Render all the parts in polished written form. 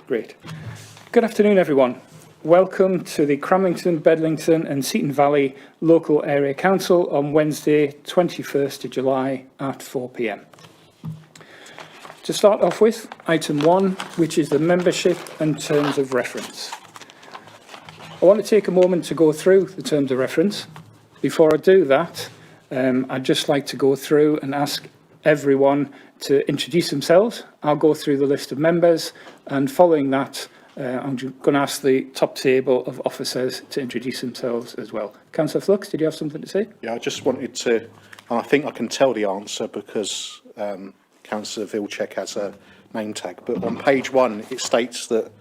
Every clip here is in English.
Great. Good afternoon, everyone. Welcome to the Cramlington, Bedlington and Seaton Valley Local Area Council on Wednesday, 21st of July at 4 p.m. To start off with, item 1, which is the membership and terms of reference. I want to take a moment to go through the terms of reference. Before I do that, I'd just like to go through and ask everyone to introduce themselves. I'll go through the list of members, and following that, I'm going to ask the top table of officers to introduce themselves as well. Councillor Flux, did you have something to say? Yeah, I just wanted to, and I think I can tell the answer because Councillor Vilcek has a name tag, but on page 1 it states that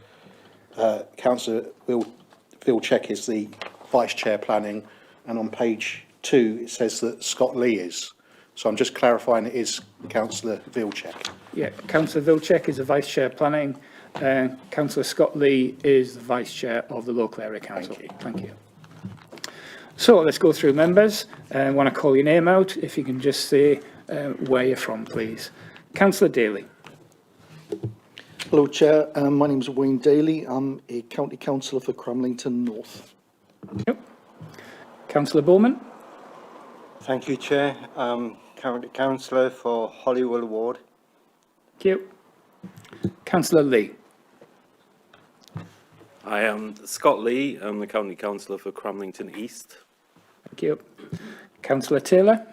Councillor Vilcek is the Vice Chair Planning, and on page 2 it says that Scott Lee is. So I'm just clarifying it is Councillor Vilcek. Yeah, Councillor Vilcek is the Vice Chair Planning. Councillor Scott Lee is the Vice Chair of the Local Area Council. Thank you. So let's go through members. I want to call your name out. If you can just say where you're from, please. Councillor Daly. Hello, Chair. My name is Wayne Daly. I'm a County Councillor for Cramlington North. Yep. Councillor Bowman. Thank you, Chair. County Councillor for Holywell Ward. Thank you. Councillor Lee. I am Scott Lee. I'm the County Councillor for Cramlington East. Thank you. Councillor Taylor.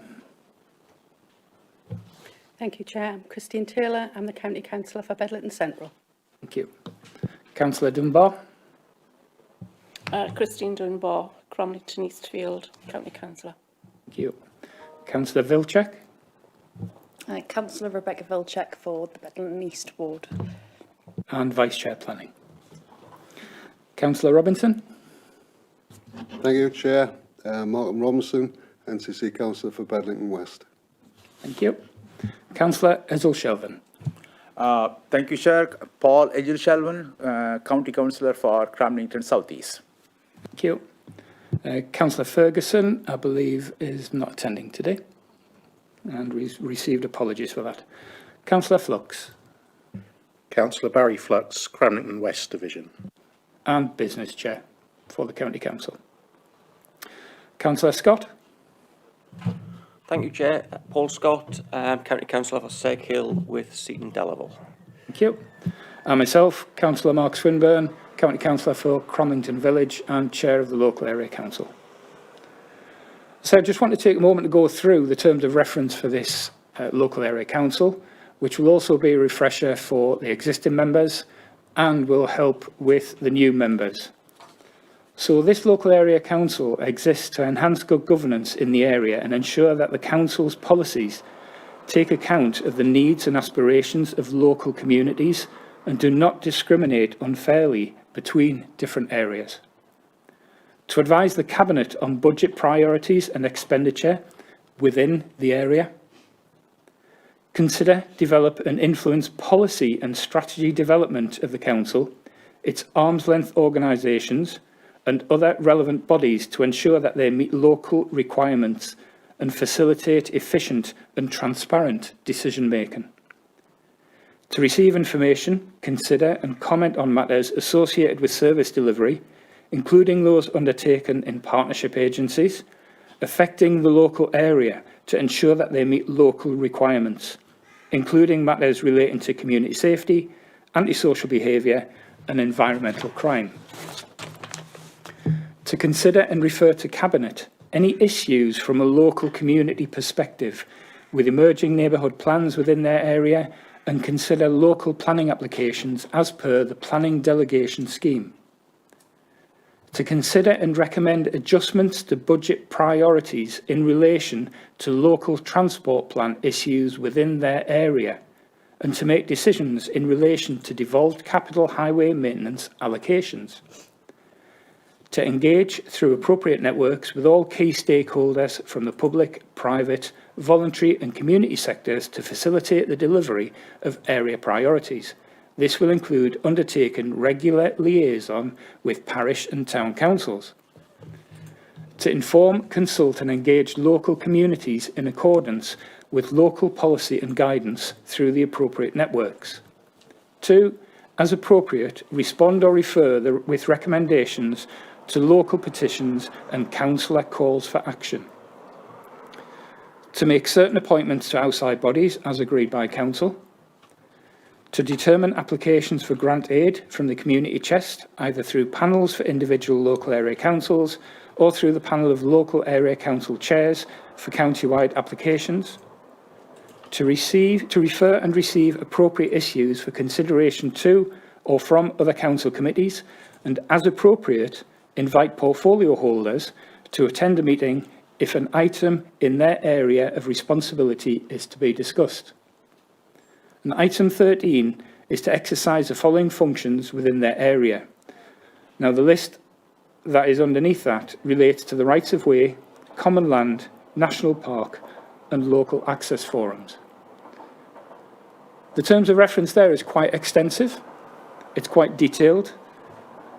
Thank you, Chair. I'm Christine Taylor. I'm the County Councillor for Bedlington Central. Thank you. Councillor Dunbar. Christine Dunbar, Cramlington Eastfield, County Councillor. Thank you. Councillor Vilcek. Councillor Rebecca Vilcek for the Bedlington East Ward. And Vice Chair Planning. Councillor Robinson. Thank you, Chair. Martin Robinson, NCC Councillor for Bedlington West. Thank you. Councillor Ezell-Shelvin. Thank you, Chair. Paul Ezell-Shelvin, County Councillor for Cramlington South East. Thank you. Councillor Ferguson, I believe, is not attending today, and we received apologies for that. Councillor Flux. Councillor Barry Flux, Cramlington West Division. And Business Chair for the County Council. Councillor Scott. Thank you, Chair. Paul Scott, County Councillor for Seg Hill with Seaton Delaval. Thank you. And myself, Councillor Mark Swinburne, County Councillor for Cramlington Village and Chair of the Local Area Council. So I just want to take a moment to go through the terms of reference for this Local Area Council, which will also be a refresher for the existing members and will help with the new members. So this Local Area Council exists to enhance good governance in the area and ensure that the Council's policies take account of the needs and aspirations of local communities and do not discriminate unfairly between different areas. To advise the Cabinet on budget priorities and expenditure within the area. Consider, develop and influence policy and strategy development of the Council, its arm's length organisations and other relevant bodies to ensure that they meet local requirements and facilitate efficient and transparent decision making. To receive information, consider and comment on matters associated with service delivery, including those undertaken in partnership agencies, affecting the local area to ensure that they meet local requirements, including matters relating to community safety, antisocial behaviour and environmental crime. To consider and refer to Cabinet any issues from a local community perspective with emerging neighbourhood plans within their area and consider local planning applications as per the planning delegation scheme. To consider and recommend adjustments to budget priorities in relation to local transport plan issues within their area and to make decisions in relation to devolved capital highway maintenance allocations. To engage through appropriate networks with all key stakeholders from the public, private, voluntary and community sectors to facilitate the delivery of area priorities. This will include undertaking regular liaison with parish and town councils. To inform, consult and engage local communities in accordance with local policy and guidance through the appropriate networks. 2. as appropriate, respond or refer with recommendations to local petitions and councillor calls for action. To make certain appointments to outside bodies as agreed by council. To determine applications for grant aid from the community chest, either through panels for individual local area councils or through the panel of local area council chairs for county-wide applications. To refer and receive appropriate issues for consideration to or from other council committees, and as appropriate, invite portfolio holders to attend a meeting if an item in their area of responsibility is to be discussed. And item 13 is to exercise the following functions within their area. Now, the list that is underneath that relates to the rights of way, common land, national park, and local access forums. The terms of reference there is quite extensive, it's quite detailed,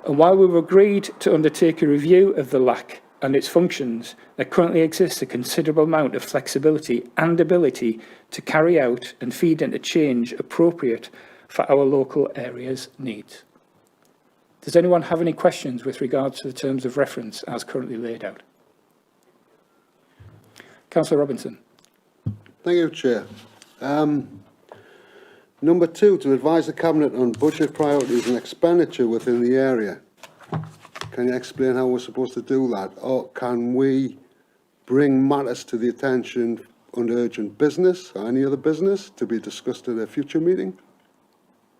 and while we've agreed to undertake a review of the LAC and its functions, there currently exists a considerable amount of flexibility and ability to carry out and feed into change appropriate for our local area's needs. Does anyone have any questions with regards to the terms of reference as currently laid out? Councillor Robinson. Thank you, Chair. Number 2, to advise the Cabinet on budget priorities and expenditure within the area. Can you explain how we're supposed to do that? Or can we bring matters to the attention under urgent business or any other business to be discussed at a future meeting?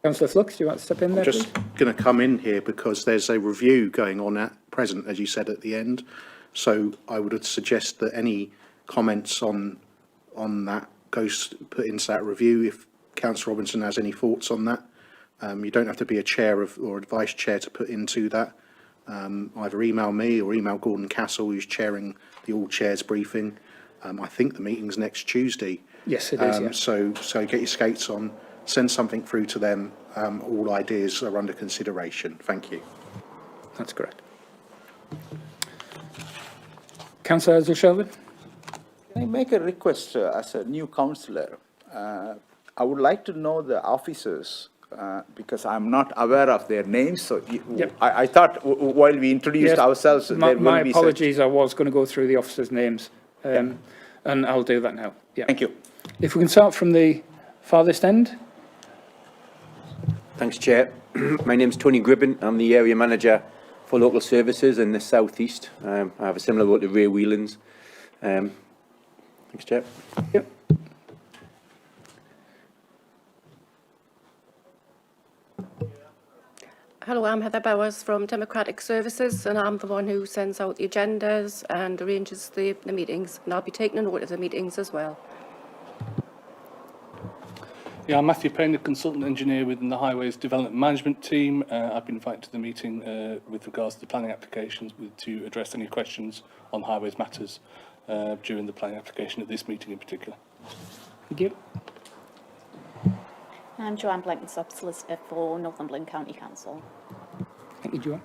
Councillor Flux, do you want to step in there, I'm just going to come in here because there's a review going on at present, as you said at the end. So I would suggest that any comments on that goes put into that review. If Councillor Robinson has any thoughts on that, you don't have to be a chair or a vice chair to put into that. Either email me or email Gordon Castle, who's chairing the all chairs briefing. I think the meeting's next Tuesday. Yes, it is. Yeah. So get your skates on, send something through to them. All ideas are under consideration. Thank you. That's correct. Councillor Shelvin. Can I make a request as a new councillor? I would like to know the officers because I'm not aware of their names. So Yep. I thought while we introduced ourselves, there will My be apologies, I was going to go through the officers' names, and I'll do that now. Yeah. Thank you. If we can start from the farthest end. Thanks, Chair. My name's Tony Gribben. I'm the area manager for local services in the South East. I have a similar role to Ray Whelans. Thanks, Chair. Yep. Hello, I'm Heather Bowers from Democratic Services, and I'm the one who sends out the agendas and arranges the meetings, and I'll be taking a note of the meetings as well. Yeah, I'm Matthew Payne, the consultant engineer within the Highways Development Management team. I've been invited to the meeting with regards to the planning applications to address any questions on highways matters during the planning application at this meeting in particular. Thank you. I'm Joanne Blenkinsop, solicitor for Northumberland County Council. Thank you, Joanne.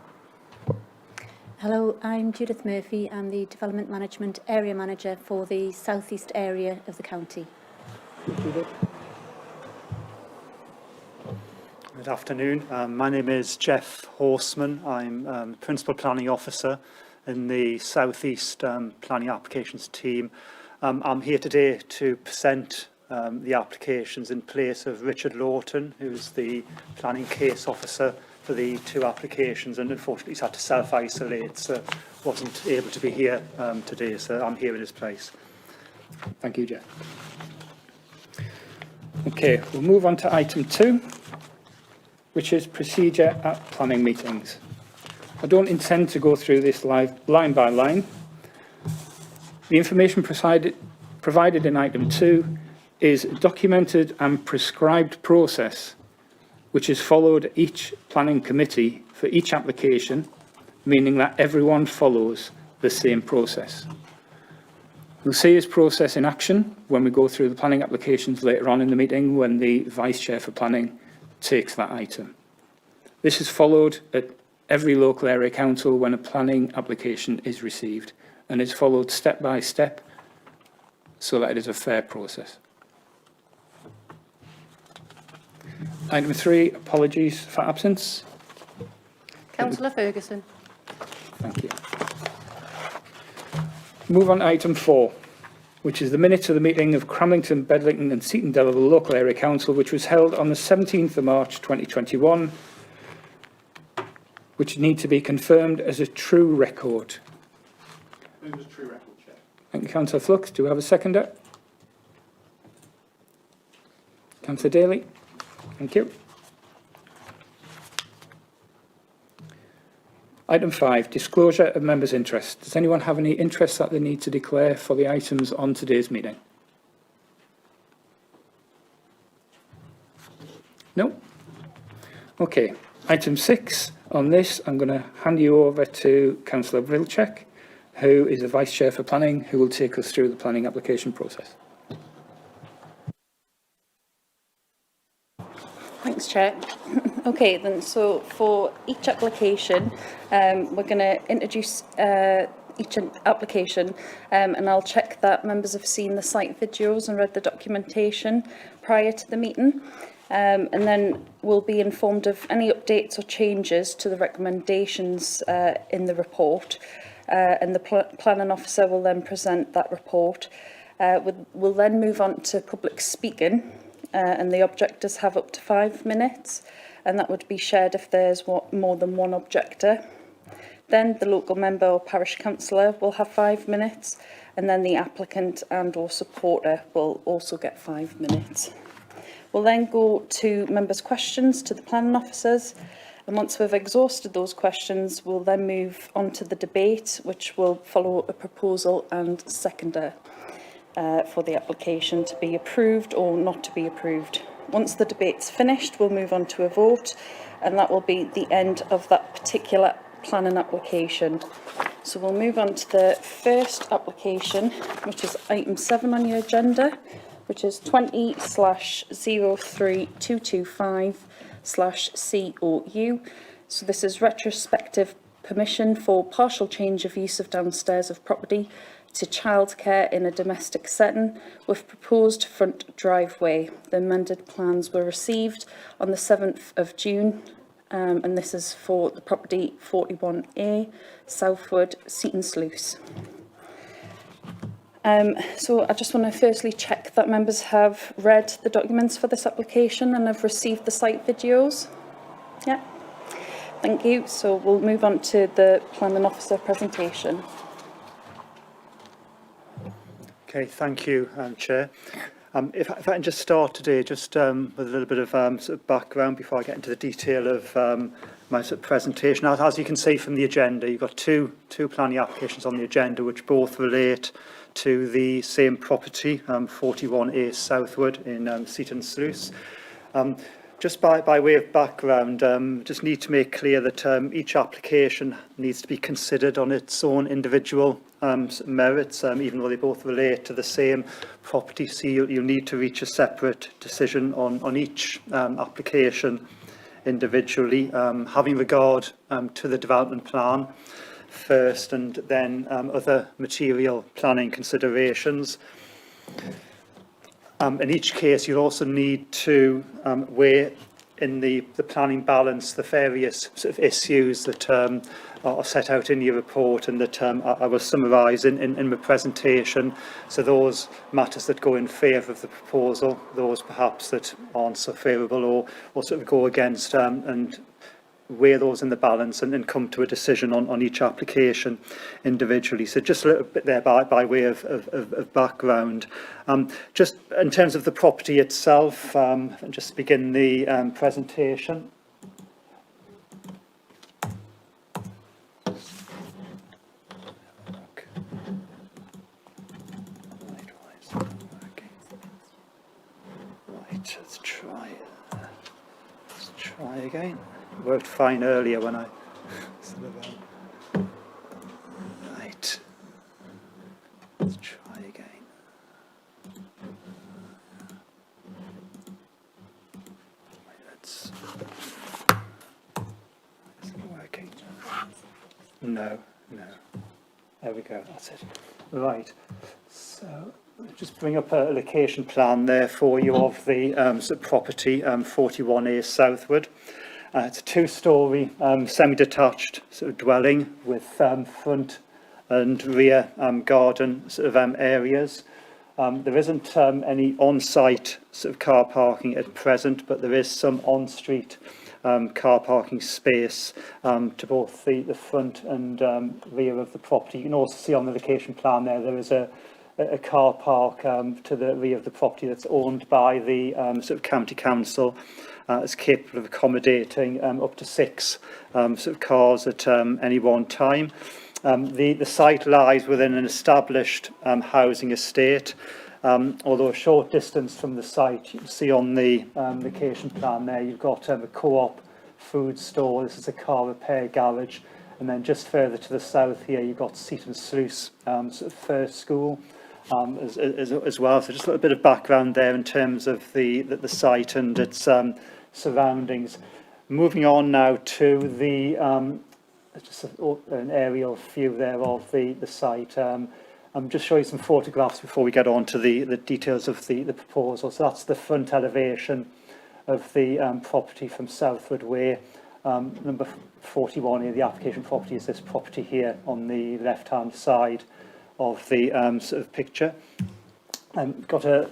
Hello, I'm Judith Murphy. I'm the Development Management Area Manager for the South East area of the county. Good afternoon. My name is Jeff Horseman. I'm Principal Planning Officer in the South East Planning Applications team. I'm here today to present the applications in place of Richard Lawton, who's the Planning Case Officer for the two applications, and unfortunately he's had to self-isolate, so wasn't able to be here today, so I'm here in his place. Thank you, Jeff. Okay, we'll move on to item 2, which is procedure at planning meetings. I don't intend to go through this line by line. The information provided in item 2 is a documented and prescribed process which is followed at each planning committee for each application, meaning that everyone follows the same process. We'll see this process in action when we go through the planning applications later on in the meeting when the Vice Chair for Planning takes that item. This is followed at every local area council when a planning application is received, and is followed step by step so that it is a fair process. Item 3, apologies for absence. Councillor Ferguson. Thank you. Move on to item 4, which is the minutes of the meeting of Cramlington, Bedlington and Seaton Delaval Local Area Council, which was held on the 17th of March 2021, which need to be confirmed as a true record. Move as true record, Chair. Thank you, Councillor Flux. Do we have a seconder? Councillor Daly. Thank you. Item 5, disclosure of members' interest. Does anyone have any interest that they need to declare for the items on today's meeting? No? Okay. Item 6 on this, I'm going to hand you over to Councillor Vilcek, who is the Vice Chair for Planning, who will take us through the planning application process. Thanks, Chair. Okay, then, so for each application, we're going to introduce each application, and I'll check that members have seen the site videos and read the documentation prior to the meeting. And then we'll be informed of any updates or changes to the recommendations in the report, and the planning officer will then present that report. We'll then move on to public speaking, and the objectors have up to 5 minutes, and that would be shared if there's more than one objector. Then the local member or parish councillor will have 5 minutes, and then the applicant and or supporter will also get 5 minutes. We'll then go to members' questions to the planning officers, and once we've exhausted those questions, we'll then move on to the debate, which will follow a proposal and seconder for the application to be approved or not to be approved. Once the debate's finished, we'll move on to a vote, and that will be the end of that particular planning application. So we'll move on to the first application, which is item 7 on your agenda, which is 20/03225/COU. So this is retrospective permission for partial change of use of downstairs of property to childcare in a domestic setting with proposed front driveway. The amended plans were received on the 7th of June, and this is for the property 41A, Southwood, Seaton Sluice. So I just want to firstly check that members have read the documents for this application and have received the site videos. Yeah, thank you. So we'll move on to the planning officer presentation. Okay, thank you, Chair. If I can just start today, just with a little bit of sort of background before I get into the detail of my sort of presentation. As you can see from the agenda, you've got two planning applications on the agenda, which both relate to the same property, 41A Southwood in Seaton Sluice. Just by way of background, just need to make clear that each application needs to be considered on its own individual merits, even though they both relate to the same property. So you'll need to reach a separate decision on each application individually, having regard to the development plan first, and then other material planning considerations. In each case, you'll also need to weigh in the planning balance the various sort of issues that are set out in your report and that I will summarise in my presentation. So those matters that go in favour of the proposal, those perhaps that aren't so favourable or sort of go against, and weigh those in the balance and then come to a decision on each application individually. So just a little bit there by way of background. Just in terms of the property itself, and just begin the presentation. Right, let's try again. It worked fine earlier when I sort of, right. Let's try again. Is it working? No. There we go. That's it. Right. So just bring up a location plan there for you of the sort of property 41A southward. It's a two-storey semi-detached sort of dwelling with front and rear garden sort of areas. There isn't any on-site sort of car parking at present, but there is some on-street car parking space to both the front and rear of the property. You can also see on the location plan there is a car park to the rear of the property that's owned by the sort of county council. It's capable of accommodating up to 6 sort of cars at any one time. The site lies within an established housing estate. Although a short distance from the site, you can see on the location plan there, you've got a co-op food store. This is a car repair garage. And then just further to the south here, you've got Seaton Sluice sort of first school as well. So just a little bit of background there in terms of the site and its surroundings. Moving on now to the just an aerial view there of the site. I'm just showing you some photographs before we get on to the details of the proposal. So that's the front elevation of the property from Southwood Way. Number 41 here, the application property, is this property here on the left-hand side of the sort of picture. Got a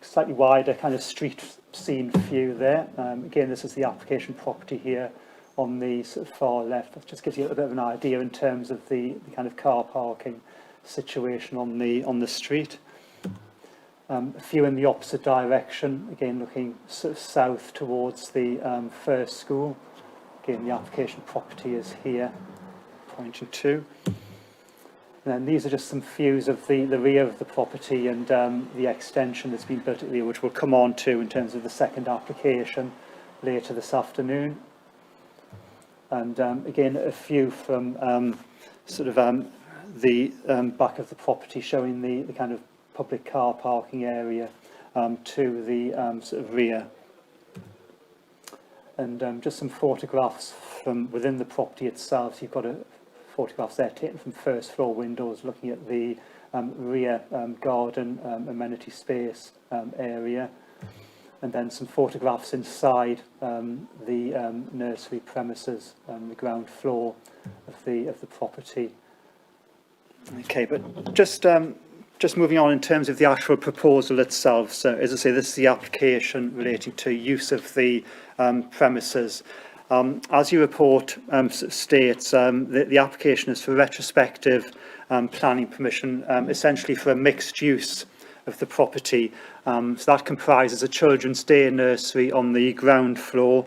slightly wider kind of street scene view there. Again, this is the application property here on the sort of far left. That just gives you a bit of an idea in terms of the kind of car parking situation on the street. A few in the opposite direction, again looking sort of south towards the first school. Again, the application property is here, pointing to. And then these are just some views of the rear of the property and the extension that's been built at the rear, which we'll come on to in terms of the second application later this afternoon. And again, a view from sort of the back of the property, showing the kind of public car parking area to the sort of rear. And just some photographs from within the property itself. So you've got photographs there taken from first floor windows, looking at the rear garden amenity space area. And then some photographs inside the nursery premises, the ground floor of the property. Okay, but just moving on in terms of the actual proposal itself. So, as I say, this is the application relating to use of the premises. As your report states, the application is for retrospective planning permission, essentially for a mixed use of the property. So that comprises a children's day nursery on the ground floor,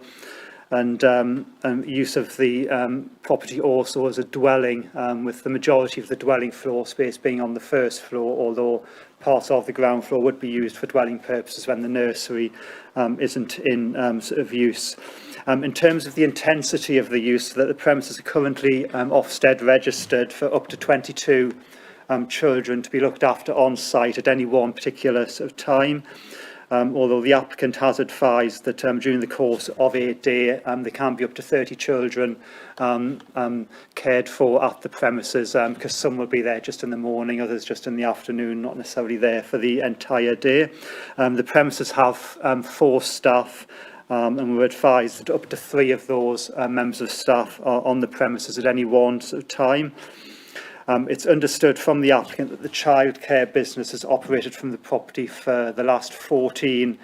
and use of the property also as a dwelling, with the majority of the dwelling floor space being on the first floor, although parts of the ground floor would be used for dwelling purposes when the nursery isn't in sort of use. In terms of the intensity of the use, that the premises are currently Ofsted registered for up to 22 children to be looked after on site at any one particular sort of time. Although the applicant has advised that during the course of a day there can be up to 30 children cared for at the premises, because some will be there just in the morning, others just in the afternoon, not necessarily there for the entire day. The premises have 4 staff, and we're advised that up to 3 of those members of staff are on the premises at any one sort of time. It's understood from the applicant that the childcare business has operated from the property for the last 14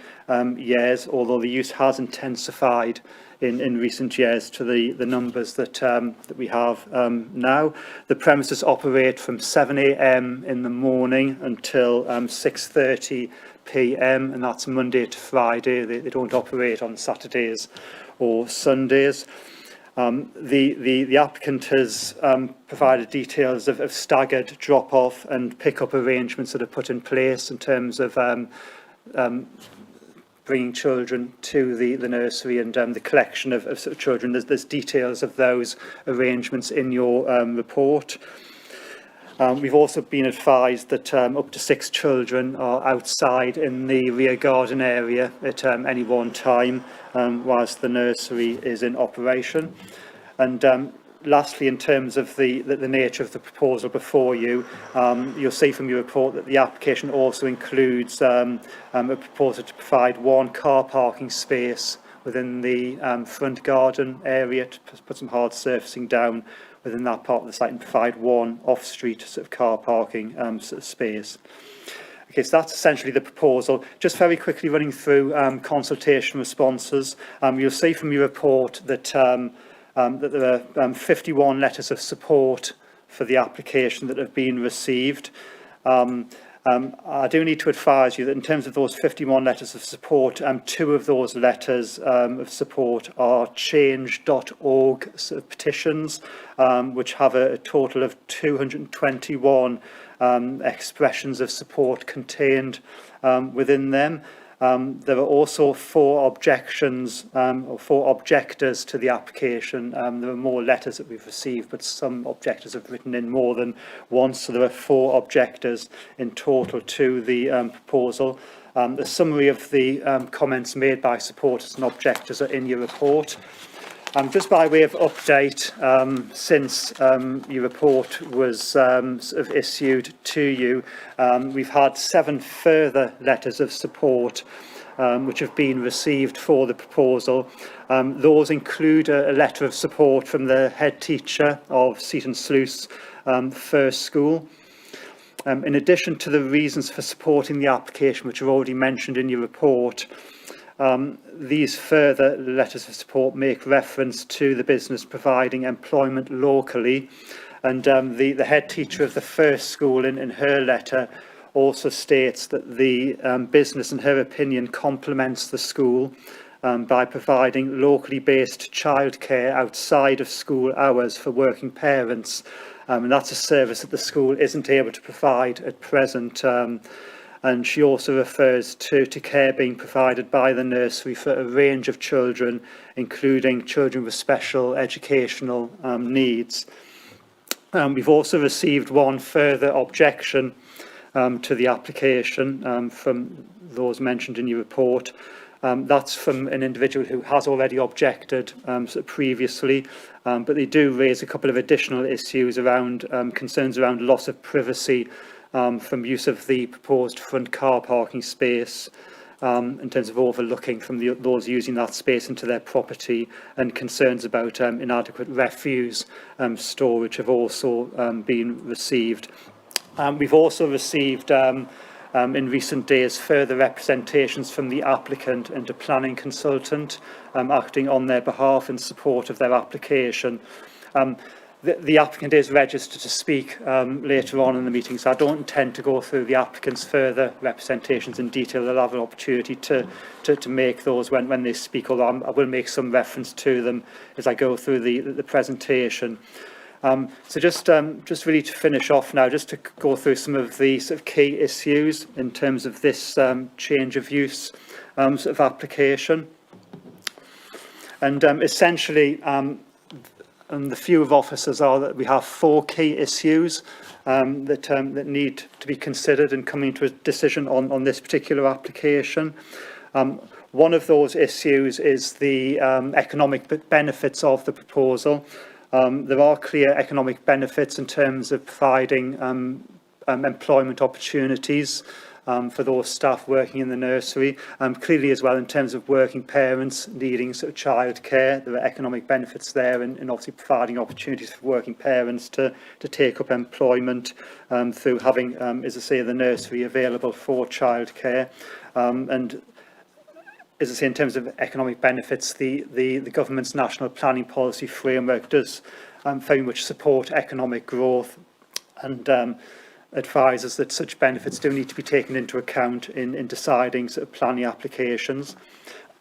years, although the use has intensified in recent years to the numbers that we have now. The premises operate from 7 a.m. in the morning until 6:30 p.m, and that's Monday to Friday. They don't operate on Saturdays or Sundays. The applicant has provided details of staggered drop-off and pick-up arrangements that are put in place in terms of bringing children to the nursery and the collection of sort of children. There's details of those arrangements in your report. We've also been advised that up to 6 children are outside in the rear garden area at any one time, whilst the nursery is in operation. And Lastly, in terms of the nature of the proposal before you, you'll see from your report that the application also includes a proposal to provide one car parking space within the front garden area, to put some hard surfacing down within that part of the site and provide one off-street sort of car parking sort of space. Okay, so that's essentially the proposal. Just very quickly running through consultation responses. You'll see from your report that, that there are 51 letters of support for the application that have been received. I do need to advise you that in terms of those 51 letters of support, 2 of those letters of support are change.org sort of petitions, which have a total of 221 expressions of support contained within them. There are also 4 objections or 4 objectors to the application. There are more letters that we've received, but some objectors have written in more than once, so there are 4 objectors in total to the proposal. The summary of the comments made by supporters and objectors are in your report. Just by way of update, since your report was sort of issued to you, we've had 7 further letters of support which have been received for the proposal. Those include a letter of support from the head teacher of Seaton Sluice First School. In addition to the reasons for supporting the application, which are already mentioned in your report, these further letters of support make reference to the business providing employment locally, and the head teacher of the first school in her letter also states that the business, in her opinion, complements the school by providing locally based childcare outside of school hours for working parents, and that's a service that the school isn't able to provide at present. And she also refers to care being provided by the nursery for a range of children, including children with special educational needs. We've also received 1 further objection to the application from those mentioned in your report. That's from an individual who has already objected previously, but they do raise a couple of additional issues around concerns around loss of privacy from use of the proposed front car parking space, in terms of overlooking from those using that space into their property, and concerns about inadequate refuse storage have also been received. We've also received in recent days further representations from the applicant and a planning consultant acting on their behalf in support of their application. The applicant is registered to speak later on in the meeting, so I don't intend to go through the applicant's further representations in detail. They'll have an opportunity to make those when they speak, although I will make some reference to them as I go through the presentation. So just really to finish off now, just to go through some of the sort of key issues in terms of this change of use sort of application. And essentially, and the view of officers are that we have 4 key issues that need to be considered in coming to a decision on this particular application. One of those issues is the economic benefits of the proposal. There are clear economic benefits in terms of providing employment opportunities for those staff working in the nursery. Clearly as well in terms of working parents needing sort of childcare, there are economic benefits there in obviously providing opportunities for working parents to take up employment through having, as I say, the nursery available for childcare. And as I say, in terms of economic benefits, the government's national planning policy framework does very much support economic growth, and advises that such benefits do need to be taken into account in deciding sort of planning applications.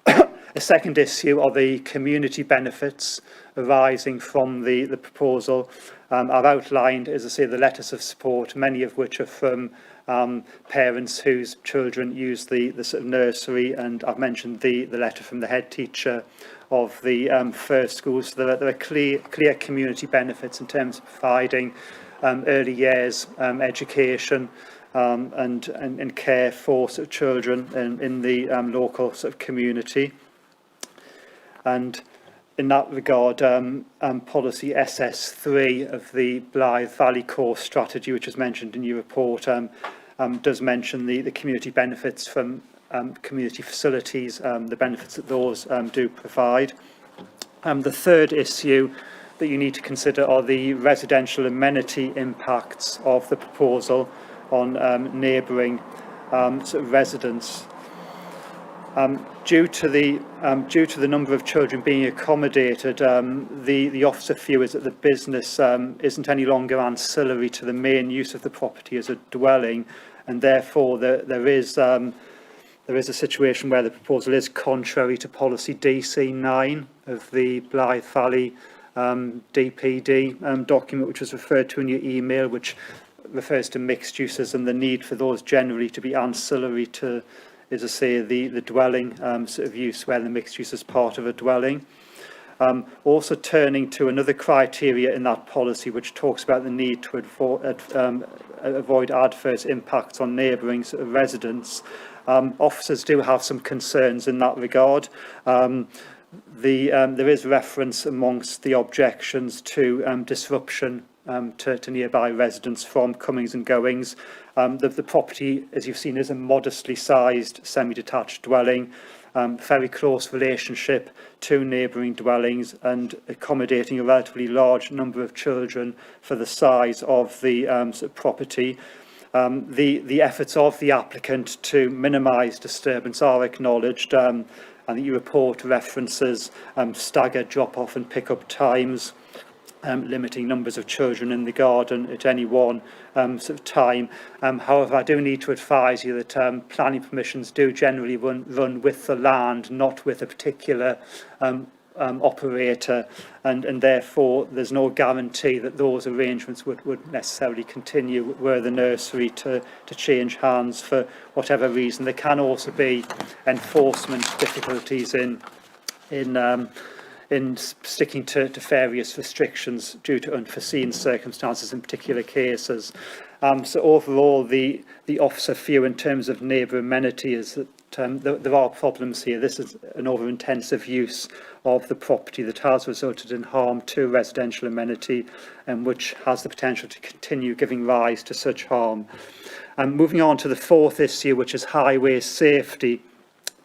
A second issue are the community benefits arising from the proposal. I've outlined, as I say, the letters of support, many of which are from parents whose children use the sort of nursery, and I've mentioned the letter from the head teacher of the first school. So there are clear community benefits in terms of providing early years education and care for sort of children in the local sort of community. And in that regard, policy SS3 of the Blythe Valley Core strategy, which is mentioned in your report, does mention the community benefits from community facilities, the benefits that those do provide. The third issue that you need to consider are the residential amenity impacts of the proposal on neighbouring sort of residents. Due to the number of children being accommodated, the officer view is that the business isn't any longer ancillary to the main use of the property as a dwelling, and therefore there is a situation where the proposal is contrary to policy DC9 of the Blythe Valley DPD document, which was referred to in your email, which refers to mixed uses and the need for those generally to be ancillary to, as I say, the dwelling sort of use, where the mixed use is part of a dwelling. Also turning to another criteria in that policy, which talks about the need to avoid adverse impacts on neighbouring sort of residents. Officers do have some concerns in that regard. There is reference amongst the objections to disruption to nearby residents from comings and goings. The property, as you've seen, is a modestly sized semi-detached dwelling, very close relationship to neighbouring dwellings and accommodating a relatively large number of children for the size of the sort of property. The efforts of the applicant to minimise disturbance are acknowledged, and your report references staggered drop-off and pick-up times, limiting numbers of children in the garden at any one sort of time. However, I do need to advise you that planning permissions do generally run with the land, not with a particular operator, and therefore there's no guarantee that those arrangements would necessarily continue were the nursery to change hands for whatever reason. There can also be enforcement difficulties in sticking to various restrictions due to unforeseen circumstances in particular cases. So overall, the officer view in terms of neighbour amenity is that there are problems here. This is an over-intensive use of the property that has resulted in harm to residential amenity and which has the potential to continue giving rise to such harm. Moving on to the fourth issue, which is highway safety.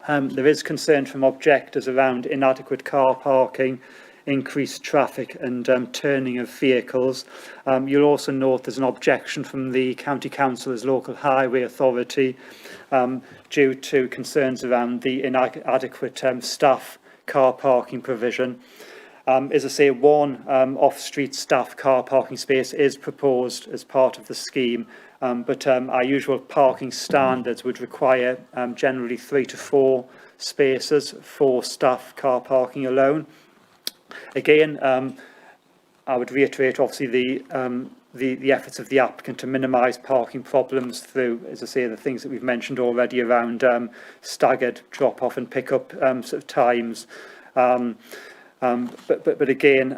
There is concern from objectors around inadequate car parking, increased traffic and turning of vehicles. You'll also note there's an objection from the County Council's local highway authority due to concerns around the inadequate staff car parking provision. As I say, one off-street staff car parking space is proposed as part of the scheme, but our usual parking standards would require generally 3 to 4 spaces for staff car parking alone. Again, I would reiterate, obviously, the efforts of the applicant to minimise parking problems through, as I say, the things that we've mentioned already around staggered drop-off and pick-up sort of times. But again,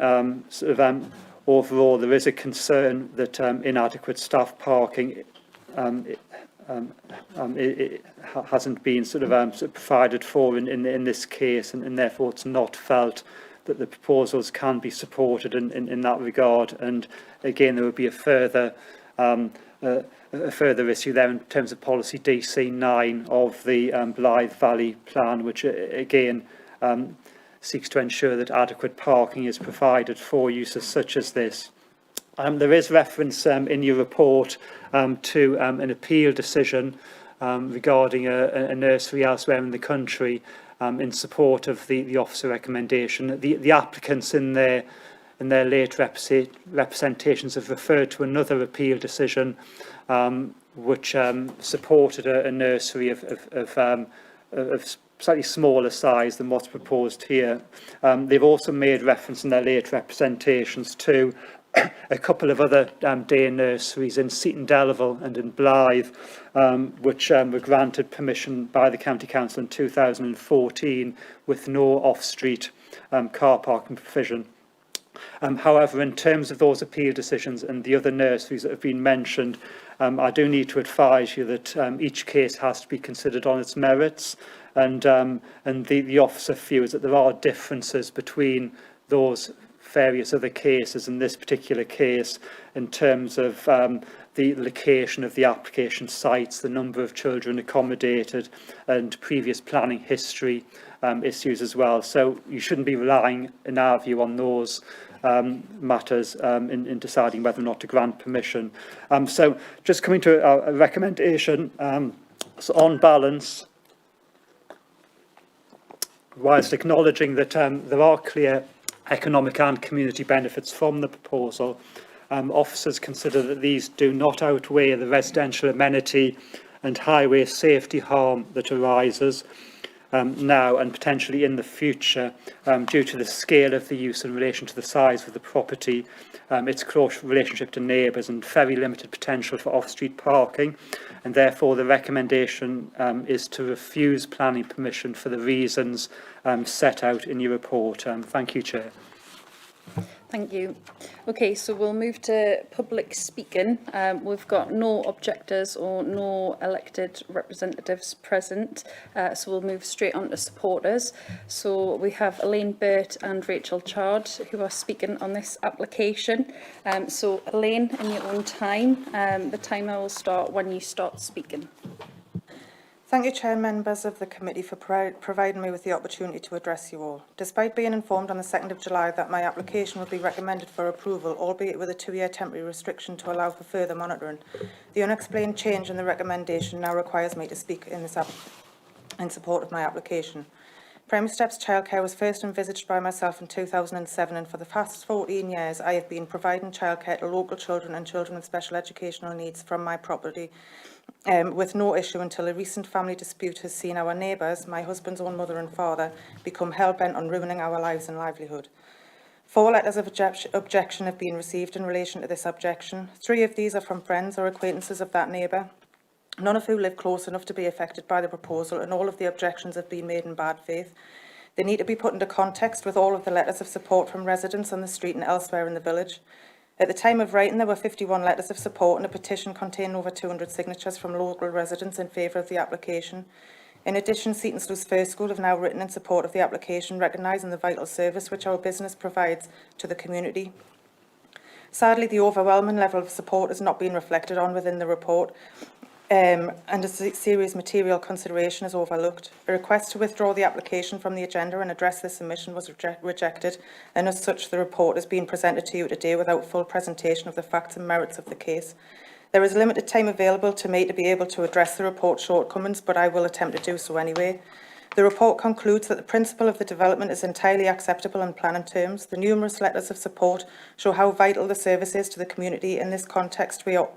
overall, there is a concern that inadequate staff parking it hasn't been sort of provided for in this case, and therefore it's not felt that the proposals can be supported in that regard. And again, there would be a further issue there in terms of policy DC9 of the Blythe Valley plan, which again seeks to ensure that adequate parking is provided for uses such as this. There is reference in your report to an appeal decision regarding a nursery elsewhere in the country in support of the officer recommendation. The applicants in their late representations have referred to another appeal decision which supported a nursery of slightly smaller size than what's proposed here. They've also made reference in their late representations to a couple of other day nurseries in Seaton, Delaval and in Blythe, which were granted permission by the County Council in 2014 with no off-street car parking provision. However, in terms of those appeal decisions and the other nurseries that have been mentioned, I do need to advise you that each case has to be considered on its merits. and the officer feels that there are differences between those various other cases in this particular case in terms of the location of the application sites, the number of children accommodated and previous planning history issues as well. So you shouldn't be relying, in our view, on those matters in deciding whether or not to grant permission. So just coming to a recommendation, so on balance, whilst acknowledging that there are clear economic and community benefits from the proposal, officers consider that these do not outweigh the residential amenity and highway safety harm that arises now and potentially in the future due to the scale of the use in relation to the size of the property, its close relationship to neighbours and very limited potential for off-street parking, and therefore the recommendation is to refuse planning permission for the reasons set out in your report. Thank you, Chair. Thank you. Okay, so we'll move to public speaking. We've got no objectors or no elected representatives present, so we'll move straight on to supporters. So we have Elaine Burt and Rachel Chard who are speaking on this application. So Elaine, in your own time, the timer will start when you start speaking. Thank you, Chair and members of the committee, for providing me with the opportunity to address you all. Despite being informed on the 2nd of July that my application would be recommended for approval, albeit with a 2-year temporary restriction to allow for further monitoring, the unexplained change in the recommendation now requires me to speak in support of my application. Primary Steps childcare was first envisaged by myself in 2007, and for the past 14 years I have been providing childcare to local children and children with special educational needs from my property with no issue until a recent family dispute has seen our neighbours, my husband's own mother and father, become hell-bent on ruining our lives and livelihood. 4 letters of objection have been received in relation to this objection. 3 of these are from friends or acquaintances of that neighbour, none of who live close enough to be affected by the proposal, and all of the objections have been made in bad faith. They need to be put into context with all of the letters of support from residents on the street and elsewhere in the village. At the time of writing, there were 51 letters of support and a petition containing over 200 signatures from local residents in favour of the application. In addition, Seaton Sluice First School have now written in support of the application, recognising the vital service which our business provides to the community. Sadly, the overwhelming level of support has not been reflected on within the report, and a serious material consideration is overlooked. A request to withdraw the application from the agenda and address this submission was rejected, and as such the report has been presented to you today without full presentation of the facts and merits of the case. There is limited time available to me to be able to address the report's shortcomings, but I will attempt to do so anyway. The report concludes that the principle of the development is entirely acceptable in planning terms. The numerous letters of support show how vital the service is to the community. In this context, we are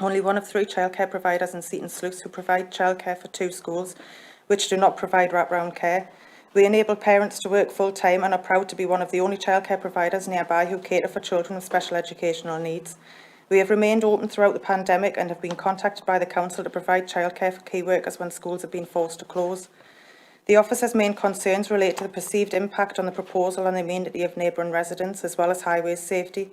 only one of 3 childcare providers in Seaton Sluice who provide childcare for 2 schools, which do not provide wraparound care. We enable parents to work full-time and are proud to be one of the only childcare providers nearby who cater for children with special educational needs. We have remained open throughout the pandemic and have been contacted by the council to provide childcare for key workers when schools have been forced to close. The officer's main concerns relate to the perceived impact on the proposal on the amenity of neighbouring residents, as well as highway safety.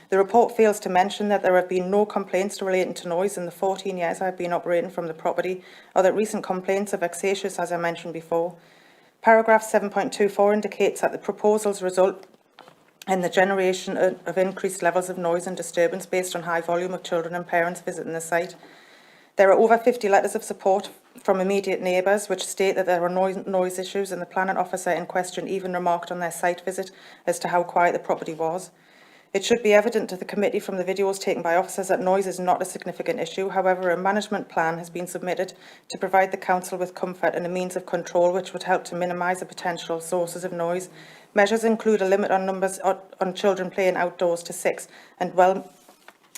The report fails to mention that there have been no complaints relating to noise in the 14 years I have been operating from the property, or that recent complaints are vexatious, as I mentioned before. Paragraph 7.24 indicates that the proposals result in the generation of increased levels of noise and disturbance based on high volume of children and parents visiting the site. There are over 50 letters of support from immediate neighbours which state that there are noise issues, and the planning officer in question even remarked on their site visit as to how quiet the property was. It should be evident to the committee from the videos taken by officers that noise is not a significant issue. However, a management plan has been submitted to provide the council with comfort and a means of control which would help to minimise the potential sources of noise. Measures include a limit on numbers on children playing outdoors to 6, as well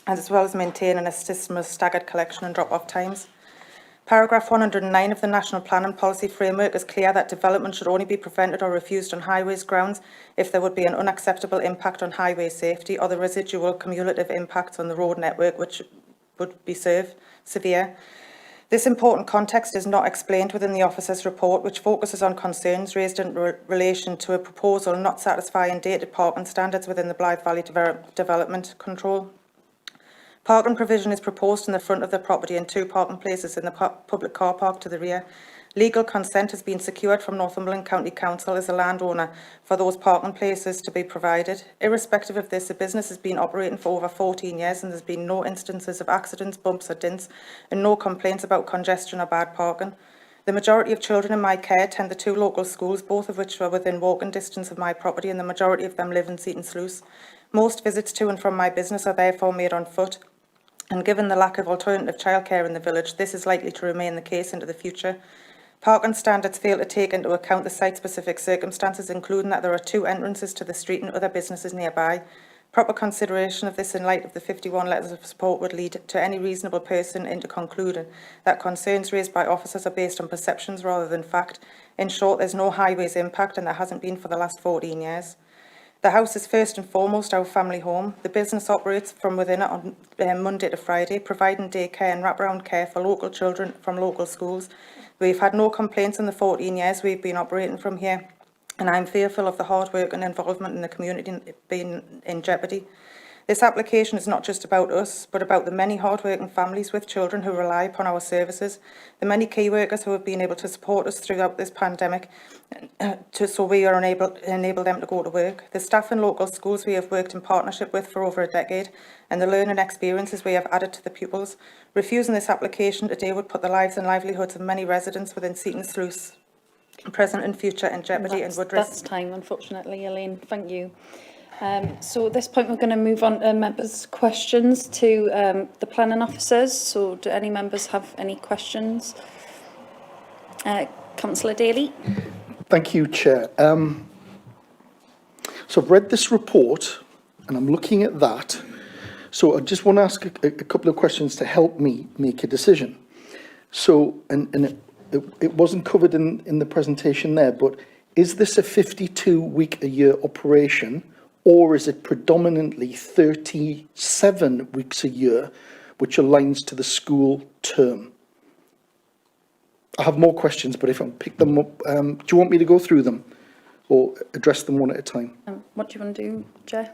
as maintaining a system of staggered collection and drop-off times. Paragraph 109 of the National Planning Policy Framework is clear that development should only be prevented or refused on highways grounds if there would be an unacceptable impact on highway safety or the residual cumulative impacts on the road network which would be severe. This important context is not explained within the officer's report, which focuses on concerns raised in relation to a proposal not satisfying dated parking standards within the Blythe Valley Development Control. Parking provision is proposed in the front of the property and 2 parking places in the public car park to the rear. Legal consent has been secured from Northumberland County Council as a landowner for those parking places to be provided. Irrespective of this, the business has been operating for over 14 years and there's been no instances of accidents, bumps or dints and no complaints about congestion or bad parking. The majority of children in my care attend the 2 local schools, both of which are within walking distance of my property, and the majority of them live in Seaton Sluice. Most visits to and from my business are therefore made on foot, and given the lack of alternative childcare in the village, this is likely to remain the case into the future. Parking standards fail to take into account the site-specific circumstances, including that there are 2 entrances to the street and other businesses nearby. Proper consideration of this in light of the 51 letters of support would lead to any reasonable person into concluding that concerns raised by officers are based on perceptions rather than fact. In short, there's no highways impact and there hasn't been for the last 14 years. The house is first and foremost our family home. The business operates from within it on Monday to Friday, providing daycare and wraparound care for local children from local schools. We've had no complaints in the 14 years we've been operating from here, and I'm fearful of the hard work and involvement in the community being in jeopardy. This application is not just about us, but about the many hard-working families with children who rely upon our services, the many key workers who have been able to support us throughout this pandemic, so we are enable them to go to work, the staff in local schools we have worked in partnership with for over a decade, and the learning experiences we have added to the pupils. Refusing this application today would put the lives and livelihoods of many residents within Seaton Sluice, present and future, in jeopardy and would risk... That's time, unfortunately, Elaine. Thank you. So at this point, we're going to move on to members' questions to the planning officers. So do any members have any questions? Councillor Daly. Thank you, Chair. So I've read this report and I'm looking at that. So I just want to ask a couple of questions to help me make a decision. So, and it wasn't covered in the presentation there, but is this a 52-week-a-year operation, or is it predominantly 37 weeks a year, which aligns to the school term? I have more questions, but if I pick them up, do you want me to go through them or address them one at a time? What do you want to do, Jeff?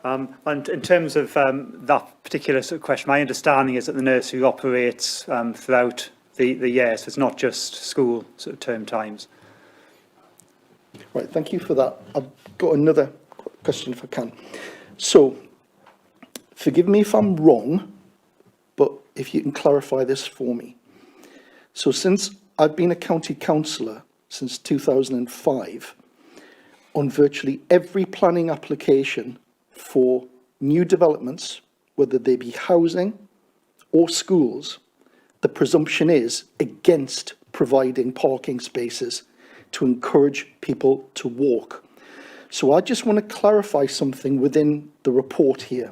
And in terms of that particular sort of question, my understanding is that the nursery operates throughout the year, so it's not just school sort of term times. Right, thank you for that. I've got another question if I can. So, forgive me if I'm wrong, but if you can clarify this for me. So since I've been a county councillor since 2005, on virtually every planning application for new developments, whether they be housing or schools, the presumption is against providing parking spaces to encourage people to walk. So I just want to clarify something within the report here,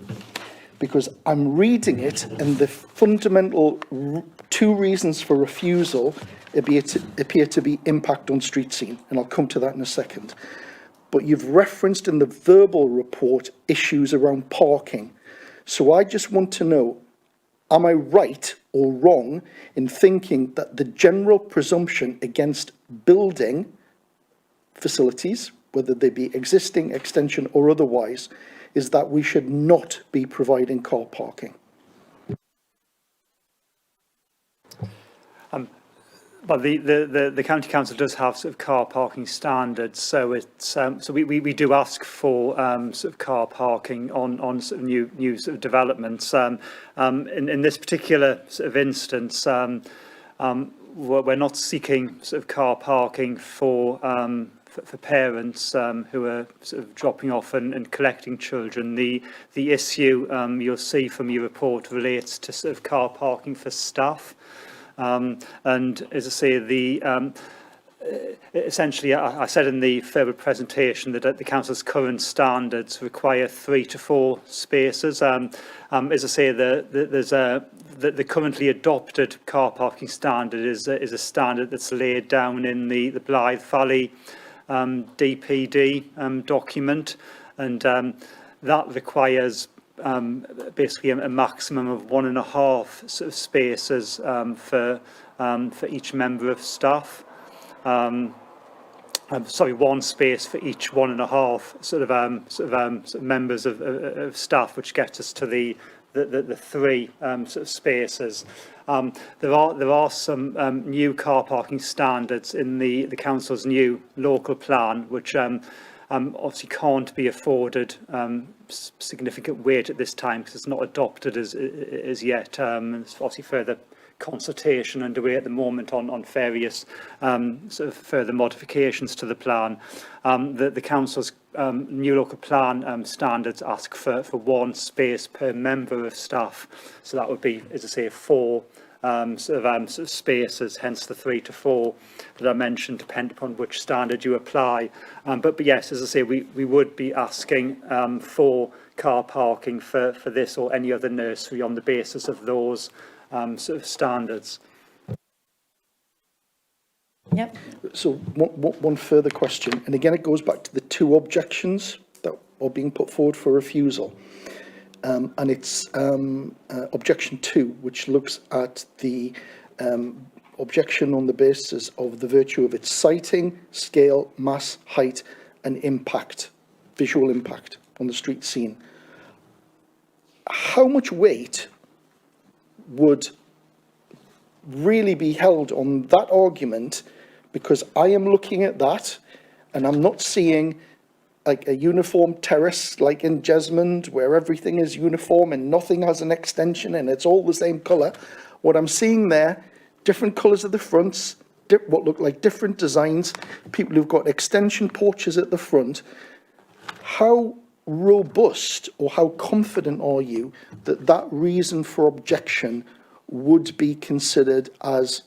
because I'm reading it and the fundamental 2 reasons for refusal appear to be impact on street scene, and I'll come to that in a second. But you've referenced in the verbal report issues around parking. So I just want to know, am I right or wrong in thinking that the general presumption against building facilities, whether they be existing, extension or otherwise, is that we should not be providing car parking? But the county council does have sort of car parking standards, so it's so we do ask for sort of car parking on sort of new sort of developments. In this particular sort of instance, we're not seeking sort of car parking for parents who are sort of dropping off and collecting children. The issue you'll see from your report relates to sort of car parking for staff. And as I say, essentially, I said in the further presentation that the council's current standards require 3 to 4 spaces. As I say, the currently adopted car parking standard is a standard that's laid down in the Blythe Valley DPD document, and that requires basically a maximum of 1.5 sort of spaces for each member of staff. Sorry, 1 space for each 1.5 sort of members of staff, which gets us to the the three sort of spaces. There are some new car parking standards in the council's new local plan, which obviously can't be afforded significant weight at this time because it's not adopted as yet. There's obviously further consultation underway at the moment on various sort of further modifications to the plan. The council's new local plan standards ask for one space per member of staff, so that would be, as I say, 4 sort of spaces, hence the 3 to 4 that I mentioned, depending upon which standard you apply. But yes, as I say, we would be asking for car parking for this or any other nursery on the basis of those sort of standards. Yep. So one further question, and again it goes back to the 2 objections that are being put forward for refusal. And it's objection 2, which looks at the objection on the basis of the virtue of its siting, scale, mass, height and impact, visual impact on the street scene. How much weight would really be held on that argument? Because I am looking at that and I'm not seeing like a uniform terrace like in Jesmond where everything is uniform and nothing has an extension and it's all the same colour. What I'm seeing there, different colours at the fronts, what look like different designs, people who've got extension porches at the front. How robust or how confident are you that that reason for objection would be considered as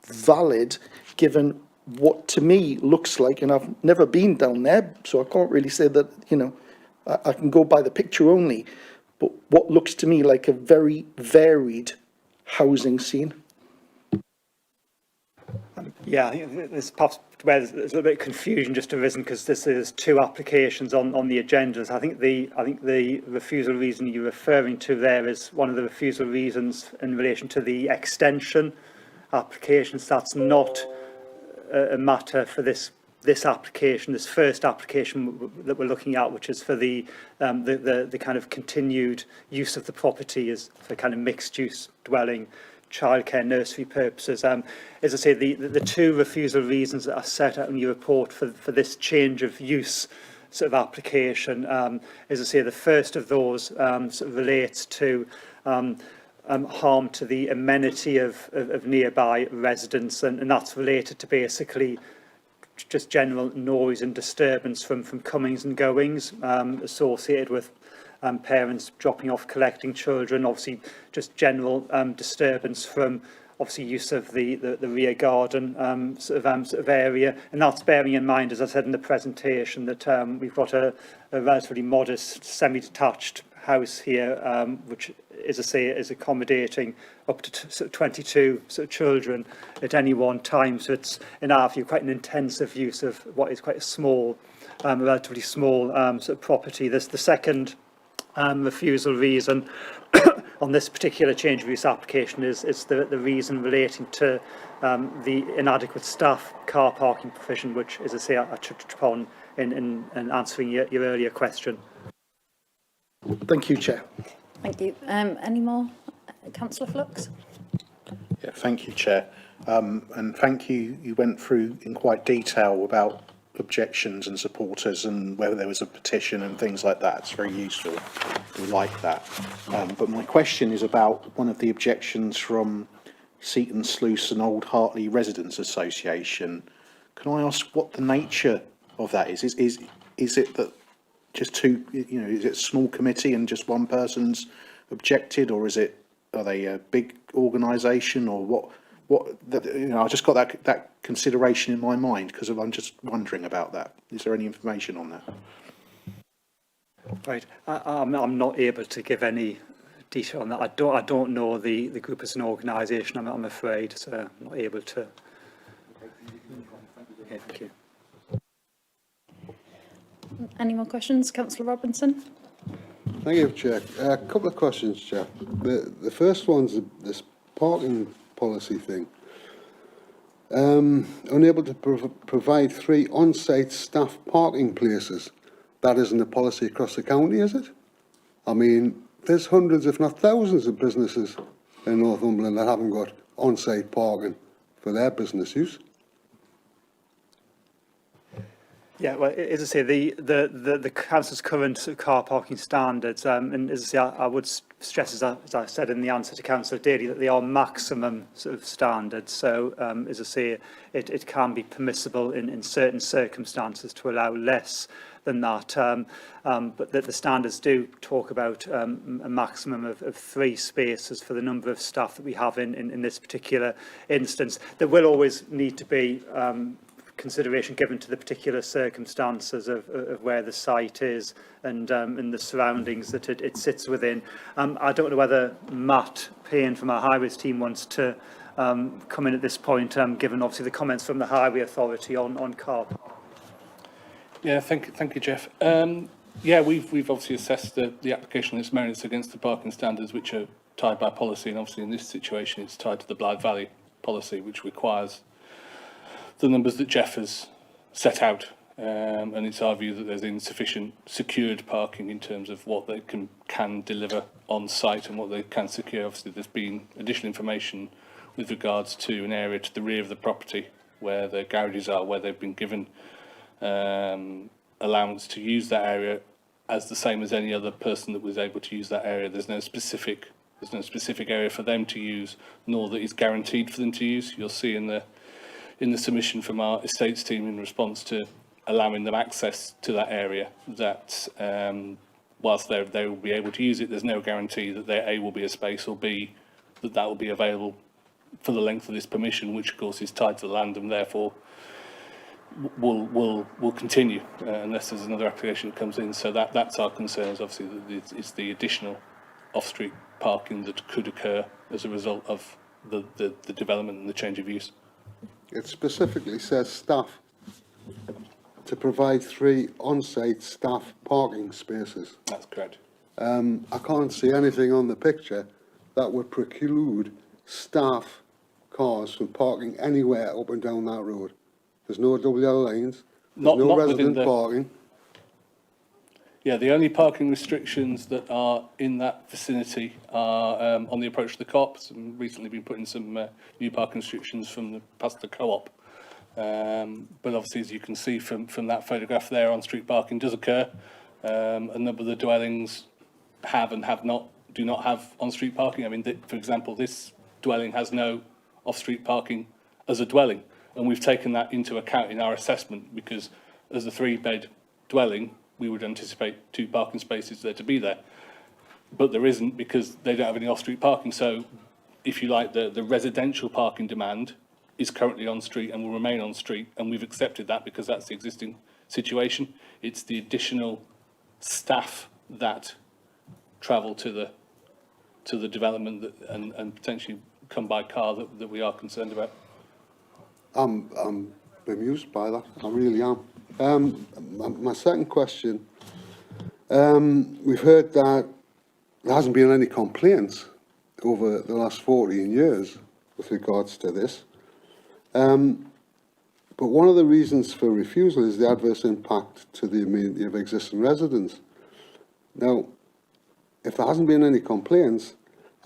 valid, given what to me looks like, and I've never been down there, so I can't really say that, you know, I can go by the picture only, but what looks to me like a very varied housing scene? Yeah, I think there's perhaps where there's a little bit of confusion just arisen because this is 2 applications on the agendas. I think the refusal reason you're referring to there is one of the refusal reasons in relation to the extension applications. That's not a matter for this application, this first application that we're looking at, which is for the kind of continued use of the property as for kind of mixed use dwelling, childcare, nursery purposes. As I say, the 2 refusal reasons that are set out in your report for this change of use sort of application, as I say, the first of those sort of relates to harm to the amenity of nearby residents, and that's related to basically just general noise and disturbance from comings and goings associated with parents dropping off, collecting children, obviously just general disturbance from obviously use of the rear garden sort of area. And that's bearing in mind, as I said in the presentation, that we've got a relatively modest semi-detached house here, which, as I say, is accommodating up to sort of 22 sort of children at any one time. So it's, in our view, quite an intensive use of what is quite a small, relatively small sort of property. There's the second refusal reason on this particular change of use application is the reason relating to the inadequate staff car parking provision, which, as I say, I touched upon in answering your earlier question. Thank you, Chair. Thank you. Any more? Councillor Flux? Yeah, thank you, Chair. And thank you. You went through in quite detail about objections and supporters and whether there was a petition and things like that. It's very useful. We like that. But my question is about one of the objections from Seaton, Sluice and Old Hartley Residents Association. Can I ask what the nature of that is? Is it that just 2, you know, is it a small committee and just one person's objected, or are they a big organisation, or what? You know, I just got that consideration in my mind because I'm just wondering about that. Is there any information on that? Right, I'm not able to give any detail on that. I don't know the group as an organisation. I'm afraid, so I'm not able to. Okay, thank you. Any more questions? Councillor Robinson? Thank you, Chair. A couple of questions, Chair. The first one's this parking policy thing. Unable to provide 3 on-site staff parking places. That isn't a policy across the county, is it? I mean, there's hundreds, if not thousands, of businesses in Northumberland that haven't got on-site parking for their business use. Yeah, well, as I say, the council's current sort of car parking standards, and as I say, I would stress, as I said in the answer to Councillor Daly, that they are maximum sort of standards. So, as I say, it can be permissible in certain circumstances to allow less than that, but the standards do talk about a maximum of 3 spaces for the number of staff that we have in this particular instance. There will always need to be consideration given to the particular circumstances of where the site is and the surroundings that it sits within. I don't know whether Matt Payne from our highways team wants to come in at this point, given obviously the comments from the Highway Authority on car park. Yeah, thank you, Jeff. Yeah, we've obviously assessed the application and its merits against the parking standards, which are tied by policy, and obviously in this situation it's tied to the Blythe Valley policy, which requires the numbers that Jeff has set out, and it's our view that there's insufficient secured parking in terms of what they can deliver on site and what they can secure. Obviously there's been additional information with regards to an area to the rear of the property where the garages are, where they've been given allowance to use that area as the same as any other person that was able to use that area. There's no specific area for them to use, nor that is guaranteed for them to use. You'll see in the submission from our estates team in response to allowing them access to that area that whilst they will be able to use it, there's no guarantee that there A will be a space or B that will be available for the length of this permission, which of course is tied to the land and therefore will continue unless there's another application that comes in. So that's our concern, is obviously that it's the additional off-street parking that could occur as a result of the development and the change of use. It specifically says staff to provide 3 on-site staff parking spaces. That's correct. I can't see anything on the picture that would preclude staff cars from parking anywhere up and down that road. There's no double yellow lanes, there's no resident parking. Yeah, the only parking restrictions that are in that vicinity are on the approach to the co-ops, and recently been putting some new parking restrictions from past the co-op. But obviously, as you can see from that photograph there, on-street parking does occur. A number of the dwellings have and do not have on-street parking. I mean, for example, this dwelling has no off-street parking as a dwelling, and we've taken that into account in our assessment because as a 3-bed dwelling, we would anticipate 2 parking spaces there to be there, but there isn't because they don't have any off-street parking. So, if you like, the residential parking demand is currently on street and will remain on street, and we've accepted that because that's the existing situation. It's the additional staff that travel to the development and potentially come by car that we are concerned about. I'm bemused by that, I really am. My second question, we've heard that there hasn't been any complaints over the last 14 years with regards to this. But one of the reasons for refusal is the adverse impact to the amenity of existing residents. Now, if there hasn't been any complaints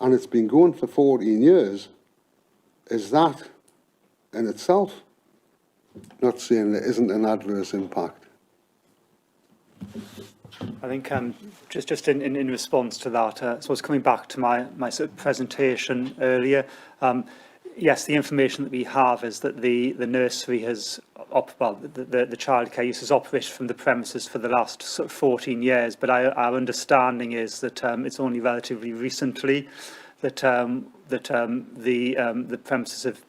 and it's been going for 14 years, is that in itself not saying there isn't an adverse impact? I think just in response to that, I suppose coming back to my sort of presentation earlier, yes, the information that we have is that the nursery has, the childcare use has operated from the premises for the last sort of 14 years, but our understanding is that it's only relatively recently that the premises have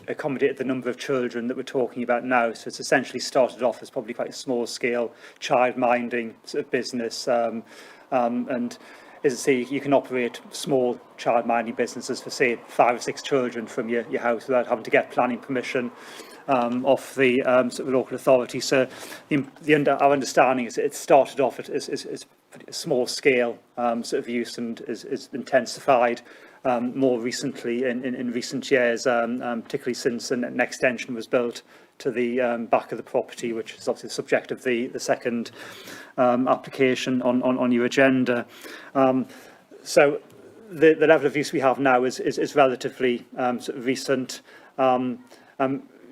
accommodated the number of children that we're talking about now. So it's essentially started off as probably quite a small scale child-minding sort of business, and as I say, you can operate small child-minding businesses for, say, 5 or 6 children from your house without having to get planning permission off the sort of local authority. So our understanding is it started off as a small scale sort of use and is intensified more recently in recent years, particularly since an extension was built to the back of the property, which is obviously the subject of the second application on your agenda. So the level of use we have now is relatively sort of recent.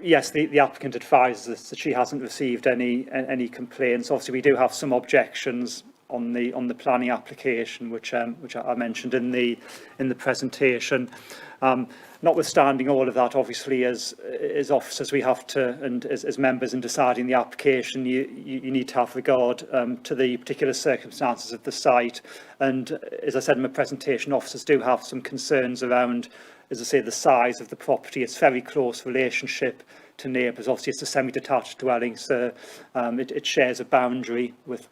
Yes, the applicant advises us that she hasn't received any complaints. Obviously, we do have some objections on the planning application, which I mentioned in the presentation. Notwithstanding all of that, obviously, as officers, we have to, and as members in deciding the application, you need to have regard to the particular circumstances of the site. And as I said in my presentation, officers do have some concerns around, as I say, the size of the property, its very close relationship to neighbours. Obviously, it's a semi-detached dwelling, so it shares a boundary with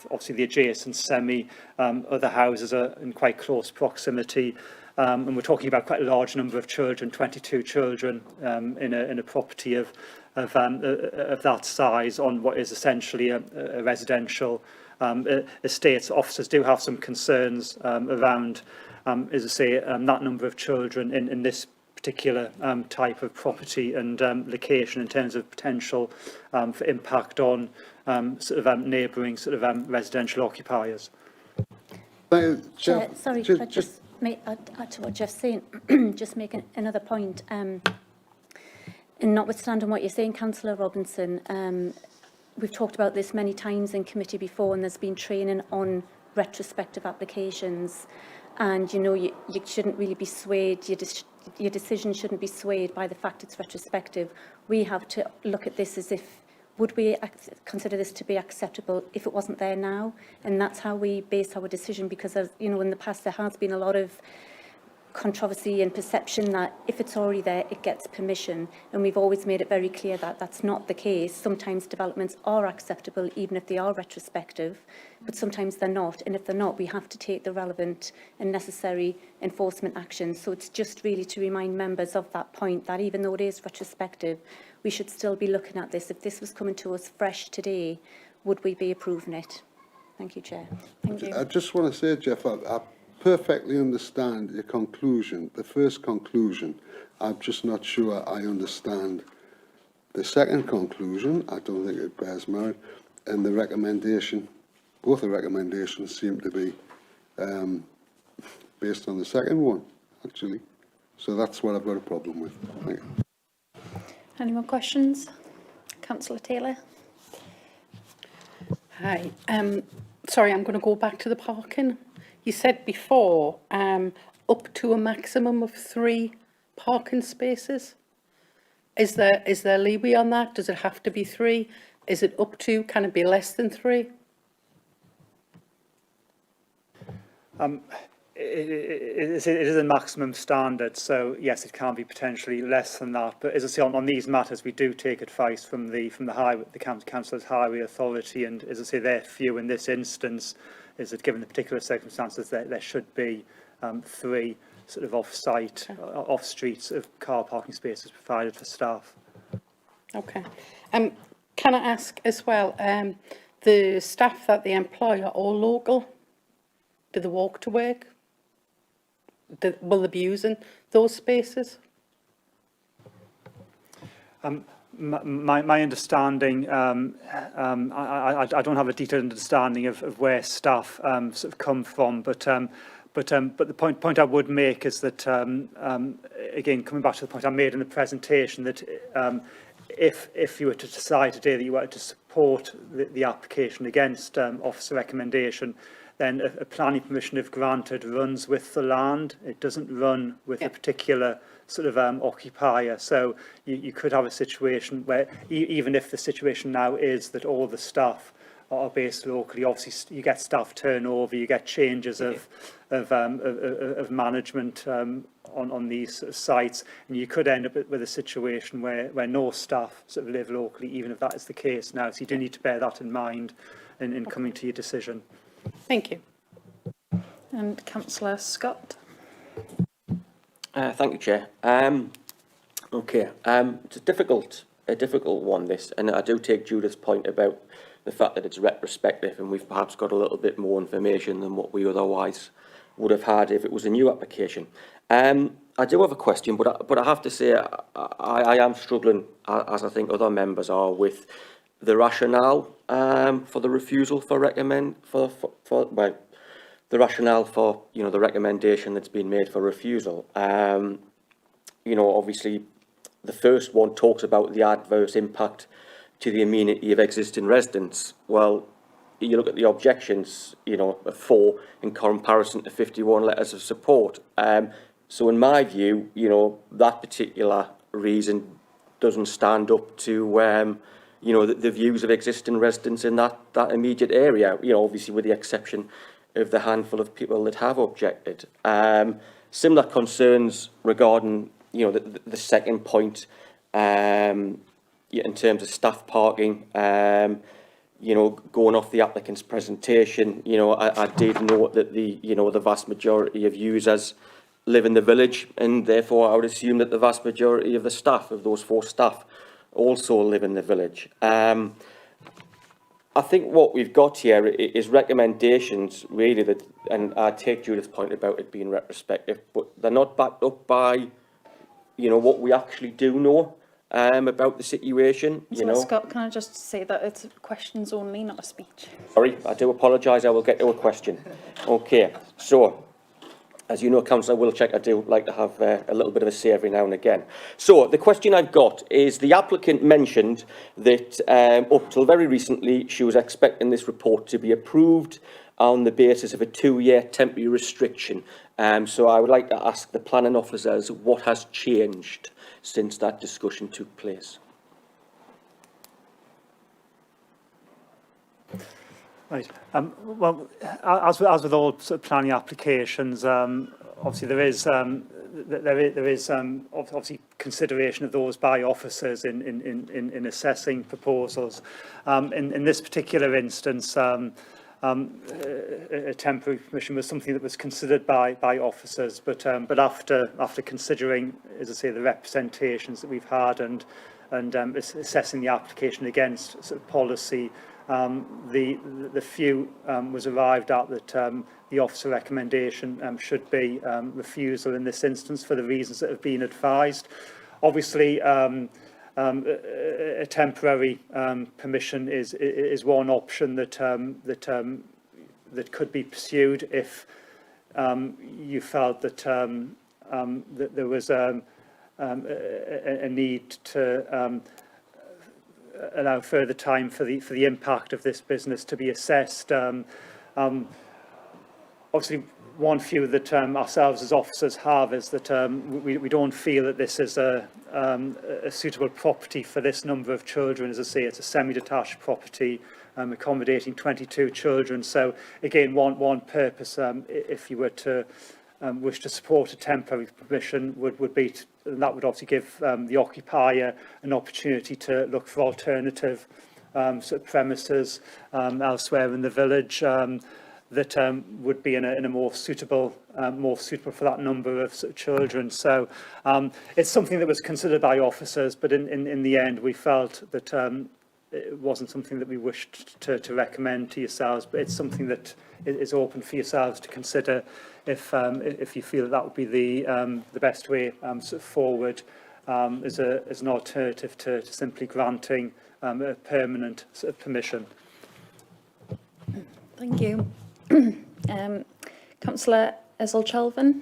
obviously the adjacent semi. Other houses are in quite close proximity. And we're talking about quite a large number of children, 22 children in a property of that size on what is essentially a residential estate. Officers do have some concerns around, as I say, that number of children in this particular type of property and location in terms of potential for impact on sort of neighbouring sort of residential occupiers. Chair, sorry, could I just add to what Jeff's saying? Just make another point. And notwithstanding what you're saying, Councillor Robinson, we've talked about this many times in committee before, and there's been training on retrospective applications. And, you know, you shouldn't really be swayed, your decision shouldn't be swayed by the fact it's retrospective. We have to look at this as if, would we consider this to be acceptable if it wasn't there now? And that's how we base our decision, because, you know, in the past there has been a lot of controversy and perception that if it's already there, it gets permission. And we've always made it very clear that that's not the case. Sometimes developments are acceptable, even if they are retrospective, but sometimes they're not. And if they're not, we have to take the relevant and necessary enforcement actions. So it's just really to remind members of that point, that even though it is retrospective, we should still be looking at this. If this was coming to us fresh today, would we be approving it? Thank you, Chair. Thank you. I just want to say, Jeff, I perfectly understand your conclusion, the first conclusion. I'm just not sure I understand the second conclusion. I don't think it bears merit. And the recommendation, both the recommendations seem to be based on the second one, actually. So that's what I've got a problem with. Thank you. Any more questions? Councillor Taylor. Hi. Sorry, I'm going to go back to the parking. You said before up to a maximum of 3 parking spaces. Is there leeway on that? Does it have to be 3? Is it up to? Can it be less than 3? It is a maximum standard, so yes, it can be potentially less than that. But as I say, on these matters, we do take advice from the Council's Highway Authority, and as I say, their view in this instance is that given the particular circumstances, there should be 3 sort of off-site, off-street sort of car parking spaces provided for staff. Okay. Can I ask as well, the staff that they employ are all local? Do they walk to work? Will they be using those spaces? My understanding, I don't have a detailed understanding of where staff sort of come from, but the point I would make is that again, coming back to the point I made in the presentation, that if you were to decide today that you wanted to support the application against officer recommendation, then a planning permission, if granted, runs with the land. It doesn't run with a particular sort of occupier. So you could have a situation where, even if the situation now is that all the staff are based locally, obviously you get staff turnover, you get changes of management on these sort of sites, and you could end up with a situation where no staff sort of live locally, even if that is the case now. So you do need to bear that in mind in coming to your decision. Thank you. And Councillor Scott. Thank you, Chair. Okay, it's a difficult one, this, and I do take Judith's point about the fact that it's retrospective, and we've perhaps got a little bit more information than what we otherwise would have had if it was a new application. I do have a question, but I have to say I am struggling, as I think other members are, with the rationale for the refusal for the the rationale for, you know, the recommendation that's been made for refusal. You know, obviously, the first one talks about the adverse impact to the amenity of existing residents. Well, you look at the objections, you know, 4 in comparison to 51 letters of support. So in my view, you know, that particular reason doesn't stand up to, you know, the views of existing residents in that immediate area, you know, obviously with the exception of the handful of people that have objected. Similar concerns regarding, you know, the second point, in terms of staff parking, you know, going off the applicant's presentation, you know, I did note that the vast majority of users live in the village, and therefore I would assume that the vast majority of the staff, of those 4 staff, also live in the village. I think what we've got here is recommendations, really, that, and I take Judith's point about it being retrospective, but they're not backed up by, you know, what we actually do know about the situation. You know, Scott, can I just say that it's questions only, not a speech? Sorry, I do apologise. I will get to a question. Okay, so, as you know, Councillor Wilczek, I do like to have a little bit of a say every now and again. So, the question I've got is, the applicant mentioned that up till very recently, she was expecting this report to be approved on the basis of a 2-year temporary restriction. So, I would like to ask the planning officers what has changed since that discussion took place. Right. Well, as with all sort of planning applications, obviously there is obviously consideration of those by officers in assessing proposals. In this particular instance, a temporary permission was something that was considered by officers, but after considering, as I say, the representations that we've had and assessing the application against sort of policy, the view was arrived at that the officer recommendation should be refusal in this instance for the reasons that have been advised. Obviously, a temporary permission is one option that could be pursued if you felt that that there was a need to allow further time for the impact of this business to be assessed. Obviously, one view that ourselves as officers have is that we don't feel that this is a suitable property for this number of children. As I say, it's a semi-detached property accommodating 22 children. So again, one purpose, if you were to wish to support a temporary permission, would be that would obviously give the occupier an opportunity to look for alternative sort of premises elsewhere in the village that would be in a more suitable for that number of sort of children. So it's something that was considered by officers, but in the end we felt that it wasn't something that we wished to recommend to yourselves, but it's something that is open for yourselves to consider if you feel that would be the best way sort of forward as an alternative to simply granting a permanent sort of permission. Thank you. Councillor Ezel-Chelvan.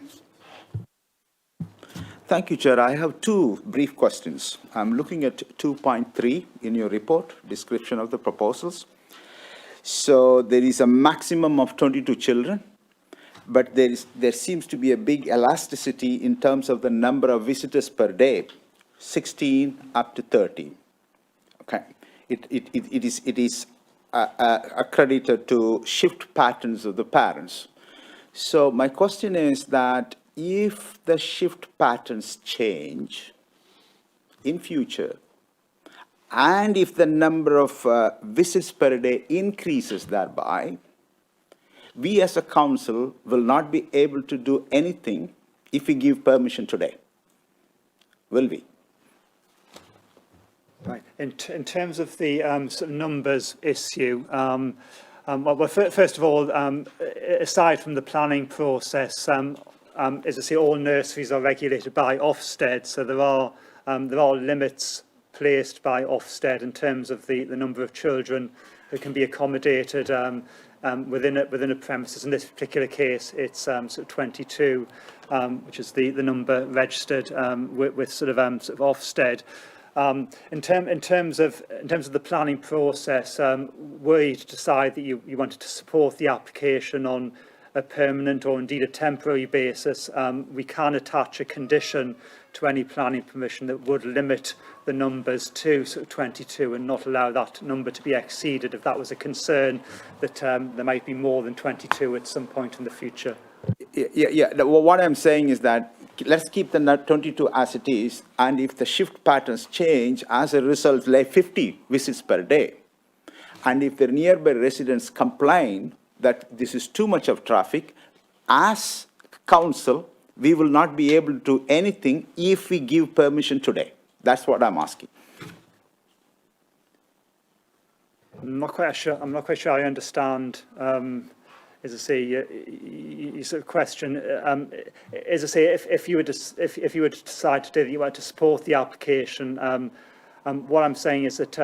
Thank you, Chair. I have 2 brief questions. I'm looking at 2.3 in your report, description of the proposals. So there is a maximum of 22 children, but there seems to be a big elasticity in terms of the number of visitors per day, 16 up to 30. Okay, it is accredited to shift patterns of the parents. So my question is that if the shift patterns change in future, and if the number of visits per day increases thereby, we as a council will not be able to do anything if we give permission today, will we? Right. In terms of the sort of numbers issue, well, first of all, aside from the planning process, as I say, all nurseries are regulated by Ofsted, so there are limits placed by Ofsted in terms of the number of children that can be accommodated within a premises. In this particular case, it's sort of 22, which is the number registered with sort of Ofsted. In terms of the planning process, were you to decide that you wanted to support the application on a permanent or indeed a temporary basis, we can attach a condition to any planning permission that would limit the numbers to sort of 22 and not allow that number to be exceeded if that was a concern that there might be more than 22 at some point in the future. What I'm saying is that let's keep the 22 as it is, and if the shift patterns change as a result, like 50 visits per day, and if the nearby residents complain that this is too much of traffic, as council, we will not be able to do anything if we give permission today. That's what I'm asking. I'm not quite sure I understand, as I say, your sort of question. As I say, if you were to decide today that you wanted to support the application, what I'm saying is that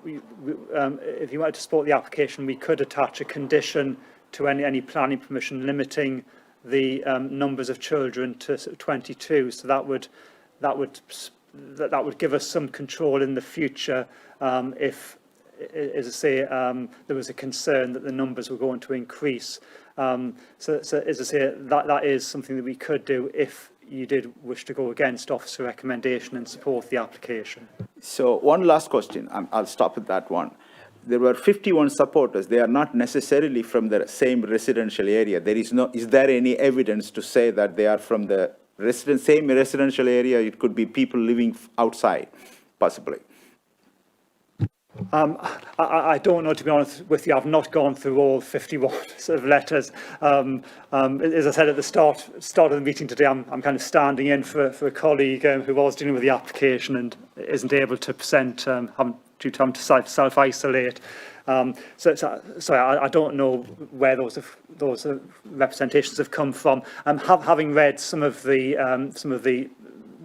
if you wanted to support the application, we could attach a condition to any planning permission limiting the numbers of children to 22. So that would give us some control in the future if, as I say, there was a concern that the numbers were going to increase. So as I say, that is something that we could do if you did wish to go against officer recommendation and support the application. So one last question, I'll stop at that one. There were 51 supporters. They are not necessarily from the same residential area. Is there any evidence to say that they are from the same residential area? It could be people living outside, possibly. I don't know, to be honest with you. I've not gone through all 51 sort of letters. As I said at the start of the meeting today, I'm kind of standing in for a colleague who was dealing with the application and isn't able to present due to having to self-isolate. So I don't know where those representations have come from. Having read some of the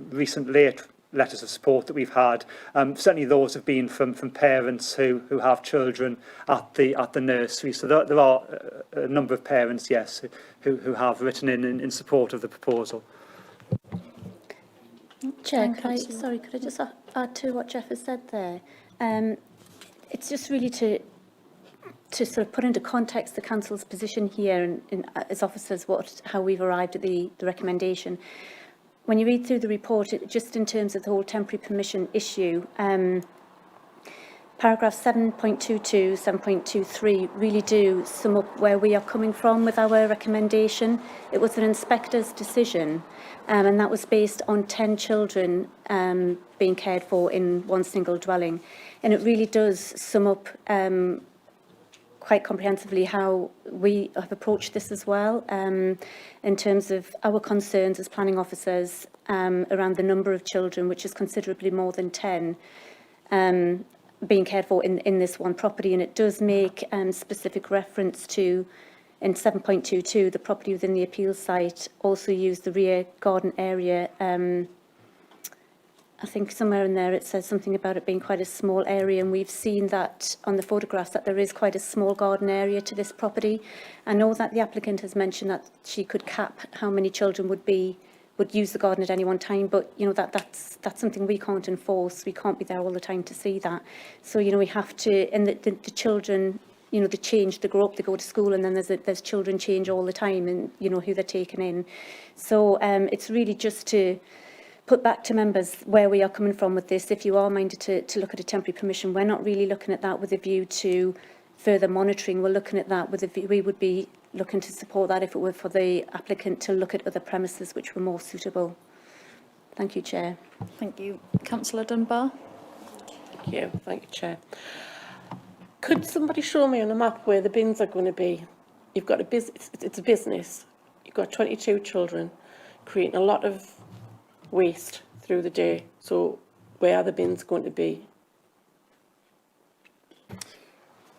recent late letters of support that we've had, certainly those have been from parents who have children at the nursery. So there are a number of parents, yes, who have written in support of the proposal. Chair, could I just add to what Jeff has said there? It's just really to sort of put into context the council's position here and as officers how we've arrived at the recommendation. When you read through the report, just in terms of the whole temporary permission issue, paragraphs 7.22, 7.23 really do sum up where we are coming from with our recommendation. It was an inspector's decision, and that was based on 10 children being cared for in one single dwelling. And it really does sum up quite comprehensively how we have approached this as well, in terms of our concerns as planning officers around the number of children, which is considerably more than 10, being cared for in this one property. And it does make specific reference to, in 7.22, the property within the appeals site also used the rear garden area. I think somewhere in there it says something about it being quite a small area, and we've seen that on the photographs that there is quite a small garden area to this property. I know that the applicant has mentioned that she could cap how many children would use the garden at any one time, but you know that's something we can't enforce. We can't be there all the time to see that. So you know we have to, and the children, you know, they change, they grow up, they go to school, and then there's children change all the time, and you know who they're taken in. So it's really just to put back to members where we are coming from with this. If you are minded to look at a temporary permission, we're not really looking at that with a view to further monitoring. We're looking at that with a view, we would be looking to support that if it were for the applicant to look at other premises which were more suitable. Thank you, Chair. Thank you. Councillor Dunbar. Thank you, Chair. Could somebody show me on a map where the bins are going to be? You've got it's a business. You've got 22 children creating a lot of waste through the day. So where are the bins going to be?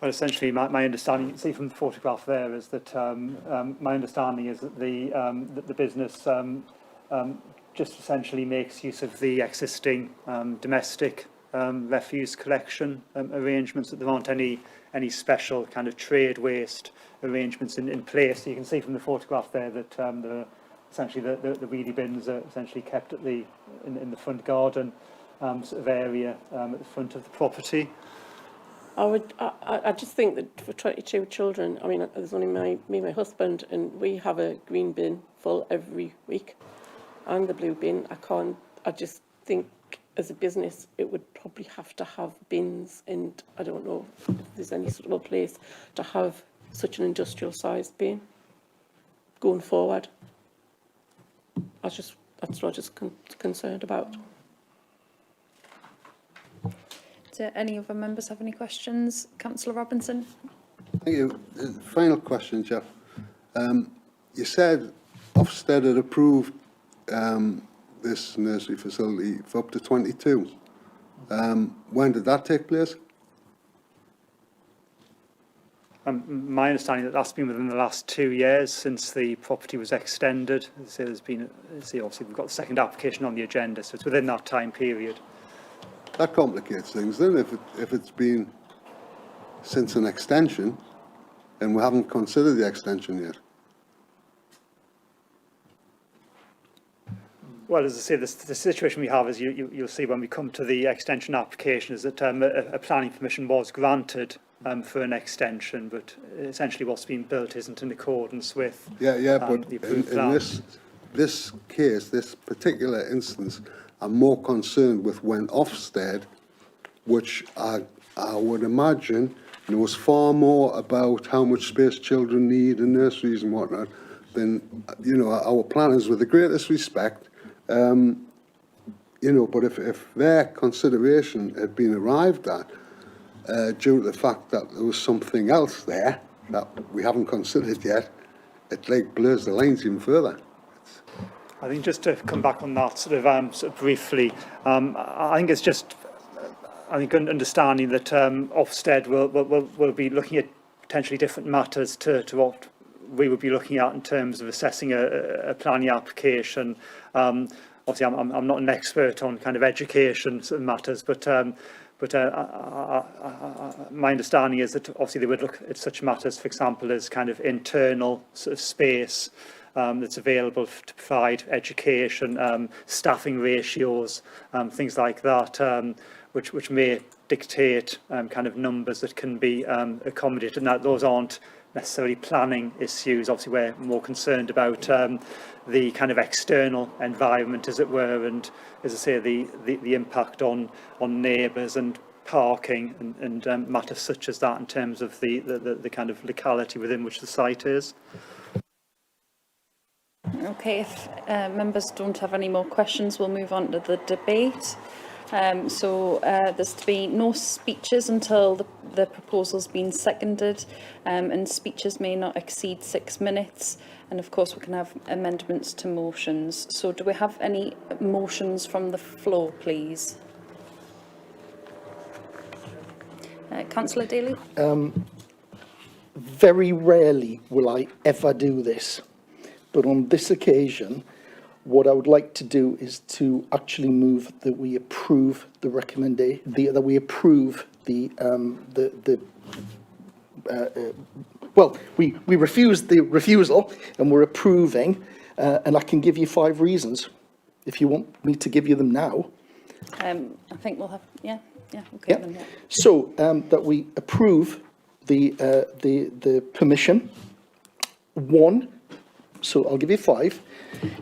Well, essentially, my understanding, you can see from the photograph there, is that my understanding is that the business just essentially makes use of the existing domestic refuse collection arrangements, that there aren't any special kind of trade waste arrangements in place. So you can see from the photograph there that essentially the wheelie bins are essentially kept at in the front garden sort of area at the front of the property. I just think that for 22 children, I mean, there's only me and my husband, and we have a green bin full every week, and the blue bin. I just think as a business, it would probably have to have bins, and I don't know if there's any suitable place to have such an industrial-sized bin going forward. That's what I'm just concerned about. Do any other members have any questions? Councillor Robinson? Thank you. Final question, Jeff. You said Ofsted had approved this nursery facility for up to 22. When did that take place? My understanding that that's been within the last 2 years since the property was extended. So there's been, obviously we've got the second application on the agenda, so it's within that time period. That complicates things then, if it's been since an extension and we haven't considered the extension yet. Well, as I say, the situation we have is you'll see when we come to the extension application is that a planning permission was granted for an extension, but essentially what's been built isn't in accordance with but the approved in plan. this case, this particular instance, I'm more concerned with when Ofsted, which I would imagine knows far more about how much space children need in nurseries and whatnot than, our planners, with the greatest respect. But if their consideration had been arrived at due to the fact that there was something else there that we haven't considered yet, it like blurs the lines even further. I think just to come back on that sort of briefly, I think it's just, understanding that Ofsted will be looking at potentially different matters to what we would be looking at in terms of assessing a planning application. Obviously, I'm not an expert on kind of education sort of matters, but my understanding is that obviously they would look at such matters, for example, as kind of internal sort of space that's available to provide education, staffing ratios, things like that, which may dictate kind of numbers that can be accommodated. Now, those aren't necessarily planning issues. Obviously, we're more concerned about the kind of external environment, as it were, and, as I say, the impact on neighbours and parking and matters such as that in terms of the kind of locality within which the site is. Okay, if members don't have any more questions, we'll move on to the debate. There's to be no speeches until the proposal's been seconded, and speeches may not exceed 6 minutes. And of course, we can have amendments to motions. So do we have any motions from the floor, please? Councillor Daly? Very rarely will I ever do this, but on this occasion, what I would like to do is to actually move that we approve the recommendation, that we approve we refuse the refusal and we're approving, and I can give you 5 reasons if you want me to give you them now. I think we'll have, okay. Then, yeah. So that we approve the permission. 1, so I'll give you 5.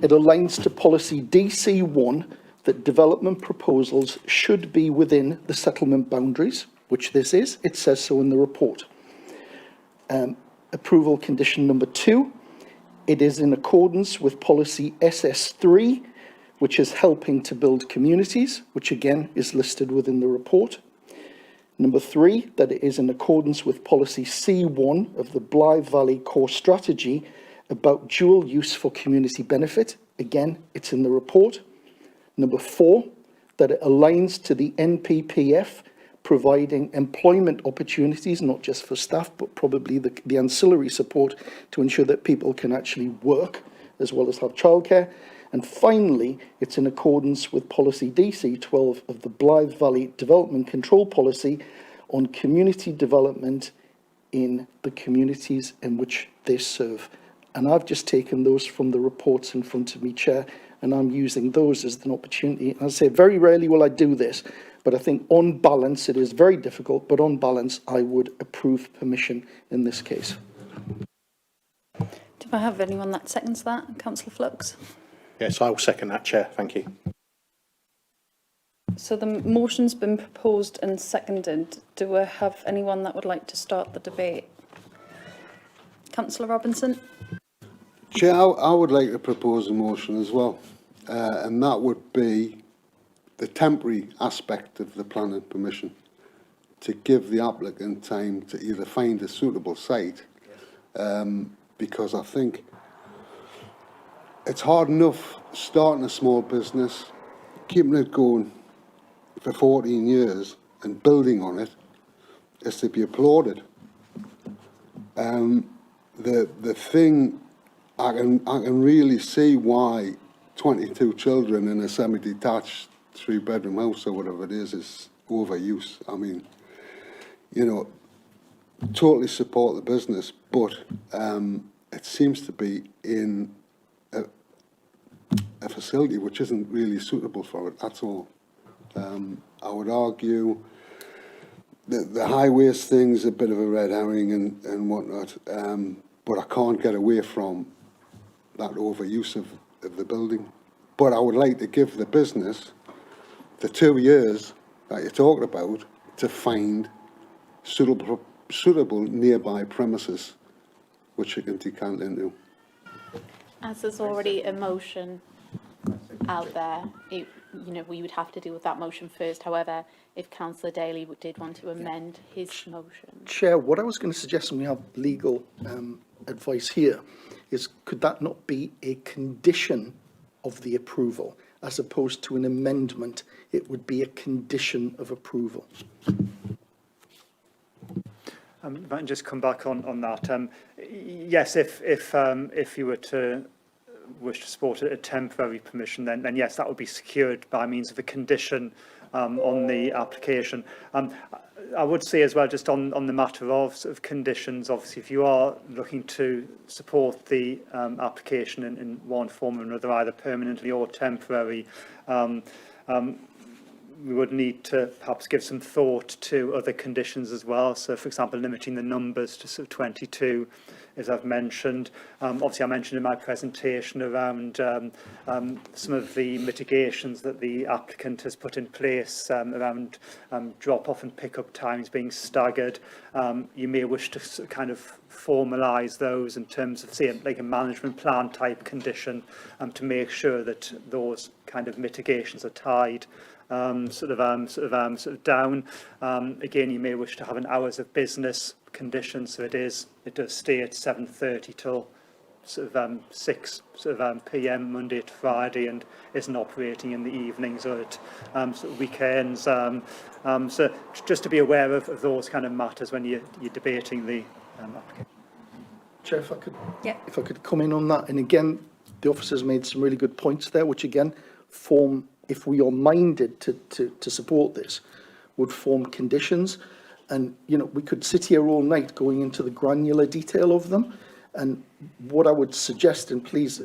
It aligns to policy DC1 that development proposals should be within the settlement boundaries, which this is. It says so in the report. Approval condition number 2. It is in accordance with policy SS3, which is helping to build communities, which again is listed within the report. Number 3, that it is in accordance with policy C1 of the Blythe Valley Core Strategy about dual use for community benefit. Again, it's in the report. Number 4, that it aligns to the NPPF, providing employment opportunities, not just for staff, but probably the ancillary support to ensure that people can actually work as well as have childcare. And finally, it's in accordance with policy DC 12 of the Blythe Valley Development Control Policy on community development in the communities in which they serve. And I've just taken those from the reports in front of me, Chair, and I'm using those as an opportunity. And I say very rarely will I do this, but I think on balance, it is very difficult, but on balance, I would approve permission in this case. Do I have anyone that seconds that? Councillor Flux? Yes, I will second that, Chair. Thank you. So the motion's been proposed and seconded. Do I have anyone that would like to start the debate? Councillor Robinson? Chair, I would like to propose a motion as well, and that would be the temporary aspect of the planning permission, to give the applicant time to either find a suitable site, because I think it's hard enough starting a small business, keeping it going for 14 years and building on it is to be applauded. The thing, I can really see why 22 children in a semi-detached 3-bedroom house or whatever it is overuse. I mean, you know, totally support the business, but it seems to be in a facility which isn't really suitable for it at all. I would argue that the highways thing's a bit of a red herring and whatnot, but I can't get away from that overuse of the building. But I would like to give the business the 2 years that you're talking about to find suitable nearby premises which you can decant into. As there's already a motion out there, we would have to deal with that motion first. However, if Councillor Daly did want to amend his motion. Chair, what I was going to suggest, and we have legal advice here, is could that not be a condition of the approval as opposed to an amendment? It would be a condition of approval. If I can just come back on that. Yes, if you were to wish to support a temporary permission, then yes, that would be secured by means of a condition on the application. I would say as well, just on the matter of sort of conditions, obviously, if you are looking to support the application in one form or another, either permanently or temporary, we would need to perhaps give some thought to other conditions as well. So, for example, limiting the numbers to sort of 22, as I've mentioned. Obviously, I mentioned in my presentation around some of the mitigations that the applicant has put in place around drop-off and pick-up times being staggered. You may wish to kind of formalise those in terms of, say, like a management plan type condition to make sure that those kind of mitigations are tied sort of down. Again, you may wish to have an hours of business condition, so it does stay at 7:30 till sort of 6 p.m. Monday to Friday, and isn't operating in the evenings or at sort of weekends. So just to be aware of those kind of matters when you're debating the application. Chair, if I could come in on that, and again, the officer's made some really good points there, which again form, if we are minded to support this, would form conditions. And, you know, we could sit here all night going into the granular detail of them. And what I would suggest, and please,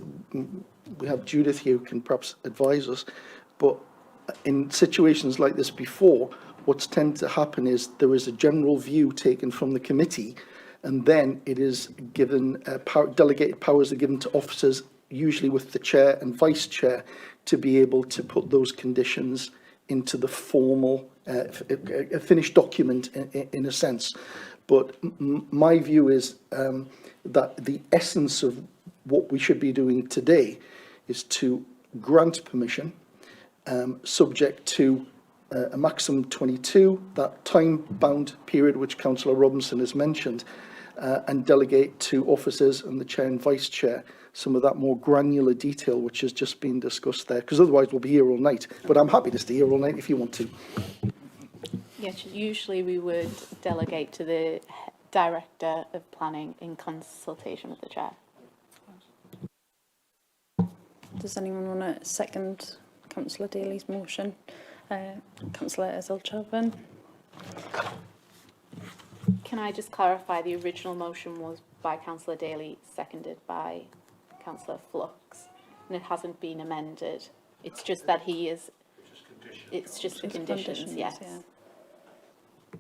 we have Judith here who can perhaps advise us, but in situations like this before, what's tended to happen is there is a general view taken from the committee, and then it is given, delegated powers are given to officers, usually with the chair and vice chair, to be able to put those conditions into the formal, a finished document in a sense. But my view is that the essence of what we should be doing today is to grant permission, subject to a maximum 22, that time-bound period which Councillor Robinson has mentioned, and delegate to officers and the chair and vice chair some of that more granular detail which has just been discussed there, because otherwise we'll be here all night. But I'm happy to stay here all night if you want to. Yes, usually we would delegate to the Director of Planning in consultation with the Chair. Does anyone want to second Councillor Daly's motion? Councillor Ezel-Chelvan. Can I just clarify, the original motion was by Councillor Daly, seconded by Councillor Flux, and it hasn't been amended. It's just that he is, it's just the conditions, yes. Yeah.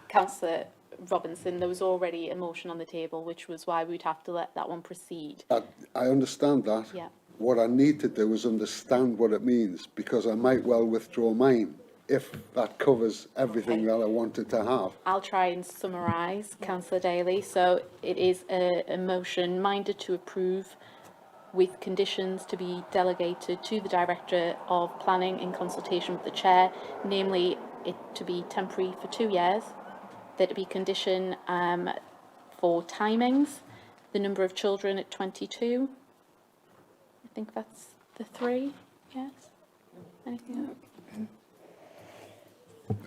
Councillor Robinson, there was already a motion on the table, which was why we'd have to let that one proceed. I understand that. Yeah. What I need to do is understand what it means, because I might well withdraw mine if that covers everything that I wanted to have. I'll try and summarise, Councillor Daly. So it is a motion minded to approve with conditions to be delegated to the Director of Planning in consultation with the Chair, namely it to be temporary for 2 years, that it be condition for timings, the number of children at 22. I think that's the 3, yes? Anything else?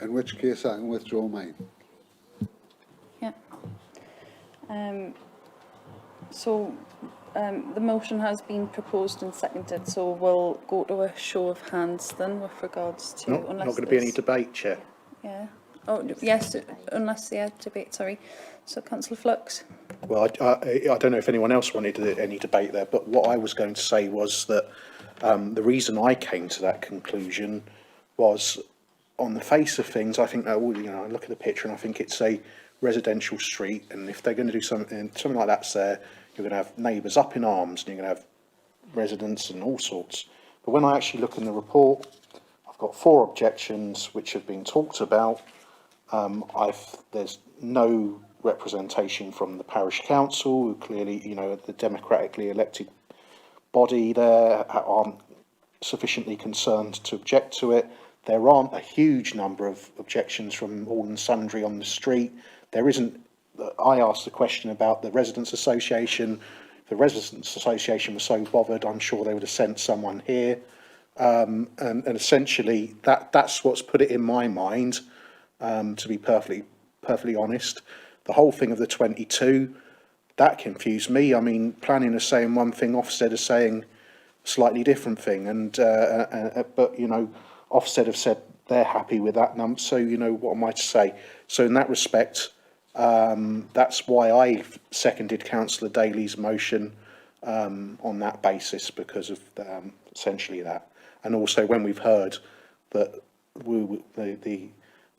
In which case I can withdraw mine. Yeah. The motion has been proposed and seconded, so we'll go to a show of hands then with regards to... Not going to be any debate, Chair. Yeah. Oh, yes, unless, yeah, debate, sorry. So, Councillor Flux. Well, I don't know if anyone else wanted any debate there, but what I was going to say was that the reason I came to that conclusion was, on the face of things, I think that, I look at the picture and I think it's a residential street, and if they're going to do something like that's there, you're going to have neighbours up in arms and you're going to have residents and all sorts. But when I actually look in the report, I've got 4 objections which have been talked about. There's no representation from the parish council, who clearly, the democratically elected body there, aren't sufficiently concerned to object to it. There aren't a huge number of objections from all and sundry on the street. There isn't. I asked the question about the Residents Association. If the Residents Association was so bothered, I'm sure they would have sent someone here. And essentially, that's what's put it in my mind, to be perfectly honest. The whole thing of the 22, that confused me. I mean, planning is saying one thing, Ofsted is saying a slightly different thing. But, Ofsted have said they're happy with that number. So, what am I to say? So in that respect, that's why I seconded Councillor Daly's motion on that basis, because of essentially that. And also when we've heard that the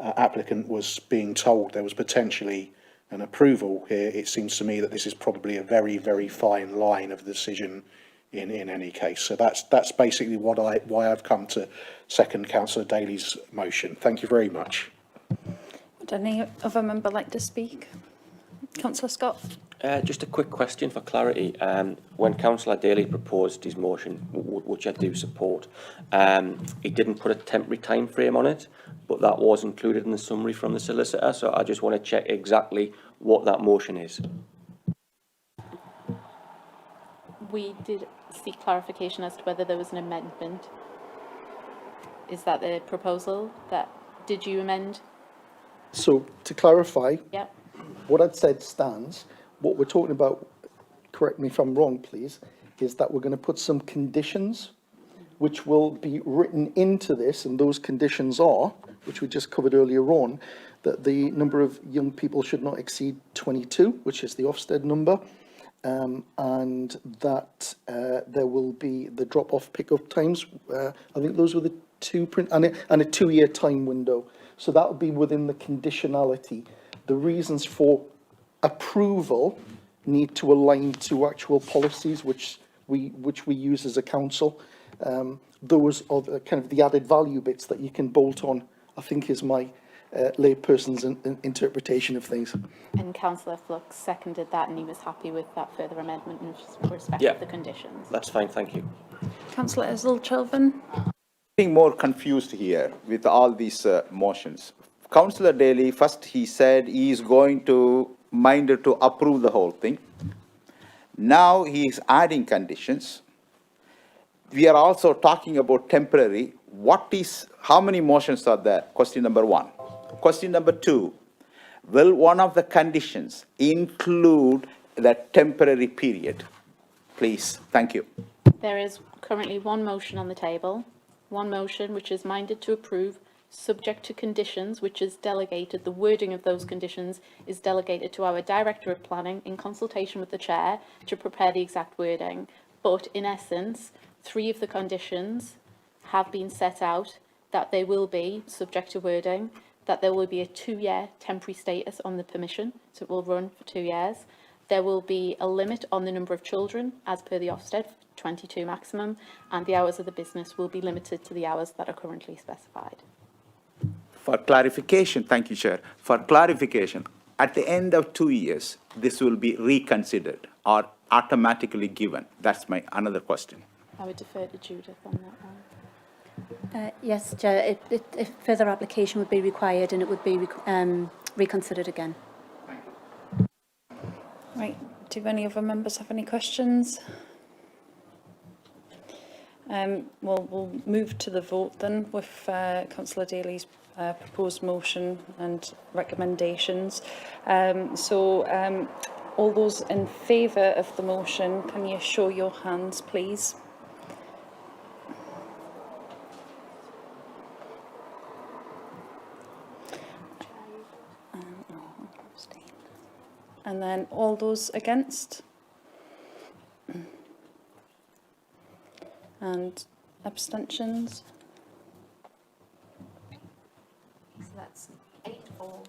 applicant was being told there was potentially an approval here, it seems to me that this is probably a very, very fine line of the decision in any case. So that's basically why I've come to second Councillor Daly's motion. Thank you very much. Would any other member like to speak? Councillor Scott. Just a quick question for clarity. When Councillor Daly proposed his motion, which I do support, he didn't put a temporary time frame on it, but that was included in the summary from the solicitor. So I just want to check exactly what that motion is. We did seek clarification as to whether there was an amendment. Is that the proposal? Did you amend? So, to clarify, Yeah. what I'd said stands. What we're talking about, correct me if I'm wrong, please, is that we're going to put some conditions which will be written into this, and those conditions are, which we just covered earlier on, that the number of young people should not exceed 22, which is the Ofsted number, and that there will be the drop-off pick-up times. I think those were the two and a 2-year time window. So that will be within the conditionality. The reasons for approval need to align to actual policies which we use as a council. Those are the, kind of the added value bits that you can bolt on, I think, is my layperson's interpretation of things. And Councillor Flux seconded that, and he was happy with that further amendment in respect of the conditions. That's fine, thank you. Councillor Ezel-Chelvan. Getting more confused here with all these motions. Councillor Daly, first he said he is going to minded to approve the whole thing. Now he is adding conditions. We are also talking about temporary. How many motions are there? Question number 1. Question number 2, will one of the conditions include the temporary period? please. Thank you. There is currently one motion on the table. One motion which is minded to approve, subject to conditions, which is delegated. The wording of those conditions is delegated to our Director of Planning in consultation with the Chair to prepare the exact wording. But in essence, 3 of the conditions have been set out, that they will be subject to wording, that there will be a 2-year temporary status on the permission, so it will run for 2 years. There will be a limit on the number of children, as per the Ofsted, 22 maximum, and the hours of the business will be limited to the hours that are currently specified. For clarification, thank you, Chair. For clarification, at the end of 2 years, this will be reconsidered or automatically given. That's my another question. I would defer to Judith on that one. Yes, Chair, if further application would be required and it would be reconsidered again. Right, do any other members have any questions? We'll move to the vote then with Councillor Daly's proposed motion and recommendations. All those in favour of the motion, can you show your hands, please? And then all those against? And abstentions? So that's 8 for,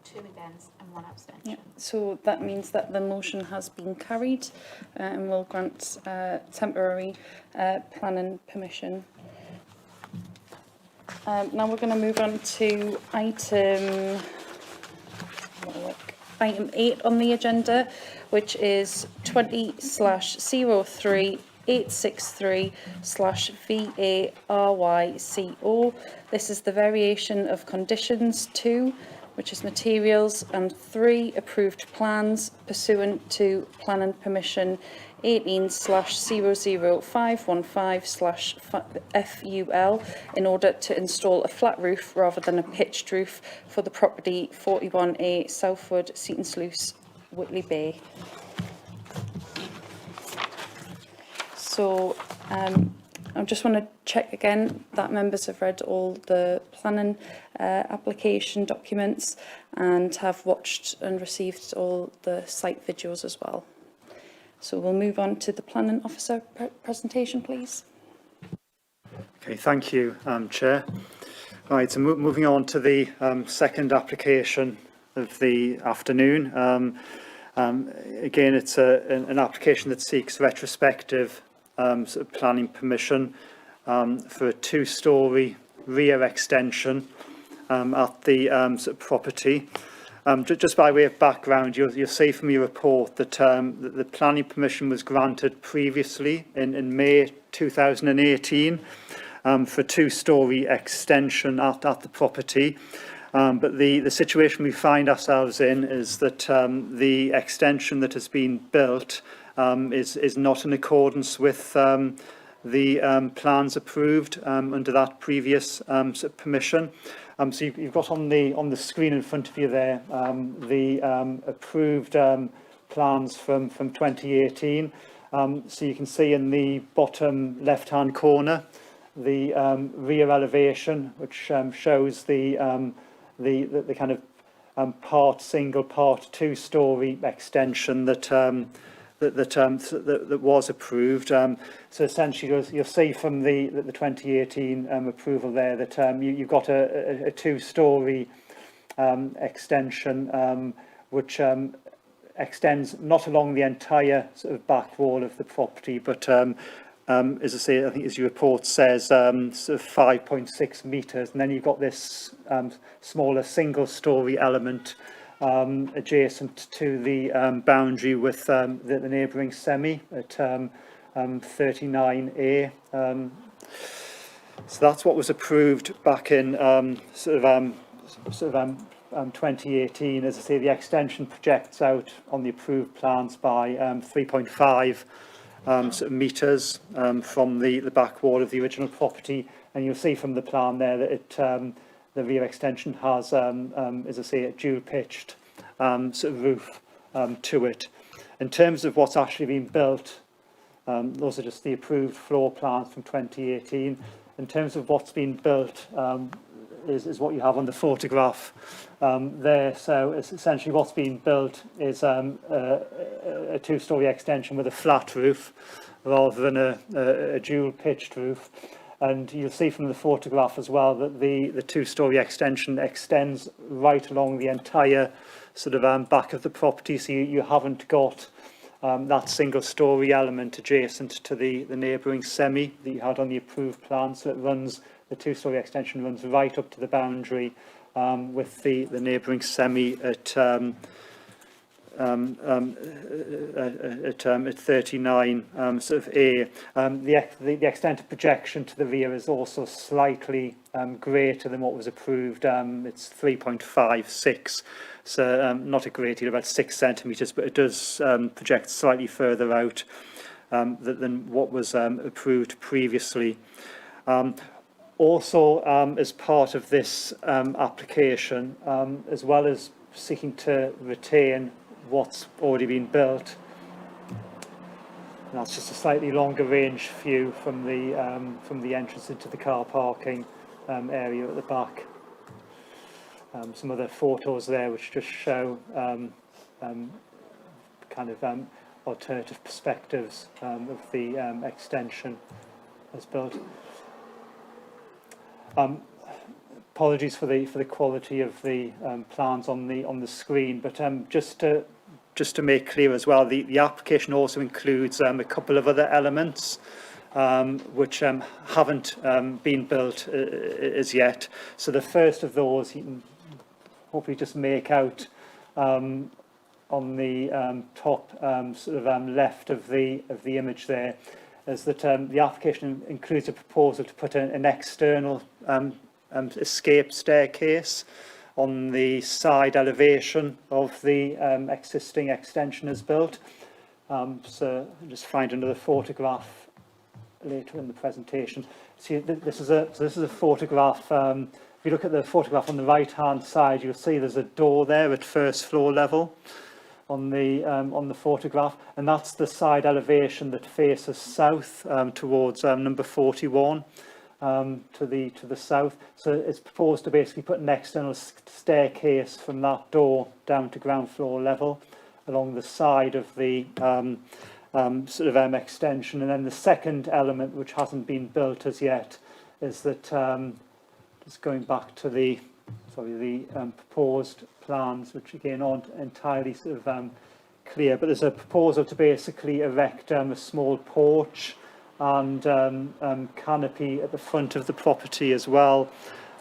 2 against and 1 abstention. Yeah. So that means that the motion has been carried and will grant temporary planning permission. Now we're going to move on to item 8 on the agenda, which is 20/03863/VARYCO. This is the variation of conditions 2, which is materials, and 3 approved plans pursuant to planning permission 18/00515/FUL in order to install a flat roof rather than a pitched roof for the property 41A Southwood, Seaton Sluice, Whitley Bay. So I just want to check again that members have read all the planning application documents and have watched and received all the site videos as well. So we'll move on to the planning officer presentation, please. Okay, thank you, Chair. Right, so moving on to the second application of the afternoon. Again, it's an application that seeks retrospective sort of planning permission for a 2-storey rear extension at the sort of property. Just by way of background, you'll see from your report that the planning permission was granted previously in May 2018 for a 2-storey extension at the property. But the situation we find ourselves in is that the extension that has been built is not in accordance with the plans approved under that previous permission. So you've got on the screen in front of you there the approved plans from 2018. So you can see in the bottom left-hand corner the rear elevation, which shows the kind of single part 2-storey extension that was approved. So essentially, you'll see from the 2018 approval there that you've got a 2-storey extension which extends not along the entire sort of back wall of the property, but as I say, I think as your report says, sort of 5.6 metres, and then you've got this smaller single-storey element adjacent to the boundary with the neighbouring semi at 39A. So that's what was approved back in 2018. As I say, the extension projects out on the approved plans by 3.5 sort of metres from the back wall of the original property, and you'll see from the plan there that the rear extension has, as I say, a dual-pitched sort of roof to it. In terms of what's actually been built Those are just the approved floor plans from 2018. In terms of what's been built, is what you have on the photograph there. So it's essentially what's being built is a two-storey extension with a flat roof rather than a dual pitched roof. And you'll see from the photograph as well that the two-storey extension extends right along the entire sort of back of the property. So you haven't got that single-storey element adjacent to the neighbouring semi that you had on the approved plan. So it runs, the two-storey extension runs right up to the boundary with the neighbouring semi at 39 sort of A. The extent of projection to the rear is also slightly greater than what was approved. It's 3.56, so not a great deal, about 6 centimetres, but it does project slightly further out than what was approved previously. Also, as part of this application, as well as seeking to retain what's already been built, that's just a slightly longer range view from the entrance into the car parking area at the back. Some other photos there which just show kind of alternative perspectives of the extension as built. Apologies for the quality of the plans on the screen, but just to make clear as well, the application also includes a couple of other elements which haven't been built as yet. So the first of those you can hopefully just make out on the top sort of left of the image there, is that the application includes a proposal to put an external escape staircase on the side elevation of the existing extension as built. So I'll just find another photograph later in the presentation. See, this is a photograph. If you look at the photograph on the right-hand side, you'll see there's a door there at first floor level on the photograph, and that's the side elevation that faces south towards number 41. To the south. So it's proposed to basically put an external staircase from that door down to ground floor level along the side of the sort of extension. And then the second element, which hasn't been built as yet, is that just going back to the proposed plans, which again aren't entirely sort of clear, but there's a proposal to basically erect a small porch and canopy at the front of the property as well,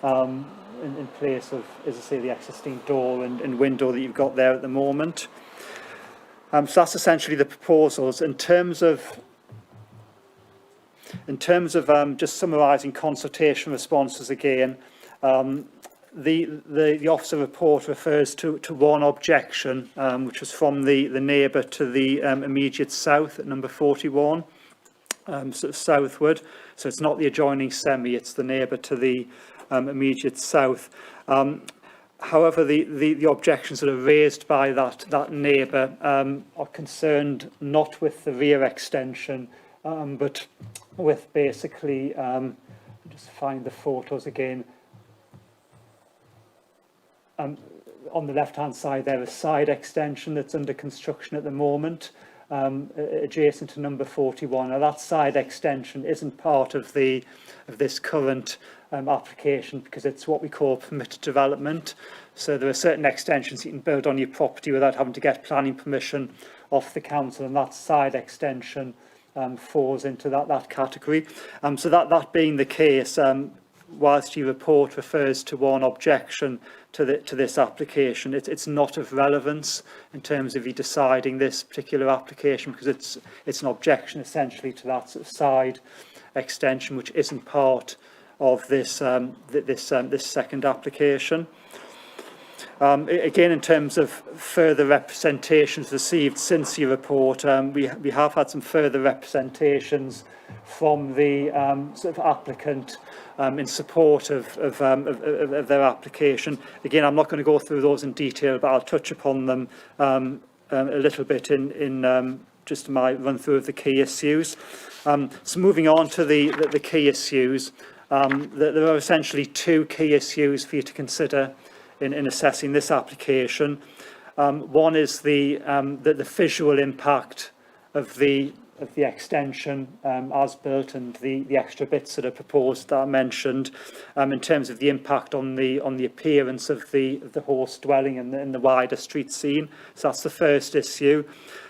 in place of, as I say, the existing door and window that you've got there at the moment. So that's essentially the proposals. In terms of just summarising consultation responses again, the officer report refers to one objection, which was from the neighbour to the immediate south at number 41. Sort of southward, so it's not the adjoining semi, it's the neighbour to the immediate south. However, the objections that are raised by that neighbour are concerned not with the rear extension, but with basically, just find the photos again. On the left-hand side there, a side extension that's under construction at the moment. Adjacent to number 41. Now that side extension isn't part of this current application because it's what we call permitted development. So there are certain extensions you can build on your property without having to get planning permission off the council, and that side extension falls into that category. So that being the case, whilst your report refers to one objection to this application, it's not of relevance in terms of you deciding this particular application, because it's an objection essentially to that sort of side extension, which isn't part of this this second application. Again, in terms of further representations received since your report, we have had some further representations from the sort of applicant in support of their application. Again, I'm not going to go through those in detail, but I'll touch upon them a little bit in just my run through of the key issues. So moving on to the key issues, there are essentially two key issues for you to consider in assessing this application. One is the visual impact of the extension as built and the extra bits that are proposed that I mentioned in terms of the impact on the appearance of the horse dwelling and the wider street scene. So that's the first issue.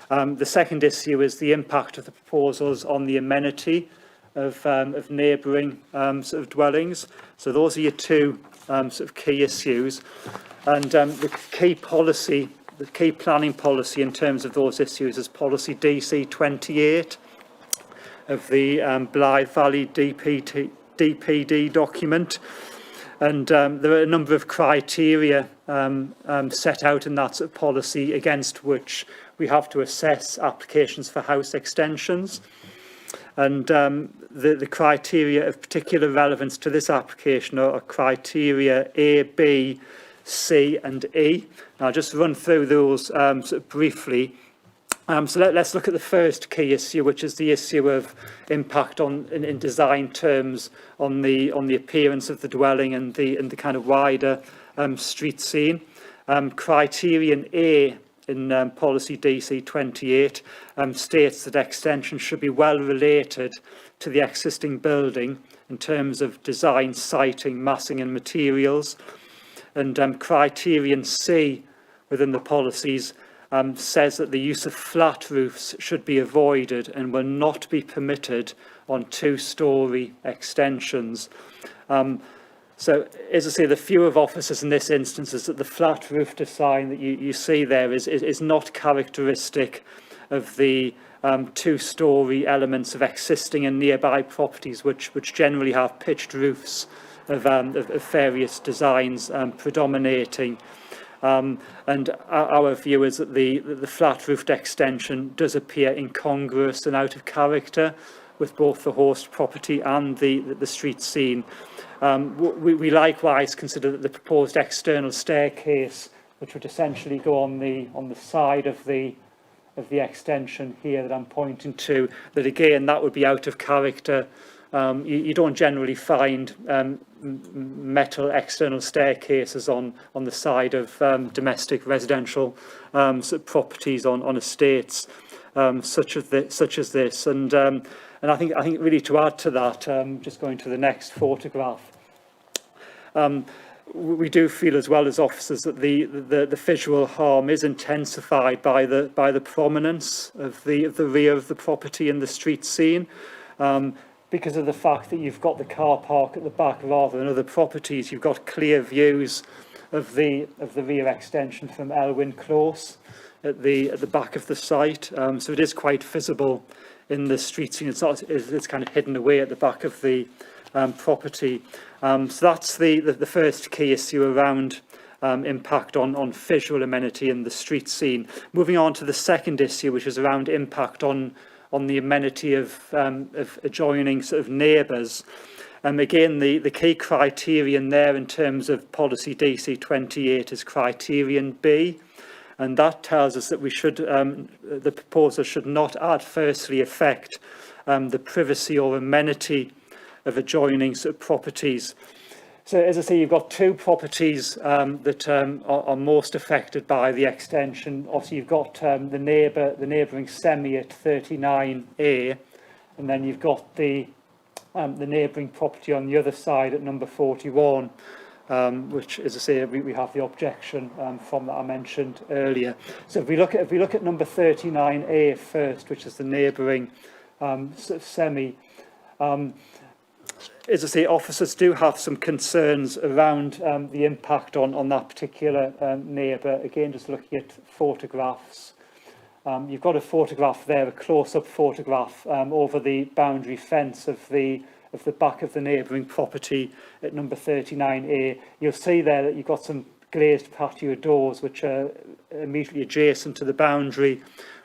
The second issue is the impact of the proposals on the amenity of neighbouring sort of dwellings. So those are your two sort of key issues, and the key policy. The key planning policy in terms of those issues is policy DC 28 of the Blythe Valley DPD document. And there are a number of criteria set out in that sort of policy against which we have to assess applications for house extensions. And the criteria of particular relevance to this application are criteria A, B, C and E. I'll just run through those sort of briefly. So let's look at the first key issue, which is the issue of impact in design terms on the appearance of the dwelling and the kind of wider street scene. Criterion A in policy DC 28 states that extension should be well related to the existing building in terms of design, siting, massing and materials. And criterion C within the policies says that the use of flat roofs should be avoided and will not be permitted on two-storey extensions. So, as I say, the view of officers in this instance is that the flat roof design that you see there is not characteristic of the two-storey elements of existing and nearby properties, which generally have pitched roofs of various designs predominating. And our view is that the flat-roofed extension does appear incongruous and out of character with both the host property and the street scene. We likewise consider that the proposed external staircase, which would essentially go on the side of the extension here that I'm pointing to, that again that would be out of character. You don't generally find metal external staircases on the side of domestic residential sort of properties on estates such as this. And I think really to add to that, just going to the next photograph, we do feel as well as officers that the visual harm is intensified by the prominence of the rear of the property in the street scene. Because of the fact that you've got the car park at the back rather than other properties, you've got clear views of the rear extension from Elwyn Close at the back of the site. So it is quite visible in the street scene. It's kind of hidden away at the back of the property. So that's the first key issue around impact on visual amenity in the street scene. Moving on to the second issue, which is around impact on the amenity of adjoining sort of neighbours. Again, the key criterion there in terms of policy DC 28 is criterion B, and that tells us that we should, the proposal should not adversely affect the privacy or amenity of adjoining sort of properties. So, as I say, you've got two properties that are most affected by the extension. Obviously, you've got the neighbouring semi at 39A, and then you've got the neighbouring property on the other side at number 41, which, as I say, we have the objection from that I mentioned earlier. So, if we look at number 39A first, which is the neighbouring sort of semi. As I say, officers do have some concerns around the impact on that particular neighbour. Again, just looking at photographs. You've got a photograph there, a close-up photograph over the boundary fence of the back of the neighbouring property at number 39A. You'll see there that you've got some glazed patio doors which are immediately adjacent to the boundary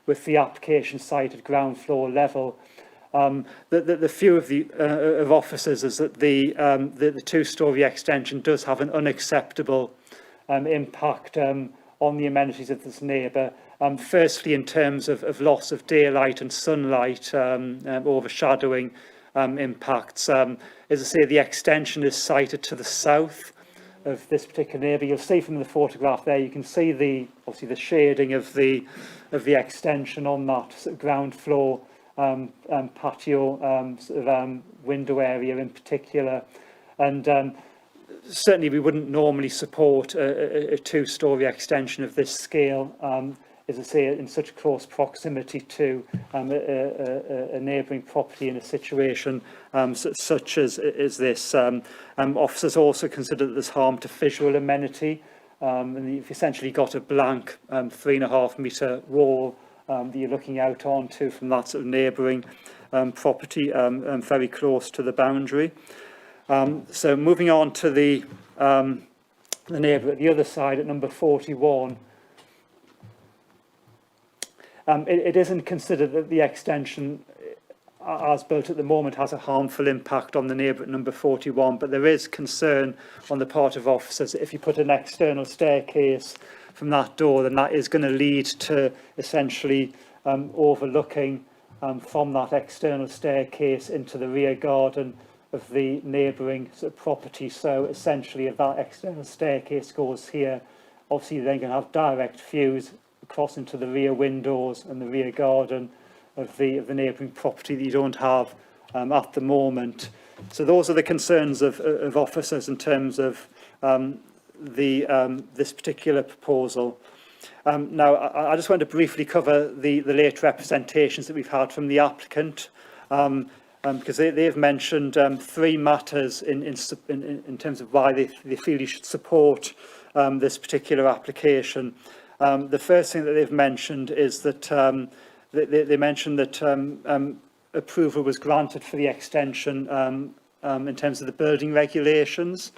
with the application site at ground floor level. The view of officers is that the two-storey extension does have an unacceptable impact on the amenities of this neighbour, Firstly, in terms of loss of daylight and sunlight, overshadowing impacts. As I say, the extension is sited to the south of this particular neighbour. You'll see from the photograph there, you can see obviously the shading of the extension on that sort of ground floor patio window area in particular. And certainly we wouldn't normally support a two-storey extension of this scale, as I say, in such close proximity to a neighbouring property in a situation such as this. Officers also consider that there's harm to visual amenity, and you've essentially got a blank 3.5 metre wall that you're looking out onto from that sort of neighbouring property, very close to the boundary. So moving on to the neighbour at the other side at number 41. It isn't considered that the extension as built at the moment has a harmful impact on the neighbour at number 41, but there is concern on the part of officers that if you put an external staircase from that door, then that is going to lead to essentially overlooking from that external staircase into the rear garden of the neighbouring sort of property. So essentially, if that external staircase goes here, obviously you're then going to have direct views across into the rear windows and the rear garden of the neighbouring property that you don't have at the moment. So those are the concerns of officers in terms of this particular proposal. Now, I just want to briefly cover the late representations that we've had from the applicant, because they've mentioned 3 matters in terms of why they feel you should support this particular application. The first thing that they've mentioned is that they mentioned that approval was granted for the extension in terms of the building regulations,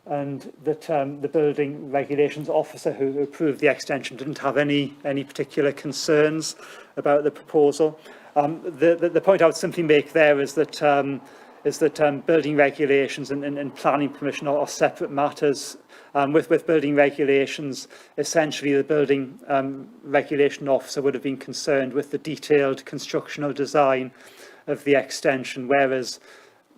and that the building regulations officer who approved the extension didn't have any particular concerns about the proposal. The point I would simply make there is that building regulations and planning permission are separate matters. With building regulations, essentially the building regulation officer would have been concerned with the detailed constructional design of the extension, whereas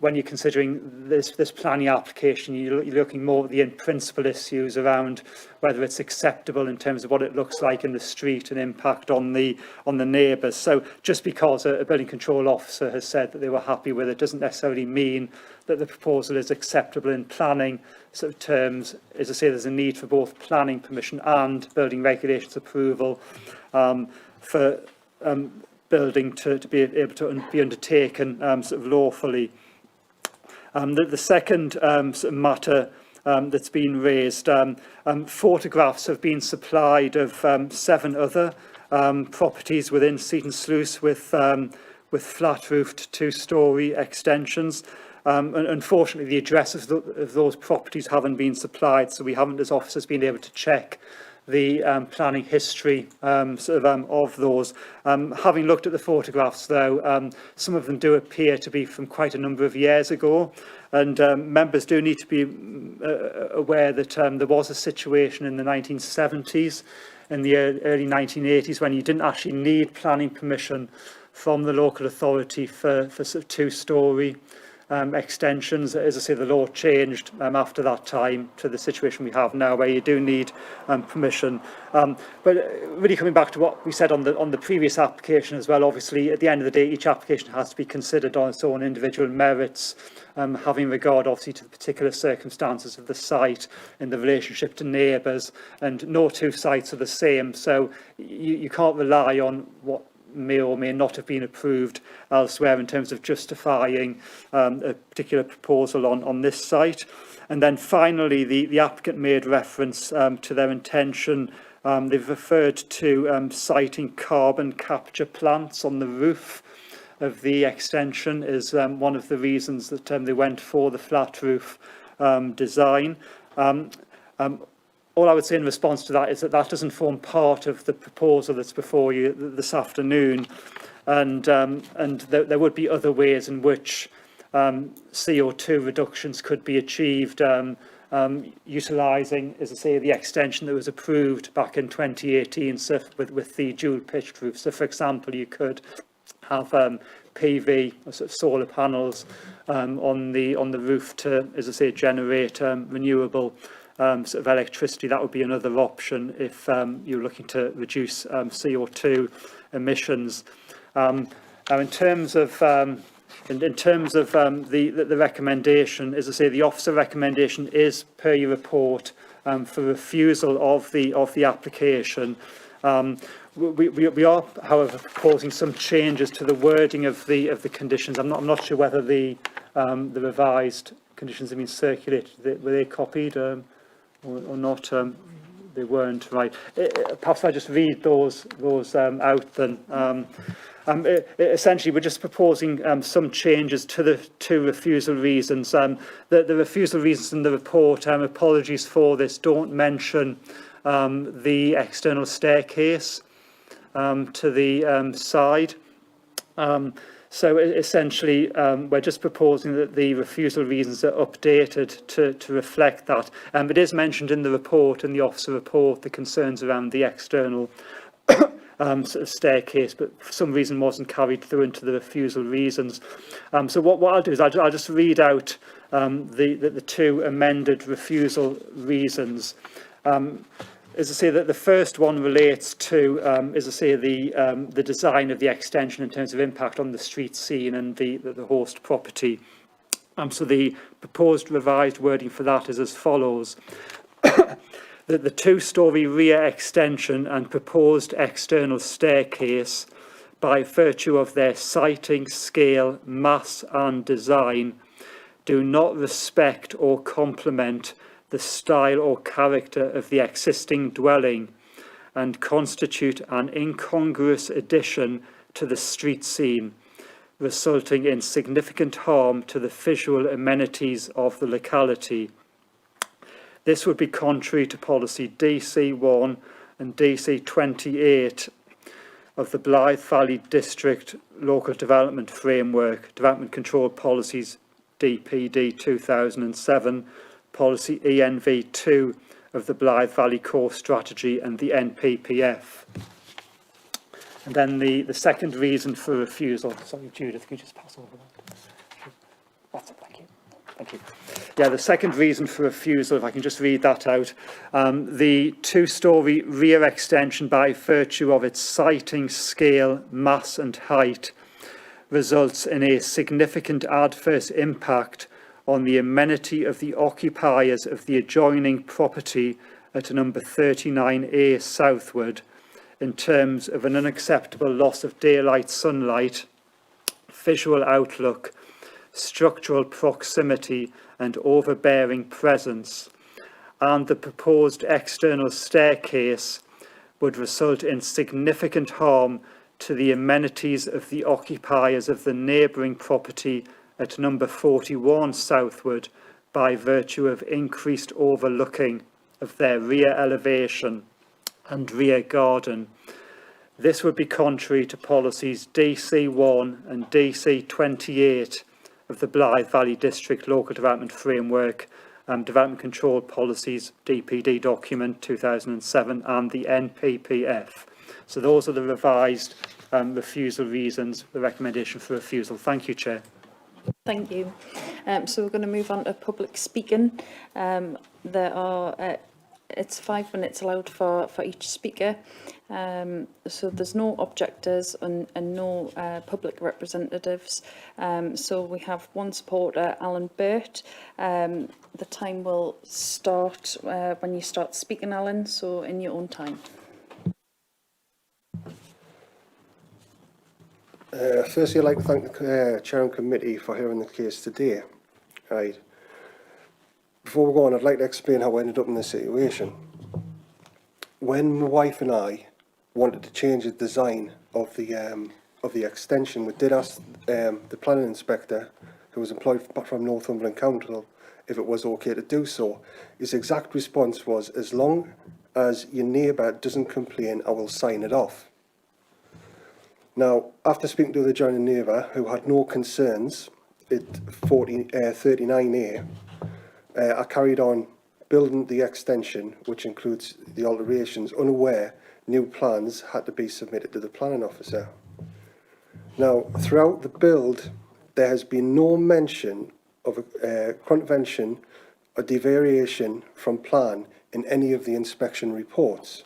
when you're considering this planning application, you're looking more at the in-principle issues around whether it's acceptable in terms of what it looks like in the street and impact on the neighbours. So just because a building control officer has said that they were happy with it doesn't necessarily mean that the proposal is acceptable in planning sort of terms. As I say, there's a need for both planning permission and building regulations approval for building to be able to be undertaken sort of lawfully. The second sort of matter that's been raised, photographs have been supplied of 7 other properties within Seaton Sluice with flat-roofed 2-storey extensions. Unfortunately, the addresses of those properties haven't been supplied, so we haven't, as officers, been able to check the planning history of those. Having looked at the photographs, though, some of them do appear to be from quite a number of years ago, and members do need to be aware that there was a situation in the 1970s, in the early 1980s, when you didn't actually need planning permission from the local authority for sort of 2-storey extensions. As I say, the law changed after that time to the situation we have now, where you do need permission. But really coming back to what we said on the previous application as well, obviously at the end of the day, each application has to be considered on its own individual merits, having regard obviously to the particular circumstances of the site and the relationship to neighbours, and no 2 sites are the same, so you can't rely on what may or may not have been approved elsewhere in terms of justifying a particular proposal on this site. And then finally, the applicant made reference to their intention. They've referred to siting carbon capture plants on the roof of the extension as one of the reasons that they went for the flat roof design. All I would say in response to that is that that doesn't form part of the proposal that's before you this afternoon, and there would be other ways in which CO2 reductions could be achieved utilising, as I say, the extension that was approved back in 2018 so with the dual pitched roof. So, for example, you could have PV, or sort of solar panels, on the roof to, as I say, generate renewable sort of electricity. That would be another option if you're looking to reduce CO2 emissions. In terms of the recommendation, as I say, the officer recommendation is per your report for refusal of the application. We are, however, proposing some changes to the wording of the conditions. I'm not sure whether the revised conditions have been circulated. Were they copied or not? They weren't, right. Perhaps I just read those out then. Essentially, we're just proposing some changes to the two refusal reasons. The refusal reasons in the report, apologies for this, don't mention the external staircase to the side. So essentially, we're just proposing that the refusal reasons are updated to reflect that. It is mentioned in the report, in the officer report, the concerns around the external sort of staircase, but for some reason wasn't carried through into the refusal reasons. So what I'll do is I'll just read out the two amended refusal reasons. As I say, that the first one relates to, as I say, the design of the extension in terms of impact on the street scene and the host property. So the proposed revised wording for that is as follows. That the two-storey rear extension and proposed external staircase, by virtue of their siting, scale, mass and design, do not respect or complement the style or character of the existing dwelling and constitute an incongruous addition to the street scene, resulting in significant harm to the visual amenities of the locality. This would be contrary to policy DC1 and DC28 of the Blythe Valley District Local Development Framework, Development Control Policies DPD 2007, Policy ENV2 of the Blythe Valley Core Strategy and the NPPF. And then the second reason for refusal, sorry Judith, can you just pass over that? That's it, thank you. Thank you. Yeah, the second reason for refusal, if I can just read that out, the two-storey rear extension by virtue of its siting, scale, mass and height results in a significant adverse impact on the amenity of the occupiers of the adjoining property at number 39A southward in terms of an unacceptable loss of daylight sunlight, visual outlook, structural proximity and overbearing presence, and the proposed external staircase would result in significant harm to the amenities of the occupiers of the neighbouring property at number 41 southward by virtue of increased overlooking of their rear elevation and rear garden. This would be contrary to policies DC1 and DC28 of the Blythe Valley District Local Development Framework, Development Control Policies DPD document 2007 and the NPPF. So those are the revised refusal reasons, the recommendation for refusal. Thank you, Chair. Thank you. So we're going to move on to public speaking. It's 5 minutes allowed for each speaker. So there's no objectors and no public representatives. So we have one supporter, Alan Burt. The time will start when you start speaking, Alan, so in your own time. Firstly, I'd like to thank the Chair and Committee for hearing the case today. Right. Before we go on, I'd like to explain how I ended up in this situation. When my wife and I wanted to change the design of the extension, we did ask the planning inspector, who was employed from Northumberland Council, if it was okay to do so. His exact response was, as long as your neighbour doesn't complain, I will sign it off. Now, after speaking to the adjoining neighbour, who had no concerns at 39A, I carried on building the extension, which includes the alterations, unaware new plans had to be submitted to the planning officer. Now, throughout the build, there has been no mention of a contravention or deviation from plan in any of the inspection reports.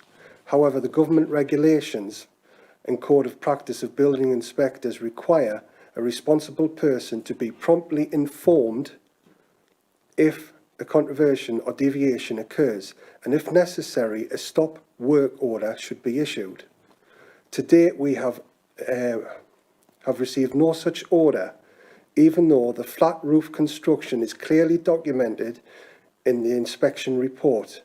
However, the government regulations and code of practice of building inspectors require a responsible person to be promptly informed if a contravention or deviation occurs, and if necessary, a stop work order should be issued. To date, we have received no such order, even though the flat roof construction is clearly documented in the inspection report,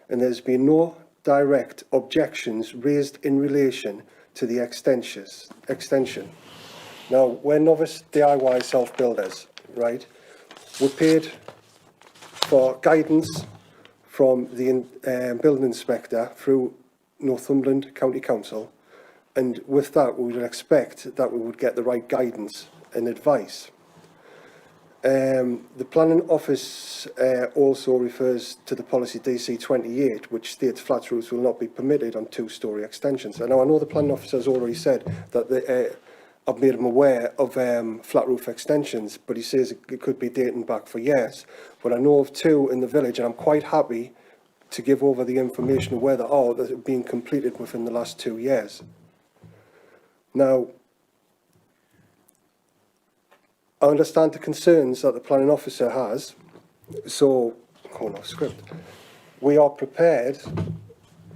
and there's been no direct objections raised in relation to the extension. Now, we're novice DIY self-builders, right? We're paid for guidance from the building inspector through Northumberland County Council, and with that we would expect that we would get the right guidance and advice. The planning office also refers to the policy DC 28, which states flat roofs will not be permitted on two-storey extensions. And now I know the planning officer has already said that I've made him aware of flat roof extensions, but he says it could be dating back for years. But I know of two in the village, and I'm quite happy to give over the information of where they are that have been completed within the last 2 years. Now, I understand the concerns that the planning officer has, so, going off script, we are prepared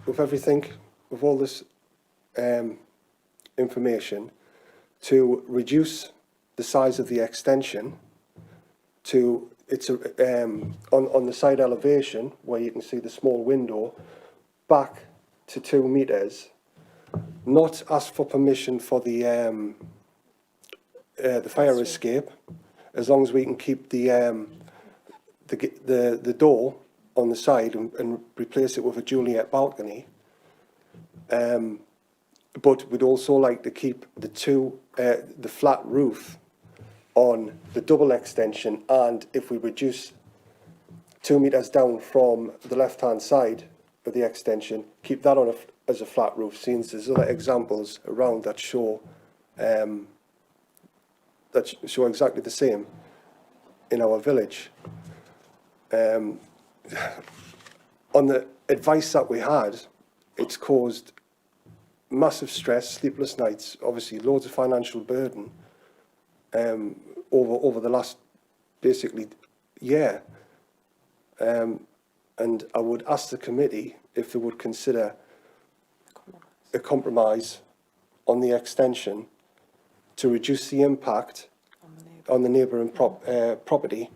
with everything, with all this information, to reduce the size of the extension to on the side elevation, where you can see the small window, back to 2 metres, not ask for permission for the fire escape, as long as we can keep the door on the side and replace it with a Juliet balcony. But we'd also like to keep the flat roof on the double extension, and if we reduce 2 metres down from the left-hand side of the extension, keep that on as a flat roof, since there's other examples around that show exactly the same in our village. On the advice that we had, it's caused massive stress, sleepless nights, obviously loads of financial burden over the last basically year. And I would ask the committee if they would consider a compromise on the extension to reduce the impact on the neighbouring property.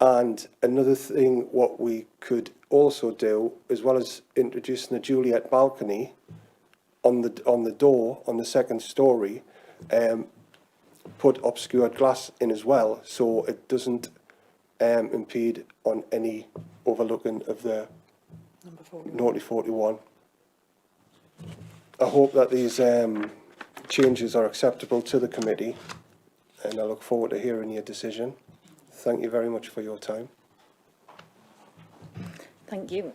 And another thing, what we could also do, as well as introducing a Juliet balcony on the door on the second storey, put obscured glass in as well, so it doesn't impede on any overlooking of the Naughty 41. I hope that these changes are acceptable to the committee, and I look forward to hearing your decision. Thank you very much for your time. Thank you.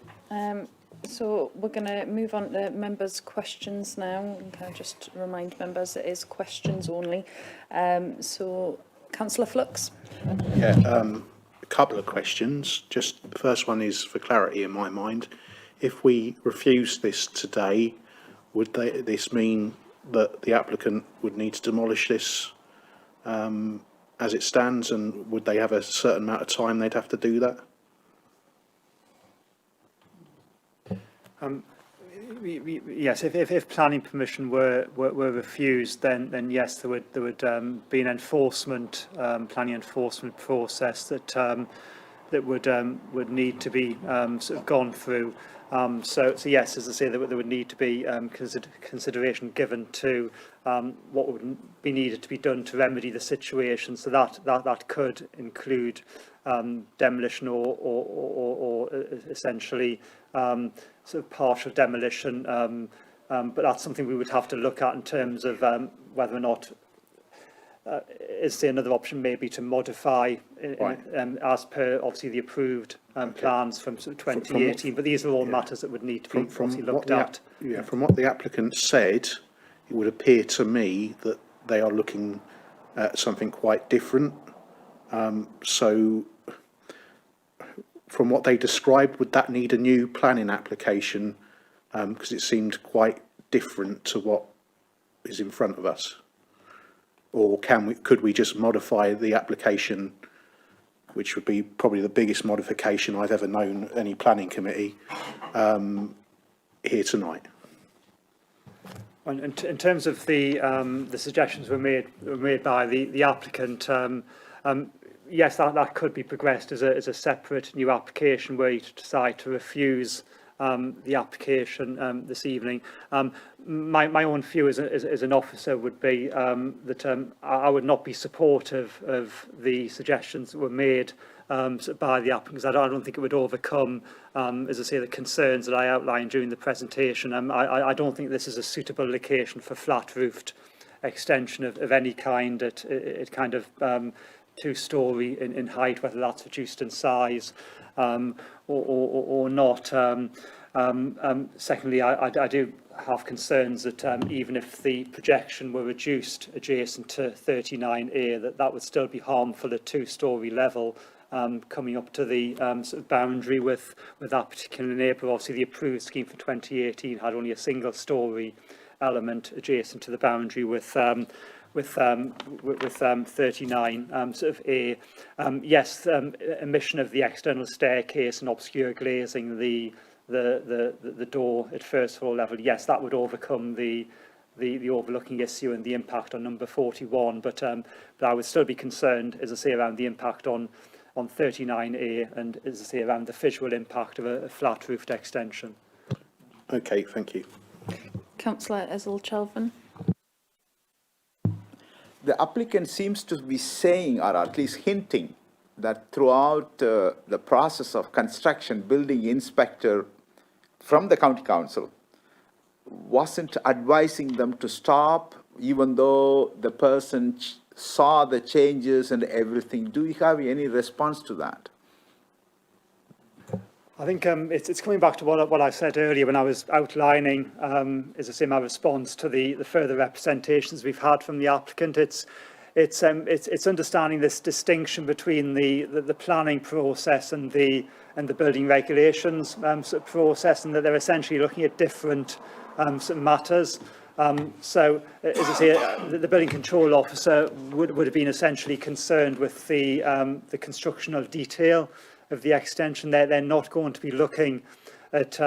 So we're going to move on to members' questions now. And can I just remind members it is questions only. So, Councillor Flux. Yeah, a couple of questions. Just the first one is for clarity in my mind. If we refuse this today, would this mean that the applicant would need to demolish this as it stands, and would they have a certain amount of time they'd have to do that? Yes, if planning permission were refused, then yes, there would be an enforcement planning enforcement process that would need to be sort of gone through. So yes, as I say, there would need to be consideration given to what would be needed to be done to remedy the situation. So that could include demolition or essentially sort of partial demolition. But that's something we would have to look at in terms of whether or not another option maybe to modify Right. as per obviously the approved plans from sort of 2018. But these are all matters that would need to be obviously looked at. From what the applicant said, it would appear to me that they are looking at something quite different. So from what they described, would that need a new planning application? Because it seemed quite different to what is in front of us. Or could we just modify the application, which would be probably the biggest modification I've ever known at any planning committee, here tonight? And in terms of the suggestions were made by the applicant, yes, that could be progressed as a separate new application where you decide to refuse the application this evening. My own view as an officer would be that I would not be supportive of the suggestions that were made by the applicants. I don't think it would overcome, as I say, the concerns that I outlined during the presentation. I don't think this is a suitable location for flat-roofed extension of any kind. It kind of two-storey in height, whether that's reduced in size or not. Secondly, I do have concerns that even if the projection were reduced adjacent to 39A, that would still be harmful at two-storey level, coming up to the sort of boundary with that particular neighbour. Obviously, the approved scheme for 2018 had only a single-storey element adjacent to the boundary with 39 sort of A. Yes, omission of the external staircase and obscure glazing the door at first floor level. Yes, that would overcome the overlooking issue and the impact on number 41. But I would still be concerned, as I say, around the impact on 39A and, as I say, around the visual impact of a flat-roofed extension. Okay, thank you. Councillor Ezel-Chelvan. The applicant seems to be saying, or at least hinting, that throughout the process of construction, building inspector from the county council wasn't advising them to stop, even though the person saw the changes and everything. Do you have any response to that? I think it's coming back to what I said earlier when I was outlining, as I say, my response to the further representations we've had from the applicant. It's understanding this distinction between the planning process and the building regulations sort of process, and that they're essentially looking at different sort of matters. So, as I say, the building control officer would have been essentially concerned with the constructional detail of the extension. They're not going to be looking at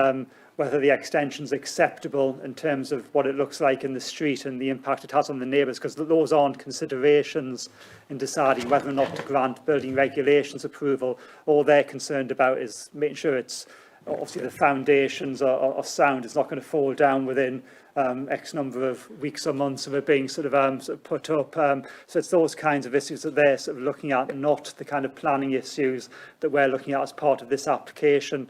whether the extension is acceptable in terms of what it looks like in the street and the impact it has on the neighbours, because those aren't considerations in deciding whether or not to grant building regulations approval. All they're concerned about is making sure it's obviously the foundations are sound. It's not going to fall down within X number of weeks or months of it being sort of put up. So it's those kinds of issues that they're sort of looking at, not the kind of planning issues that we're looking at as part of this application.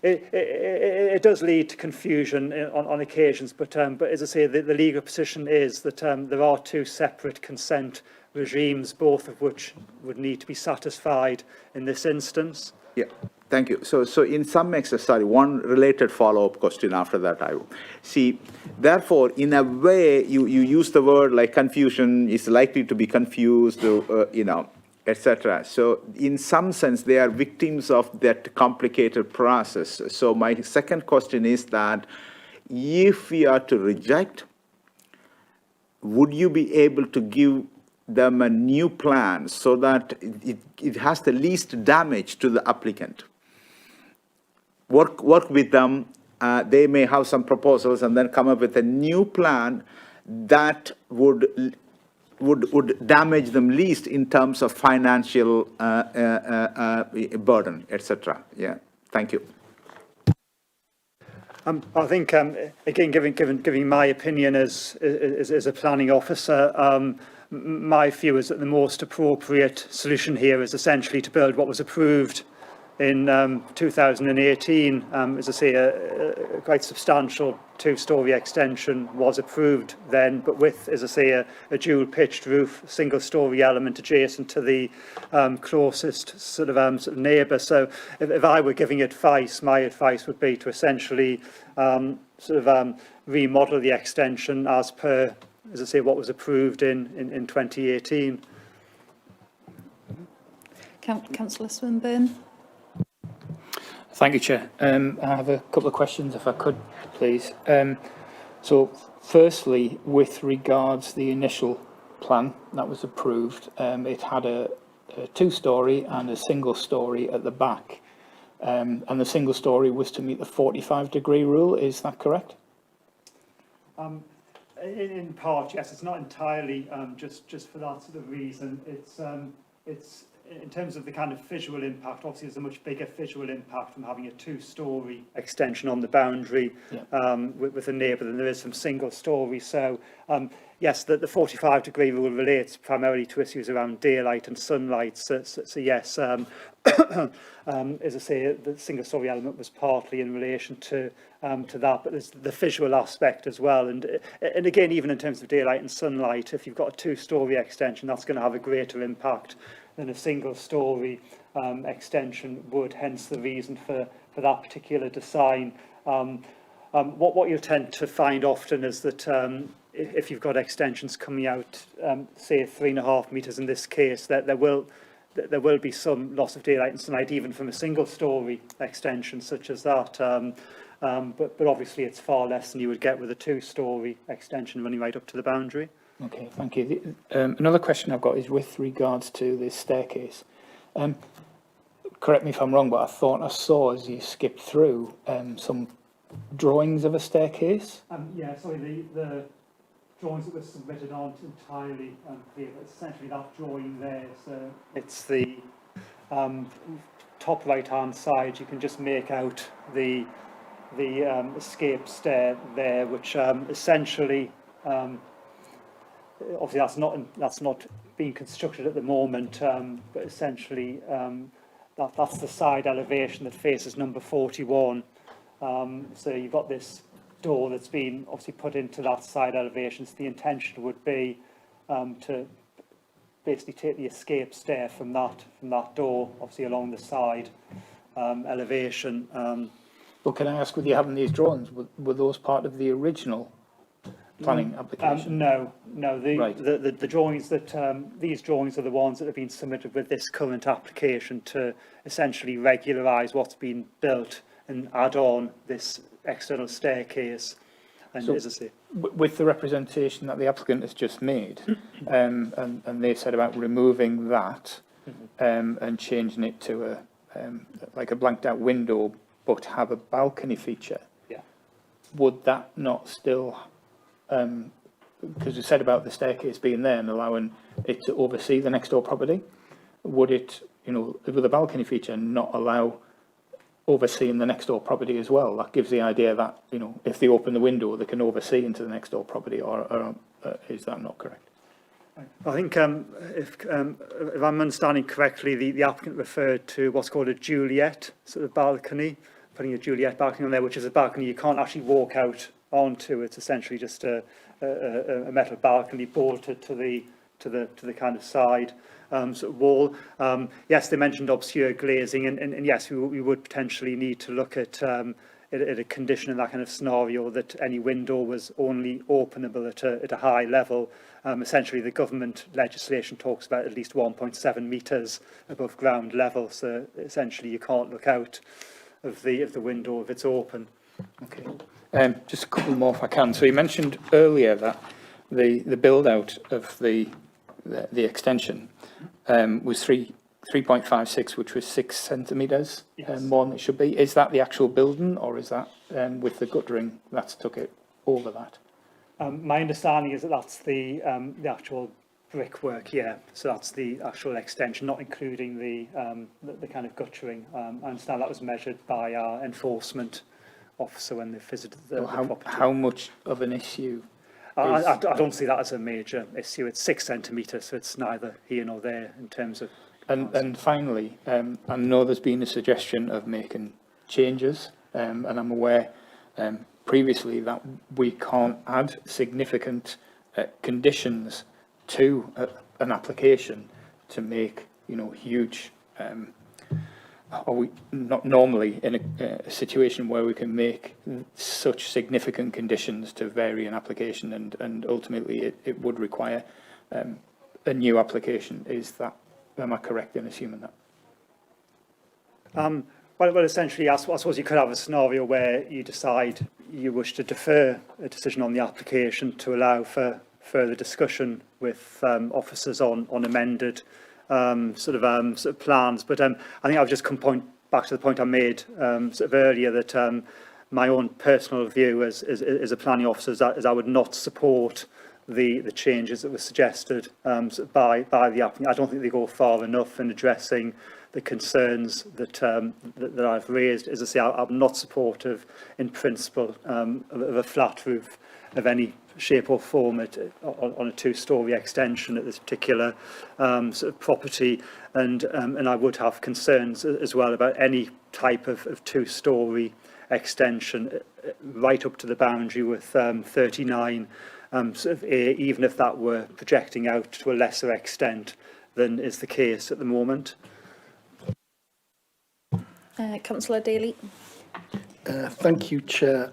It does lead to confusion on occasions, but as I say, the legal position is that there are two separate consent regimes, both of which would need to be satisfied in this instance. Yeah. Thank you. So in some exercise, one related follow-up question after that, I will. See, therefore, in a way, you use the word like confusion is likely to be confused, etc. So in some sense, they are victims of that complicated process. So my second question is that if we are to reject, would you be able to give them a new plan so that it has the least damage to the applicant? Work with them. They may have some proposals and then come up with a new plan that would damage them least in terms of financial burden, etc. Yeah. Thank you. I think again, giving my opinion as a planning officer, my view is that the most appropriate solution here is essentially to build what was approved in 2018, as I say, a quite substantial two-storey extension was approved then, but with, as I say, a dual-pitched roof, single-storey element adjacent to the closest sort of neighbour. So if I were giving advice, my advice would be to essentially remodel the extension as per, as I say, what was approved in 2018. Councillor Swinburne. Thank you, Chair. I have a couple of questions, if I could, please. So, firstly, with regards the initial plan that was approved, it had a two-storey and a single-storey at the back, and the single-storey was to meet the 45-degree rule. Is that correct? In part, yes. It's not entirely just for that sort of reason. It's in terms of the kind of visual impact, obviously there's a much bigger visual impact from having a two-storey extension on the boundary with a neighbour than there is from single-storey. So, yes, the 45-degree rule relates primarily to issues around daylight and sunlight. So yes, as I say, the single-storey element was partly in relation to that, but there's the visual aspect as well. And again, even in terms of daylight and sunlight, if you've got a two-storey extension, that's going to have a greater impact than a single-storey extension would, hence the reason for that particular design. What you'll tend to find often is that if you've got extensions coming out, say 3.5 metres in this case, that there will be some loss of daylight and sunlight even from a single-storey extension such as that. But obviously it's far less than you would get with a two-storey extension running right up to the boundary. Okay, thank you. Another question I've got is with regards to this staircase. Correct me if I'm wrong, but I thought I saw as you skipped through some drawings of a staircase. Yeah, sorry, the drawings that were submitted aren't entirely clear, but it's essentially that drawing there. So it's the top right-hand side. You can just make out the escape stair there, which essentially. Obviously, that's not being constructed at the moment, but essentially that's the side elevation that faces number 41. So you've got this door that's been obviously put into that side elevation. So the intention would be to basically take the escape stair from that door, obviously along the side elevation. Well, can I ask, with you having these drawings, were those part of the original planning application? No. The drawings that these drawings are the ones that have been submitted with this current application to essentially regularise what's been built and add on this external staircase. And So, as I say, with the representation that the applicant has just made, and they said about removing that and changing it to like a blanked out window, but have a balcony feature. Yeah. Would that not still? Because you said about the staircase being there and allowing it to oversee the next door property, would it, with the balcony feature, not allow overseeing the next door property as well? That gives the idea that, if they open the window, they can oversee into the next door property, or is that not correct? I think if I'm understanding correctly, the applicant referred to what's called a Juliet sort of balcony, putting a Juliet balcony on there, which is a balcony you can't actually walk out onto. It's essentially just a metal balcony bolted to the kind of side sort of wall. Yes, they mentioned obscure glazing, and yes, we would potentially need to look at a condition in that kind of scenario that any window was only openable at a high level. Essentially, the government legislation talks about at least 1.7 metres above ground level, so essentially you can't look out of the window if it's open. Okay. Just a couple more if I can. So you mentioned earlier that the build out of the extension was 3.56, which was 6 centimetres more than it should be. Is that the actual building, or is that with the guttering that's took it over that? My understanding is that that's the actual brickwork, yeah. So that's the actual extension, not including the kind of guttering. I understand that was measured by our enforcement officer when they visited the property. How much of an issue? I don't see that as a major issue. It's 6 centimetres, so it's neither here nor there in terms of And finally, I know there's been a suggestion of making changes, and I'm aware previously that we can't add significant conditions to an application to make, you know, huge. Are we not normally in a situation where we can make such significant conditions to vary an application, and ultimately it would require a new application? Is that, am I correct in assuming that? Well, essentially, I suppose you could have a scenario where you decide you wish to defer a decision on the application to allow for further discussion with officers on amended sort of plans. But I think I'll just back to the point I made sort of earlier, that my own personal view as a planning officer is I would not support the changes that were suggested by the applicant. I don't think they go far enough in addressing the concerns that I've raised. As I say, I'm not supportive in principle of a flat roof of any shape or form on a two-storey extension at this particular sort of property, and I would have concerns as well about any type of two-storey extension right up to the boundary with 39 sort of A, even if that were projecting out to a lesser extent than is the case at the moment. Councillor Daly. Thank you, Chair.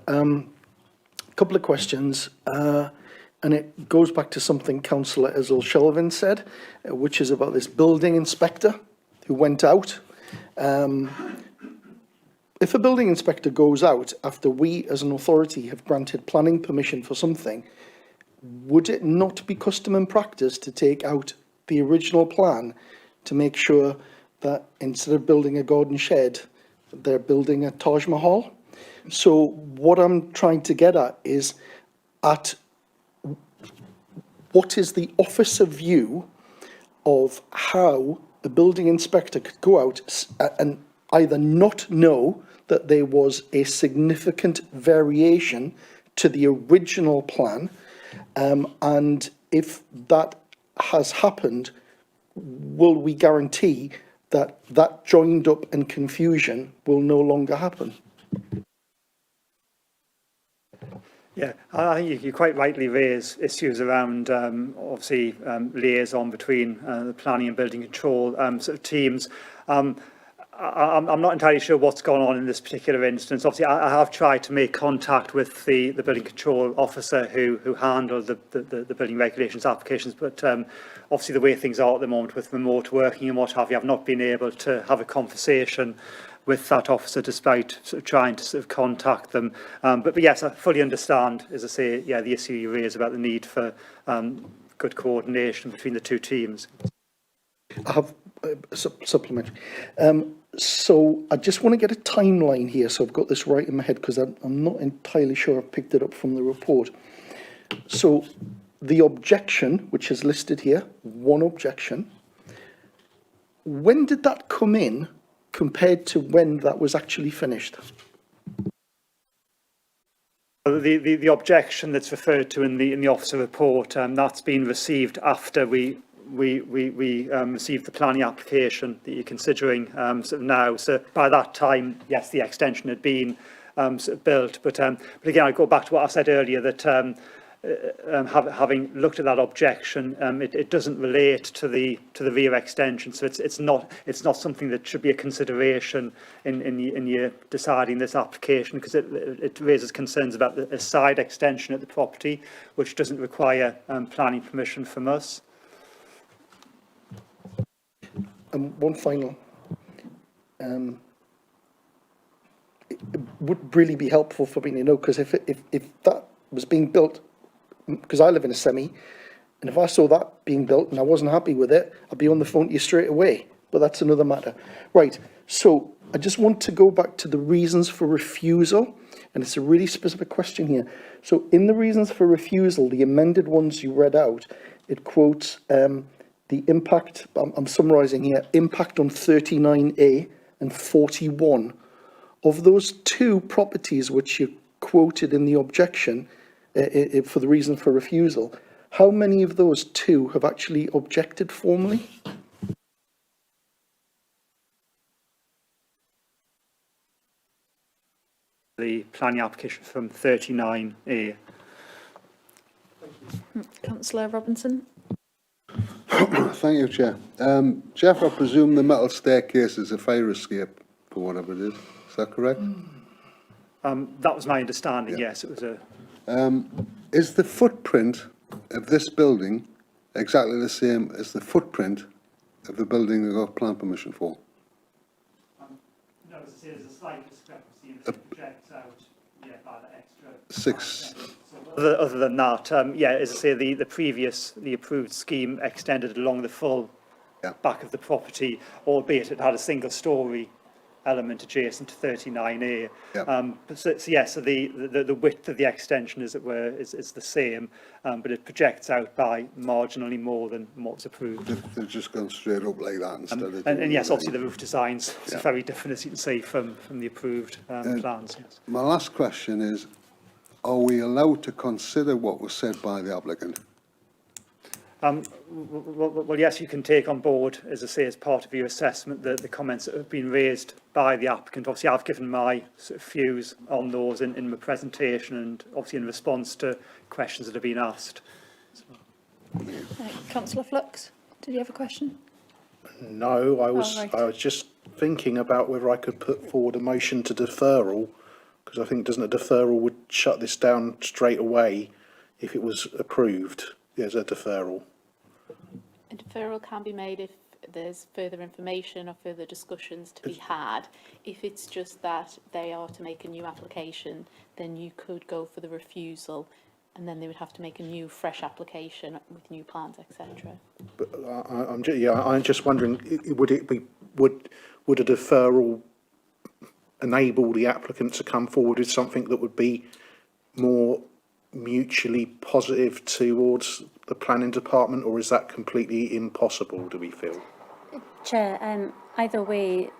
Couple of questions, and it goes back to something Councillor Ezel-Shelvin said, which is about this building inspector who went out. If a building inspector goes out after we as an authority have granted planning permission for something, would it not be custom and practice to take out the original plan to make sure that instead of building a garden shed, they're building a Taj Mahal? So what I'm trying to get at is what is the officer view of how the building inspector could go out and either not know that there was a significant variation to the original plan, and if that has happened, will we guarantee that that joined up and confusion will no longer happen? Yeah, I think you quite rightly raise issues around obviously liaison between the planning and building control sort of teams. I'm not entirely sure what's gone on in this particular instance. Obviously, I have tried to make contact with the building control officer who handled the building regulations applications, but obviously the way things are at the moment with remote working and what have you, I've not been able to have a conversation with that officer despite sort of trying to sort of contact them. But yes, I fully understand, as I say, yeah, the issue you raise about the need for good coordination between the two teams. I have supplementary. So I just want to get a timeline here, so I've got this right in my head, because I'm not entirely sure I've picked it up from the report. So the objection, which is listed here, one objection, when did that come in compared to when that was actually finished? The objection that's referred to in the officer report, that's been received after we received the planning application that you're considering sort of now. So by that time, yes, the extension had been sort of built. But again, I go back to what I said earlier, that having looked at that objection, it doesn't relate to the rear extension. So it's not something that should be a consideration in your deciding this application, because it raises concerns about a side extension at the property, which doesn't require planning permission from us. One final. It would really be helpful for me to know, because if that was being built, because I live in a semi, and if I saw that being built and I wasn't happy with it, I'd be on the phone to you straight away. But that's another matter. Right, so I just want to go back to the reasons for refusal, and it's a really specific question here. So in the reasons for refusal, the amended ones you read out, it quotes the impact, I'm summarising here, impact on 39A and 41. Of those two properties which you quoted in the objection for the reason for refusal, how many of those two have actually objected formally? the planning application from 39A. Councillor Robinson. Thank you, Chair. Jeff, I presume the metal staircase is a fire escape for whatever it is. Is that correct? That was my understanding, yes. It was a... Is the footprint of this building exactly the same as the footprint of the building they got plan permission for? No, as I say, there's a slight discrepancy in the project out, by the extra... 6. Other than that, as I say, the approved scheme extended along the full back of the property, albeit it had a single storey element adjacent to 39A. So the width of the extension, as it were, is the same, but it projects out by marginally more than what was approved. They've just gone straight up like that instead of... And yes, obviously the roof designs is very different, as you can see, from the approved plans. Yes. My last question is, are we allowed to consider what was said by the applicant? Well, yes, you can take on board, as I say, as part of your assessment, the comments that have been raised by the applicant. Obviously, I've given my sort of views on those in my presentation, and obviously in response to questions that have been asked. Councillor Flux, did you have a question? No, I was just thinking about whether I could put forward a motion to deferral, because I think doesn't a deferral would shut this down straight away if it was approved as a deferral. A deferral can be made if there's further information or further discussions to be had. If it's just that they are to make a new application, then you could go for the refusal, and then they would have to make a new, fresh application with new plans, etc. But I'm just wondering, would a deferral enable the applicant to come forward with something that would be more mutually positive towards the planning department, or is that completely impossible, do we feel? Chair, either way,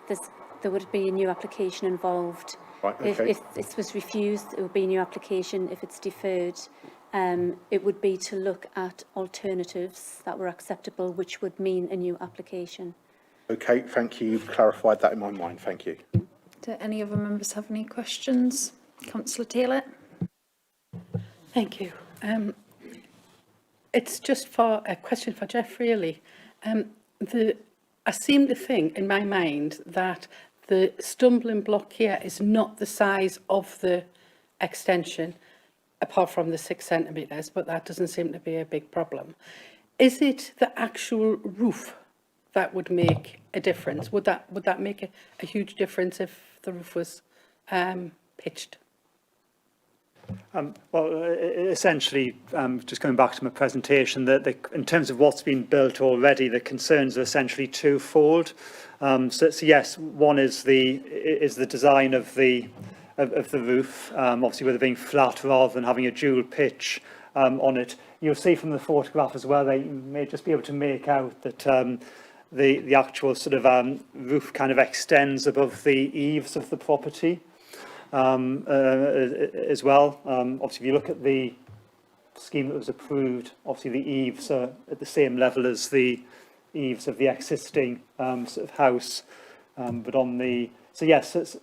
there would be a new application involved. Right, okay. If this was refused, it would be a new application. If it's deferred, it would be to look at alternatives that were acceptable, which would mean a new application. Okay, thank you. You've clarified that in my mind. Thank you. Do any other members have any questions? Councillor Taylor. Thank you. It's just for a question for Jeff, really. I seem to think in my mind that the stumbling block here is not the size of the extension, apart from the 6 centimetres, but that doesn't seem to be a big problem. Is it the actual roof that would make a difference? Would that make a huge difference if the roof was pitched? Well, essentially, just going back to my presentation, that in terms of what's been built already, the concerns are essentially twofold. So yes, one is the design of the roof, obviously with it being flat rather than having a dual pitch on it. You'll see from the photograph as well, they may just be able to make out that the actual sort of roof kind of extends above the eaves of the property. As well. Obviously, if you look at the scheme that was approved, obviously the eaves are at the same level as the eaves of the existing sort of house. But on the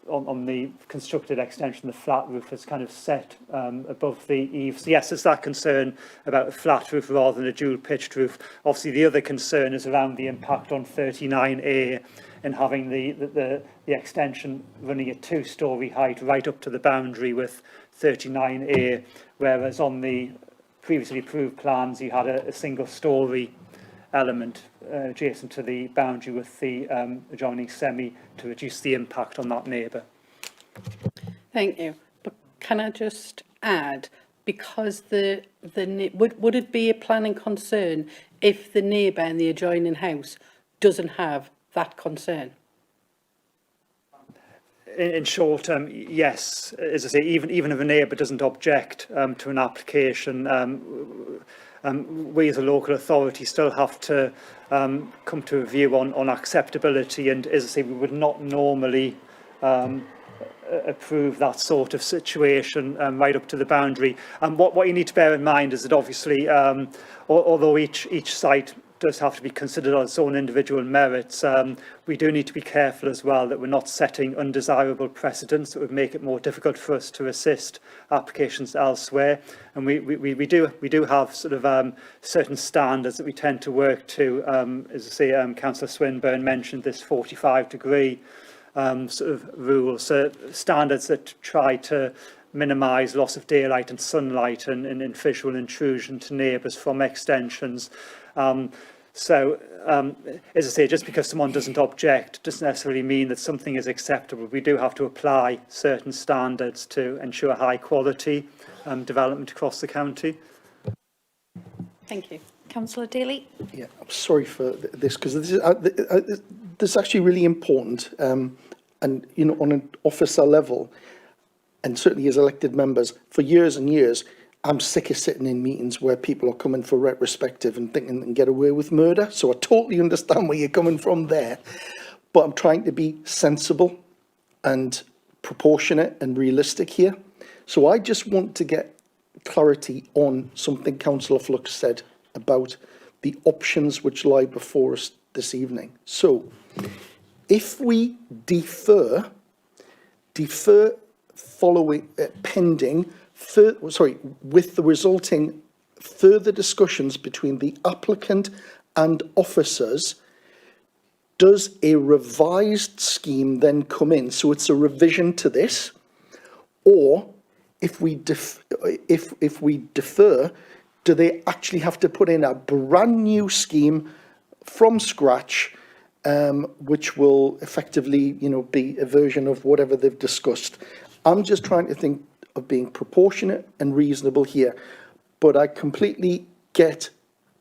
on the constructed extension, the flat roof is kind of set above the eaves. So yes, there's that concern about a flat roof rather than a dual pitched roof. Obviously, the other concern is around the impact on 39A. And having the extension running at 2-storey height right up to the boundary with 39A, whereas on the previously approved plans you had a single-storey element adjacent to the boundary with the adjoining semi to reduce the impact on that neighbour. Thank you. But can I just add, because would it be a planning concern if the neighbour in the adjoining house doesn't have that concern? In short, yes. As I say, even if a neighbour doesn't object to an application, we as a local authority still have to come to a view on acceptability. And as I say, we would not normally approve that sort of situation right up to the boundary. And what you need to bear in mind is that obviously, although each site does have to be considered on its own individual merits. We do need to be careful as well that we're not setting undesirable precedents that would make it more difficult for us to assist applications elsewhere. And we do have sort of certain standards that we tend to work to. As I say, Councillor Swinburne mentioned this 45-degree sort of rule, so standards that try to minimise loss of daylight and sunlight and visual intrusion to neighbours from extensions. So, as I say, just because someone doesn't object doesn't necessarily mean that something is acceptable. We do have to apply certain standards to ensure high quality development across the county. Thank you. Councillor Daly. Yeah, I'm sorry for this, because this is actually really important. And, you know, on an officer level, and certainly as elected members, for years and years, I'm sick of sitting in meetings where people are coming for retrospective and thinking they can get away with murder. So I totally understand where you're coming from there. But I'm trying to be sensible and proportionate and realistic here. So I just want to get clarity on something Councillor Flux said about the options which lie before us this evening. So if we defer following, pending, with the resulting further discussions between the applicant and officers, does a revised scheme then come in? So it's a revision to this, or if we defer, do they actually have to put in a brand new scheme from scratch, which will effectively, you know, be a version of whatever they've discussed? I'm just trying to think of being proportionate and reasonable here, but I completely get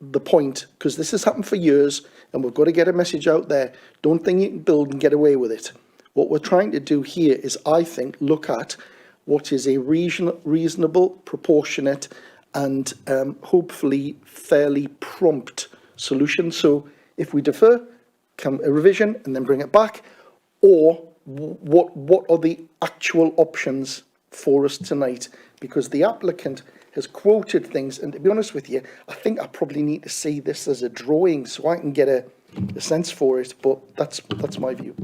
the point, because this has happened for years and we've got to get a message out there. Don't think you can build and get away with it. What we're trying to do here is, I think, look at what is a reasonable, proportionate and hopefully fairly prompt solution. So if we defer, come a revision and then bring it back, or what are the actual options for us tonight? Because the applicant has quoted things, and to be honest with you, I think I probably need to see this as a drawing so I can get a sense for it, but that's my view.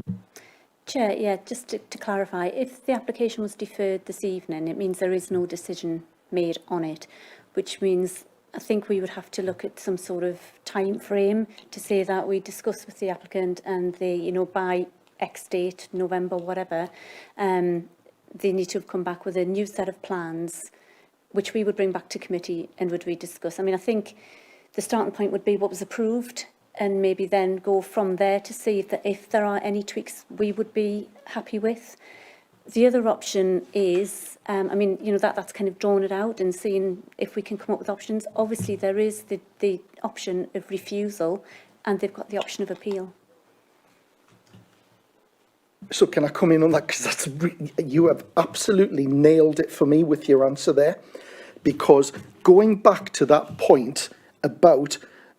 Chair, yeah, just to clarify, if the application was deferred this evening, it means there is no decision made on it, which means I think we would have to look at some sort of time frame to say that we discuss with the applicant and they, you know, by X date, November, whatever, they need to have come back with a new set of plans, which we would bring back to committee and would we discuss. I mean, I think the starting point would be what was approved, and maybe then go from there to see if there are any tweaks we would be happy with. The other option is, I mean, you know, that's kind of drawn it out and seeing if we can come up with options. Obviously, there is the option of refusal, and they've got the option of appeal. So can I come in on that? Because you have absolutely nailed it for me with your answer there. Because going back to that point about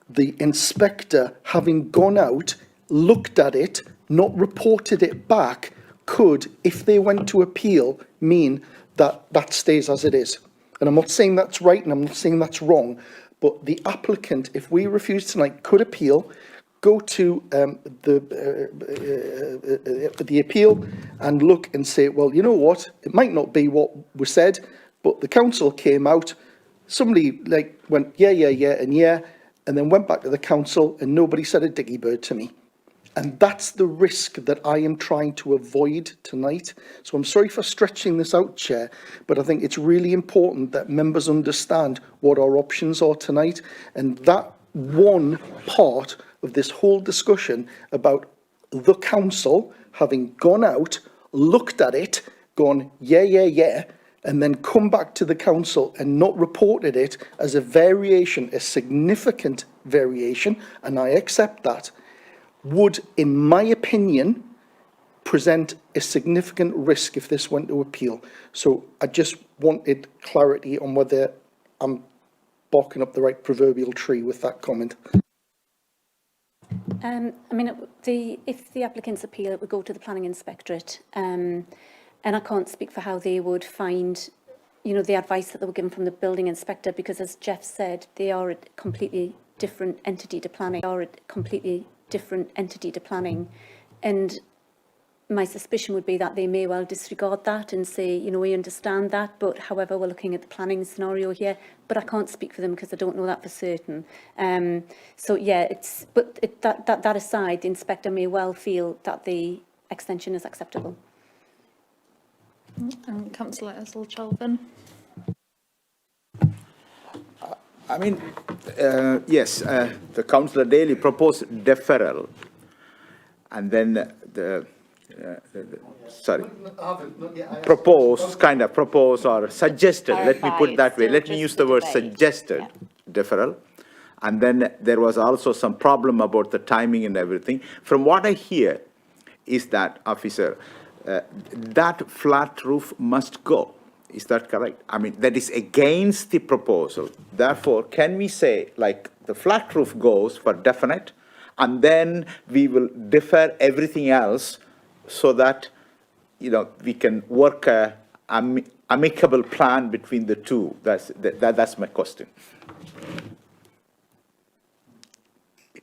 the inspector having gone out, looked at it, not reported it back, could, if they went to appeal, mean that that stays as it is. And I'm not saying that's right and I'm not saying that's wrong, but the applicant, if we refuse tonight, could appeal, go to the appeal and look and say, well, you know what, it might not be what was said, but the council came out, somebody like went, yeah, and then went back to the council and nobody said a diggy bird to me. And that's the risk that I am trying to avoid tonight. So I'm sorry for stretching this out, Chair, but I think it's really important that members understand what our options are tonight. And that one part of this whole discussion about the council having gone out, looked at it, gone, yeah, and then come back to the council and not reported it as a variation, a significant variation, and I accept that, would, in my opinion, present a significant risk if this went to appeal. So I just wanted clarity on whether I'm barking up the right proverbial tree with that comment. I mean, if the applicant's appeal, it would go to the planning inspectorate, and I can't speak for how they would find, you know, the advice that they were given from the building inspector, because as Jeff said, they are completely different entity to planning, or a completely different entity to planning. And my suspicion would be that they may well disregard that and say, you know, we understand that, but however, we're looking at the planning scenario here, but I can't speak for them because I don't know that for certain. So yeah, that aside, the inspector may well feel that the extension is acceptable. Councillor Ezel-Chalvin. I mean, yes, the Councillor Daly proposed deferral, and then propose or suggested, let me put it that way, let me use the word suggested deferral. And then there was also some problem about the timing and everything. From what I hear is that, officer, that flat roof must go. Is that correct? I mean, that is against the proposal. Therefore, can we say, like, the flat roof goes for definite, and then we will defer everything else so that, you know, we can work a amicable plan between the two? That's my question.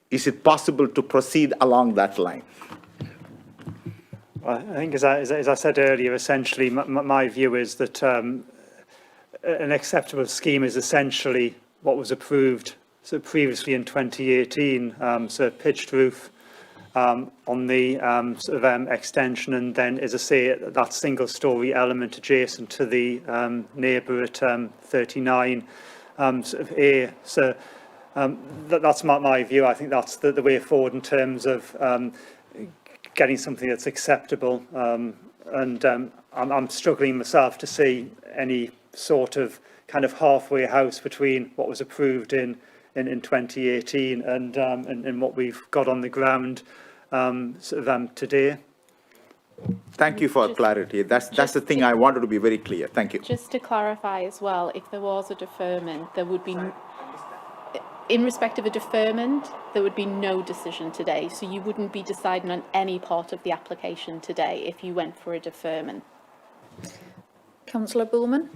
Is it possible to proceed along that line? Well, I think, as I said earlier, essentially, my view is that an acceptable scheme is essentially what was approved previously in 2018, so pitched roof on the extension, and then, as I say, that single-storey element adjacent to the neighbour at 39 A. So that's my view. I think that's the way forward in terms of getting something that's acceptable, and I'm struggling myself to see any sort of kind of halfway house between what was approved in 2018 and what we've got on the ground today. Thank you for clarity. That's the thing I wanted to be very clear. Thank you. Just to clarify as well, if there was a deferment, there would be, in respect of a deferment, there would be no decision today. So you wouldn't be deciding on any part of the application today if you went for a deferment. Councillor Bullman.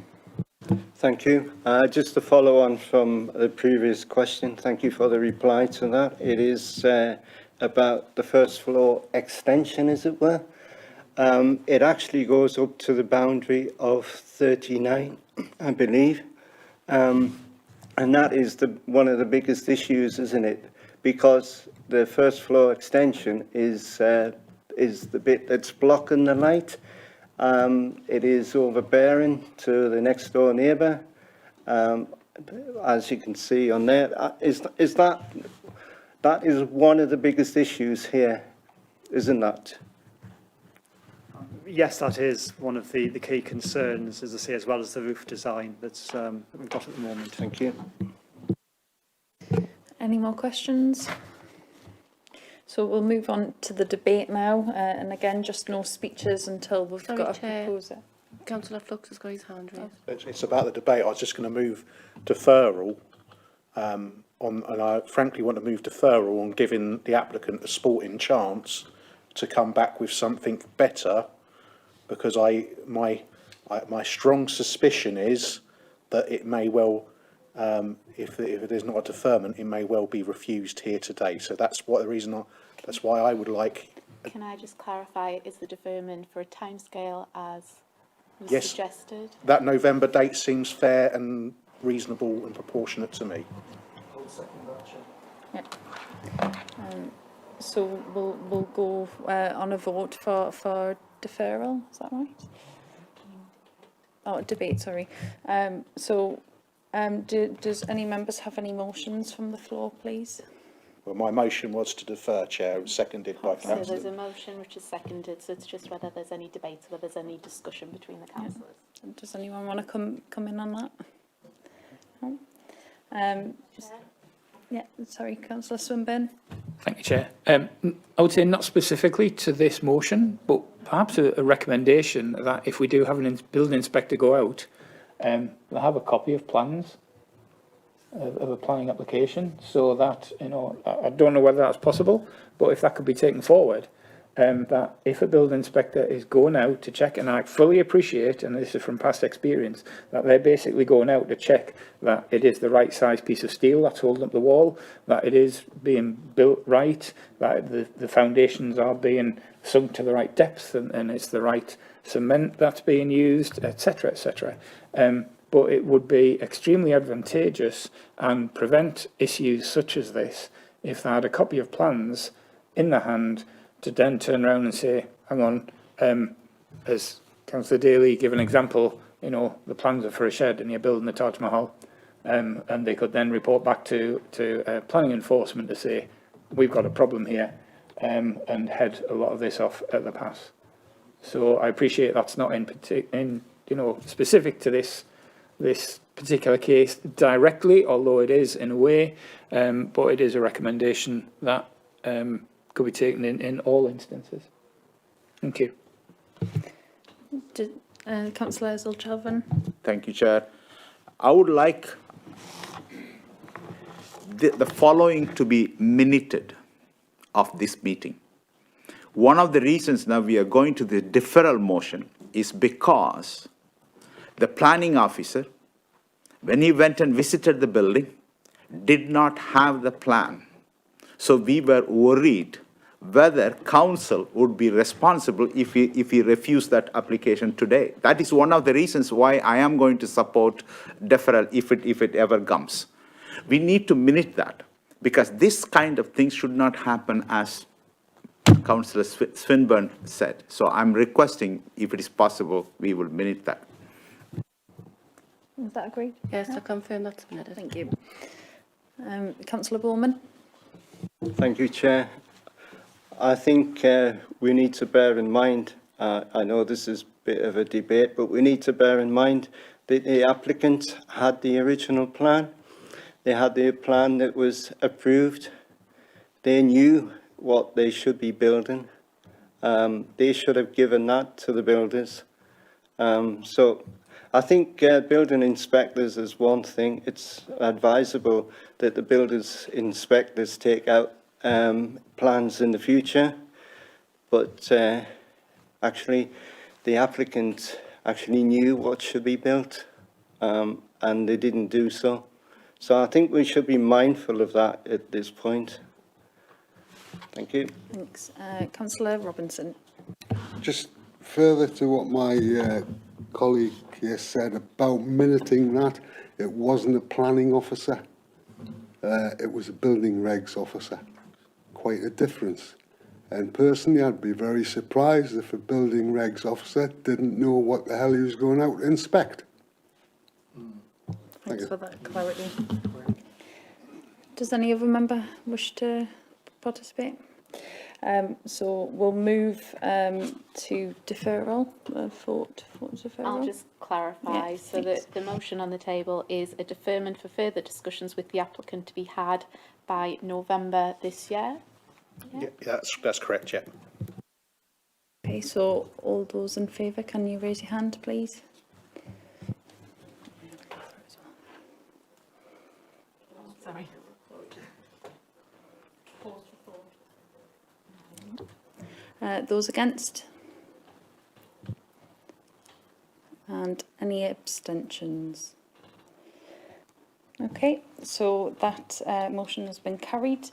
Thank you. Just to follow on from the previous question, thank you for the reply to that. It is about the first floor extension, as it were. It actually goes up to the boundary of 39, I believe. And that is one of the biggest issues, isn't it? Because the first floor extension is the bit that's blocking the light. It is overbearing to the next door neighbour, as you can see on there. That is one of the biggest issues here, isn't that? Yes, that is one of the key concerns, as I say, as well as the roof design that we've got at the moment. Thank you. Any more questions? So we'll move on to the debate now, and again, just no speeches until we've got a proposer. Councillor Flux has got his hand raised. It's about the debate. I was just going to move deferral and I frankly want to move deferral on giving the applicant a sporting chance to come back with something better, because my strong suspicion is that it may well, if it is not a deferment, it may well be refused here today. So that's why I would like. Can I just clarify, is the deferment for a timescale as was Yes, suggested? That November date seems fair and reasonable and proportionate to me. Yeah. So we'll go on a vote for deferral. Is that right? Oh, debate. Sorry. Does any members have any motions from the floor, please? Well, my motion was to defer, Chair. It was seconded by So Councillor. there's a motion which is seconded, so it's just whether there's any debate, whether there's any discussion between the councillors. Yeah. Does anyone want to come in on that? No? Yeah, sorry, Councillor Swinburne. Thank you, Chair. I would say not specifically to this motion, but perhaps a recommendation that if we do have a building inspector go out, they'll have a copy of plans of a planning application, so that, you know, I don't know whether that's possible, but if that could be taken forward, that if a building inspector is going out to check, and I fully appreciate, and this is from past experience, that they're basically going out to check that it is the right size piece of steel that's holding up the wall, that it is being built right, that the foundations are being sunk to the right depth, and it's the right cement that's being used, etc., etc. But it would be extremely advantageous and prevent issues such as this if they had a copy of plans in their hand to then turn around and say, hang on, as Councillor Daly gave an example, you know, the plans are for a shed and you're building the Taj Mahal, and they could then report back to planning enforcement to say, we've got a problem here, and head a lot of this off at the pass. So I appreciate that's not in you know, specific to this particular case directly, although it is in a way, but it is a recommendation that could be taken in all instances. Thank you. Councillor Zolchalvan. Thank you, Chair. I would like the following to be minuted of this meeting. One of the reasons now we are going to the deferral motion is because the planning officer, when he went and visited the building, did not have the plan. So we were worried whether council would be responsible if he refused that application today. That is one of the reasons why I am going to support deferral if it ever comes. We need to minute that, because this kind of thing should not happen, as Councillor Swinburne said. So I'm requesting, if it is possible, we will minute that. Is that agreed? Yes, I confirm that's minute. Thank you. Councillor Bowman. Thank you, Chair. I think we need to bear in mind, I know this is a bit of a debate, but we need to bear in mind that the applicant had the original plan. They had the plan that was approved. They knew what they should be building. They should have given that to the builders. So I think building inspectors is one thing. It's advisable that the builders inspectors take out plans in the future, but actually the applicant actually knew what should be built, and they didn't do so. So I think we should be mindful of that at this point. Thank you. Thanks. Councillor Robinson. Just further to what my colleague here said about minuting that, it wasn't a planning officer, it was a building regs officer. Quite a difference. And personally, I'd be very surprised if a building regs officer didn't know what the hell he was going out to inspect. Thanks for that clarity. Does any other member wish to participate? So we'll move to deferral, for deferral. I'll just clarify. Yeah, so the motion on the table is a deferment for further discussions with the applicant to be had by November this year. Yeah, that's correct, yeah. Okay, so all those in favour, can you raise your hand, please? Sorry. Those against? And any abstentions? Okay, so that motion has been carried.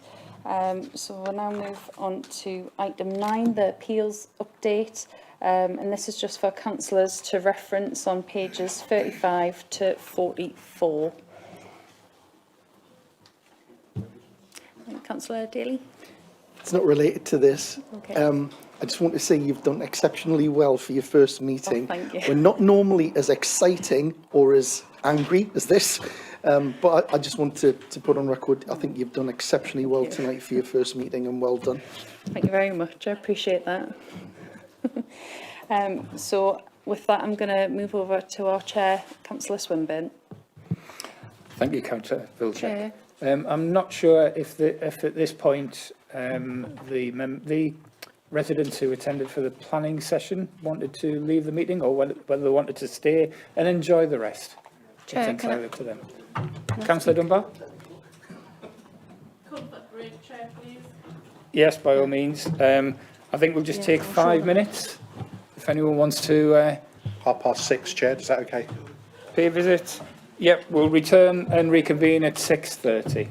So we'll now move on to item 9, the appeals update. And this is just for councillors to reference on pages 35 to 44. Councillor Daly? It's not related to this. Okay. I just want to say you've done exceptionally well for your first meeting. Oh, thank you. We're not normally as exciting or as angry as this, but I just want to put on record, I think you've done exceptionally well tonight for your first meeting, and well done. Thank you very much. I appreciate that. So with that, I'm going to move over to our chair, Councillor Swinburne. Thank you, Councillor Vilchek. I'm not sure if at this point the residents who attended for the planning session wanted to leave the meeting, or whether they wanted to stay and enjoy the rest. Chair, it's entirely up to them. Councillor Dunbar? Yes, by all means. I think we'll just Yeah, take I'll show 5 them. minutes. If anyone wants to 6:30, Chair, is that okay? pay a visit. Yep, we'll return and reconvene at 6:30.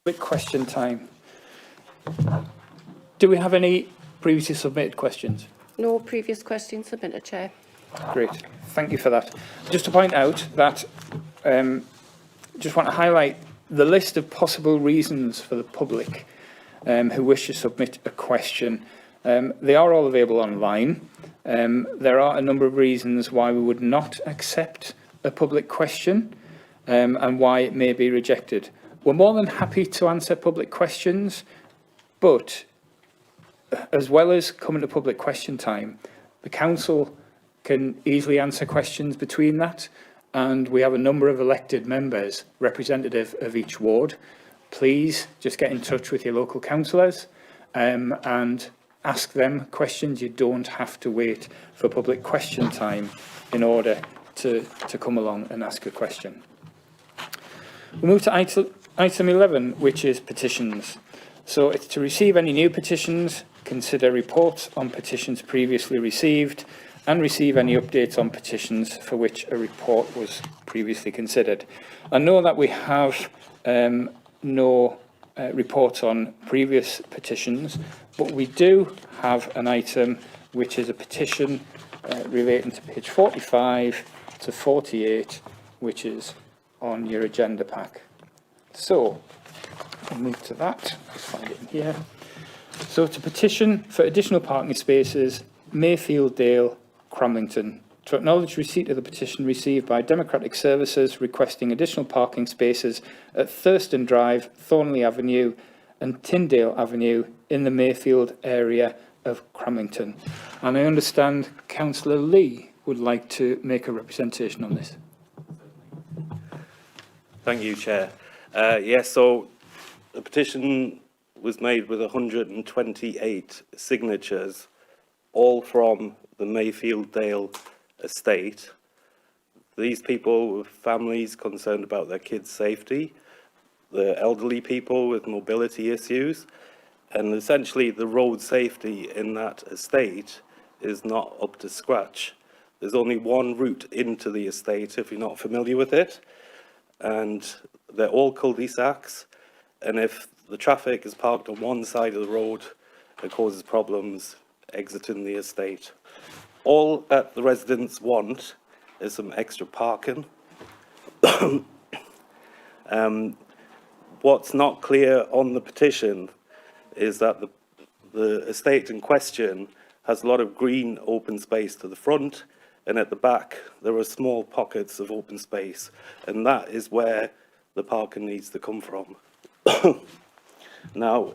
Quick question time. Do we have any previously submitted questions? No previous questions submitted, Chair. Great, thank you for that. Just to point out that, just want to highlight the list of possible reasons for the public who wish to submit a question. They are all available online. There are a number of reasons why we would not accept a public question and why it may be rejected. We're more than happy to answer public questions, but as well as coming to public question time, the council can easily answer questions between that, and we have a number of elected members representative of each ward. Please just get in touch with your local councillors and ask them questions. You don't have to wait for public question time in order to come along and ask a question. We'll move to item 11, which is petitions. So it's to receive any new petitions, consider reports on petitions previously received, and receive any updates on petitions for which a report was previously considered. I know that we have no reports on previous petitions, but we do have an item which is a petition relating to page 45 to 48, which is on your agenda pack. So, I'll move to that. Let's find it in here. So, to petition for additional parking spaces, Mayfield Dale, Cramlington, to acknowledge receipt of the petition received by Democratic Services requesting additional parking spaces at Thurston Drive, Thornley Avenue and Tyndale Avenue in the Mayfield area of Cramlington. And I understand Councillor Lee would like to make a representation on this. Thank you, Chair. Yes, so the petition was made with 128 signatures, all from the Mayfield Dale estate. These people were families concerned about their kids' safety, the elderly people with mobility issues, and essentially the road safety in that estate is not up to scratch. There's only one route into the estate if you're not familiar with it, and they're all cul-de-sacs, and if the traffic is parked on one side of the road, it causes problems exiting the estate. All that the residents want is some extra parking. What's not clear on the petition is that the estate in question has a lot of green open space to the front, and at the back there are small pockets of open space, and that is where the parking needs to come from. Now,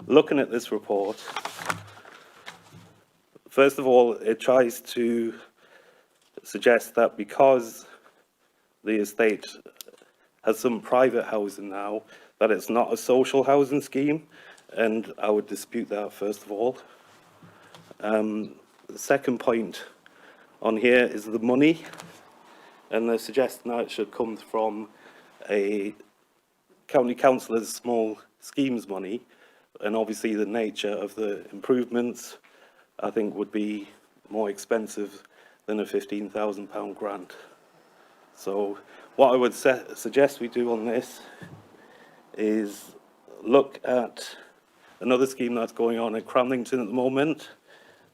looking at this report, first of all, it tries to suggest that because the estate has some private housing now, that it's not a social housing scheme, and I would dispute that, first of all. The second point on here is the money, and they're suggesting that it should come from a county councillor's small schemes money, and obviously the nature of the improvements I think would be more expensive than a £15,000 grant. So what I would suggest we do on this is look at another scheme that's going on at Cramlington at the moment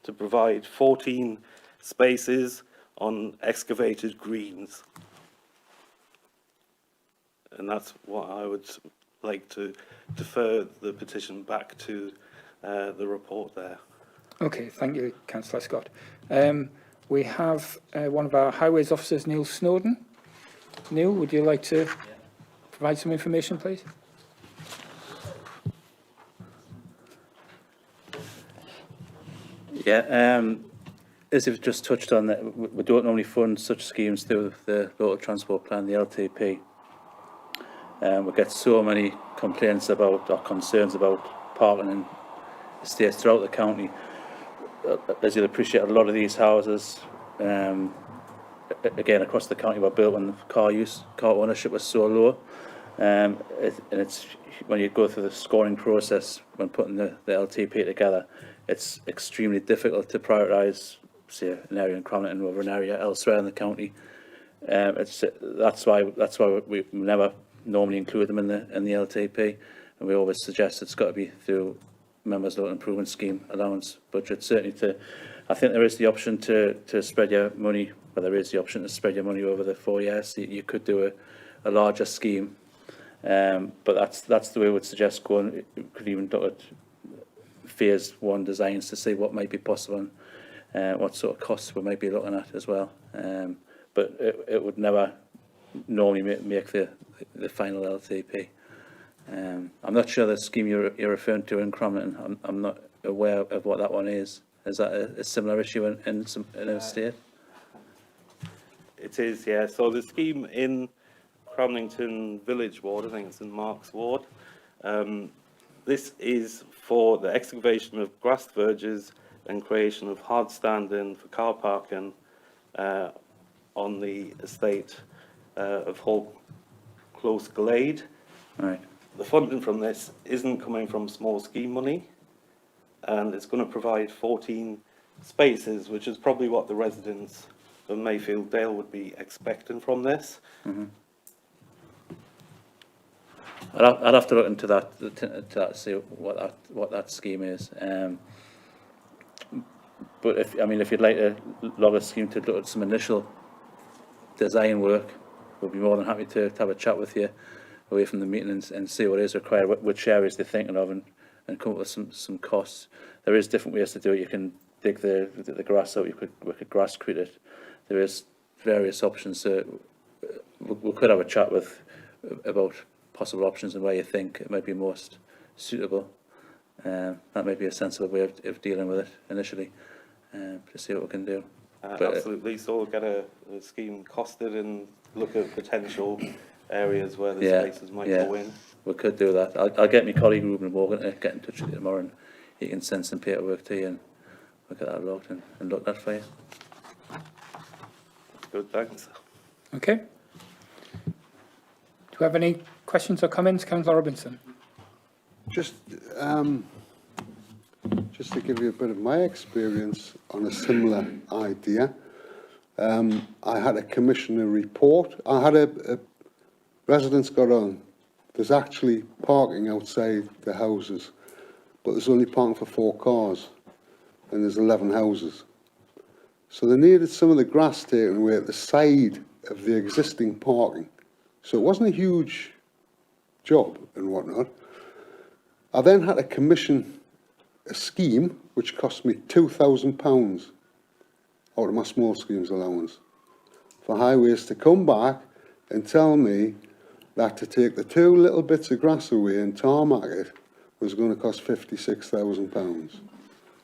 to provide 14 spaces on excavated greens. And that's what I would like to defer the petition back to the report there. Okay, thank you, Councillor Scott. We have one of our highways officers, Neil Snowden. Neil, would you like to provide some information, please? Yeah, as you've just touched on, that we don't normally fund such schemes through the local transport plan, the LTP. We get so many complaints about, or concerns about, parking in estates throughout the county. As you'll appreciate, a lot of these houses, again across the county, were built when car ownership was so low. And it's when you go through the scoring process when putting the LTP together, it's extremely difficult to prioritise, say, an area in Cramlington over an area elsewhere in the county. That's why we've never normally include them in the LTP, and we always suggest it's got to be through members' local improvement scheme allowance budget. Certainly, I think there is the option to spread your money. Well, there is the option to spread your money over the 4 years. You could do a larger scheme, but that's the way I would suggest going. You could even look at phase 1 designs to see what might be possible and what sort of costs we might be looking at as well. But it would never normally make the final LTP. I'm not sure the scheme you're referring to in Cramlington. I'm not aware of what that one is. Is that a similar issue in a state? It is, yeah. So the scheme in Cramlington Village Ward, I think it's in Mark's Ward, this is for the excavation of grass verges and creation of hard standing for car parking on the estate of Hull Close Glade. Right. The funding from this isn't coming from small scheme money, and it's going to provide 14 spaces, which is probably what the residents of Mayfield Dale would be expecting from this. Mm-hmm. I'd have to look into that to see what that scheme is. But if you'd like to log a scheme to look at some initial design work, we'll be more than happy to have a chat with you away from the meeting and see what is required, which areas they're thinking of, and come up with some costs. There is different ways to do it. You can dig the grass out. We could grass crete it. There is various options. So we could have a chat about possible options and where you think it might be most suitable. That may be a sensible way of dealing with it initially, to see what we can do. Absolutely. So we'll get a scheme costed and look at potential areas where the spaces might go in. We could do that. I'll get my colleague Ruben Morgan to get in touch with you tomorrow, and he can send some paperwork to you, and we'll get that logged and looked at for you. Good, thanks. Okay. Do we have any questions or comments, Councillor Robinson? Just to give you a bit of my experience on a similar idea, I had a commissioner report. I had a residents got on. There's actually parking outside the houses, but there's only parking for 4 cars, and there's 11 houses. So they needed some of the grass taken away at the side of the existing parking. So it wasn't a huge job and whatnot. I then had to commission a scheme which cost me £2,000 out of my small schemes allowance for highways to come back and tell me that to take the 2 little bits of grass away and tarmac it was going to cost £56,000.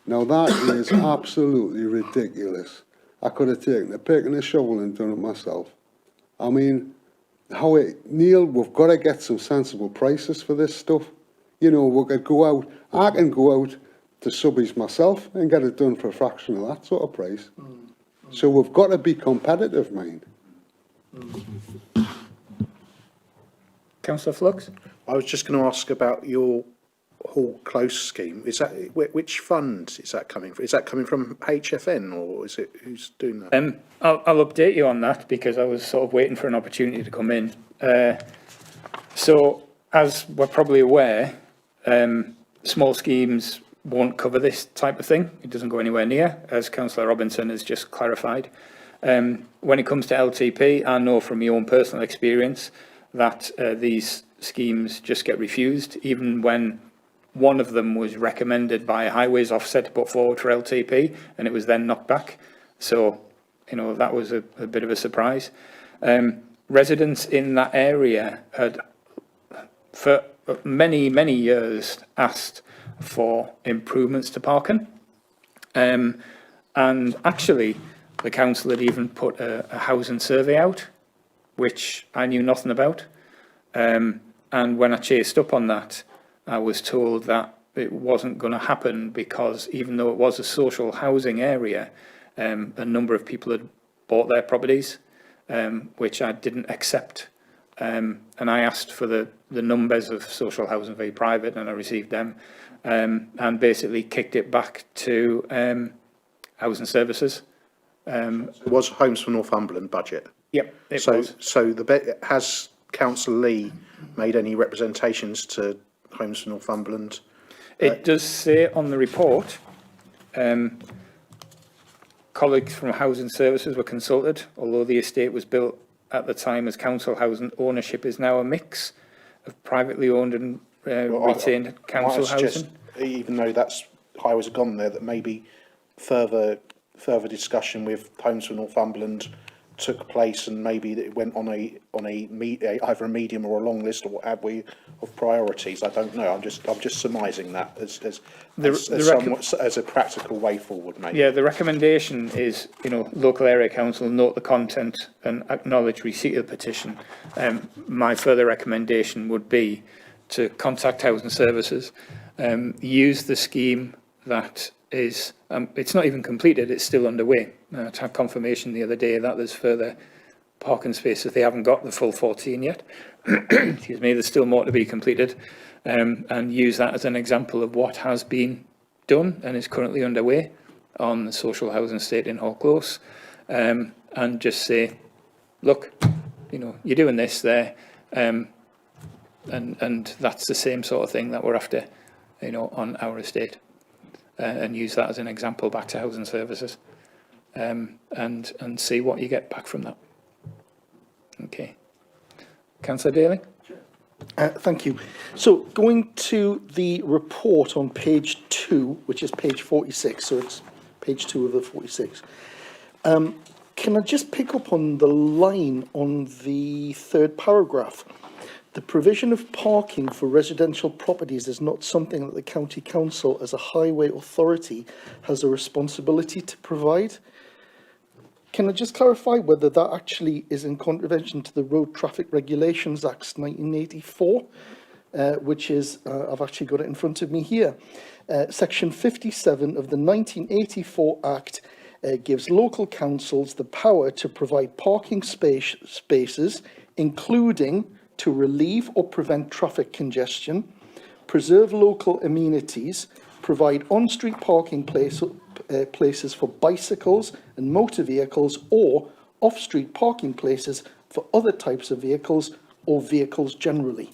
Now that is absolutely ridiculous. I could have taken a pick and a shovel and done it myself. I mean, Neil, we've got to get some sensible prices for this stuff. You know, we could go out, I can go out to subbies myself and get it done for a fraction of that sort of price. So we've got to be competitive, mind. Councillor Flux? I was just going to ask about your Hall Close scheme. Is that which fund is that coming from? Is that coming from HFN, or is it who's doing that? I'll update you on that, because I was sort of waiting for an opportunity to come in. So, as we're probably aware, small schemes won't cover this type of thing. It doesn't go anywhere near, as Councillor Robinson has just clarified. When it comes to LTP, I know from my own personal experience that these schemes just get refused, even when one of them was recommended by a highways officer to put forward for LTP, and it was then knocked back. So, you know, that was a bit of a surprise. Residents in that area had, for many, many years, asked for improvements to parking. And actually, the council had even put a housing survey out, which I knew nothing about. And when I chased up on that, I was told that it wasn't going to happen, because even though it was a social housing area, a number of people had bought their properties, which I didn't accept. And I asked for the numbers of social housing very private, and I received them, and basically kicked it back to housing services. It was Homes for Northumberland budget. Yep, it so, was. So has Councillor Lee made any representations to Homes for Northumberland? It does say on the report, colleagues from Housing Services were consulted, although the estate was built at the time as council housing. Ownership is now a mix of privately owned and retained council housing. Even though that's highways have gone there, that maybe further discussion with Homes for Northumberland took place, and maybe that it went on either a medium or a long list or what have we of priorities. I don't know. I'm just surmising that as a practical way forward, maybe. Yeah, the recommendation is, local area council note the content and acknowledge receipt of the petition. My further recommendation would be to contact Housing Services, use the scheme that is, it's not even completed, it's still underway. I had confirmation the other day that there's further parking spaces. They haven't got the full 14 yet. Excuse me, there's still more to be completed. And use that as an example of what has been done and is currently underway on the social housing estate in Hall Close. And just say, look, you're doing this there. And that's the same sort of thing that we're after, on our estate. And use that as an example back to Housing Services, and see what you get back from that. Okay. Councillor Daly? Thank you. So going to the report on page 2, which is page 46, so it's page 2 of the 46. Can I just pick up on the line on the third paragraph? The provision of parking for residential properties is not something that the County Council as a highway authority has a responsibility to provide. Can I just clarify whether that actually is in contravention to the Road Traffic Regulations Act 1984, which is, I've actually got it in front of me here. Section 57 of the 1984 Act gives local councils the power to provide parking spaces, including to relieve or prevent traffic congestion, preserve local amenities, provide on-street parking places for bicycles and motor vehicles, or off-street parking places for other types of vehicles or vehicles generally.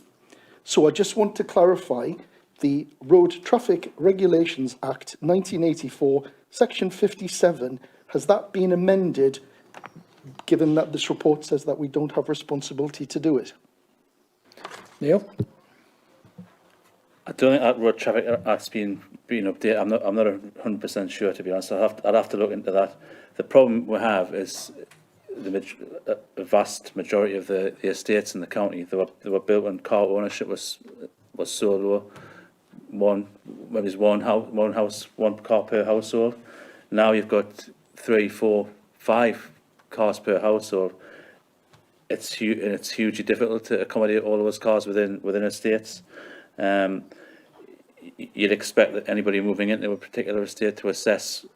So I just want to clarify the Road Traffic Regulations Act 1984, Section 57, has that been amended, given that this report says that we don't have responsibility to do it? Neil? I don't think that road traffic act's been updated. I'm not 100% sure, to be honest. I'd have to look into that. The problem we have is the vast majority of the estates in the county, they were built when car ownership was so low. One house, one car per household. Now you've got 3, 4, 5 cars per household. It's hugely difficult to accommodate all those cars within estates. You'd expect that anybody moving into a particular estate to assess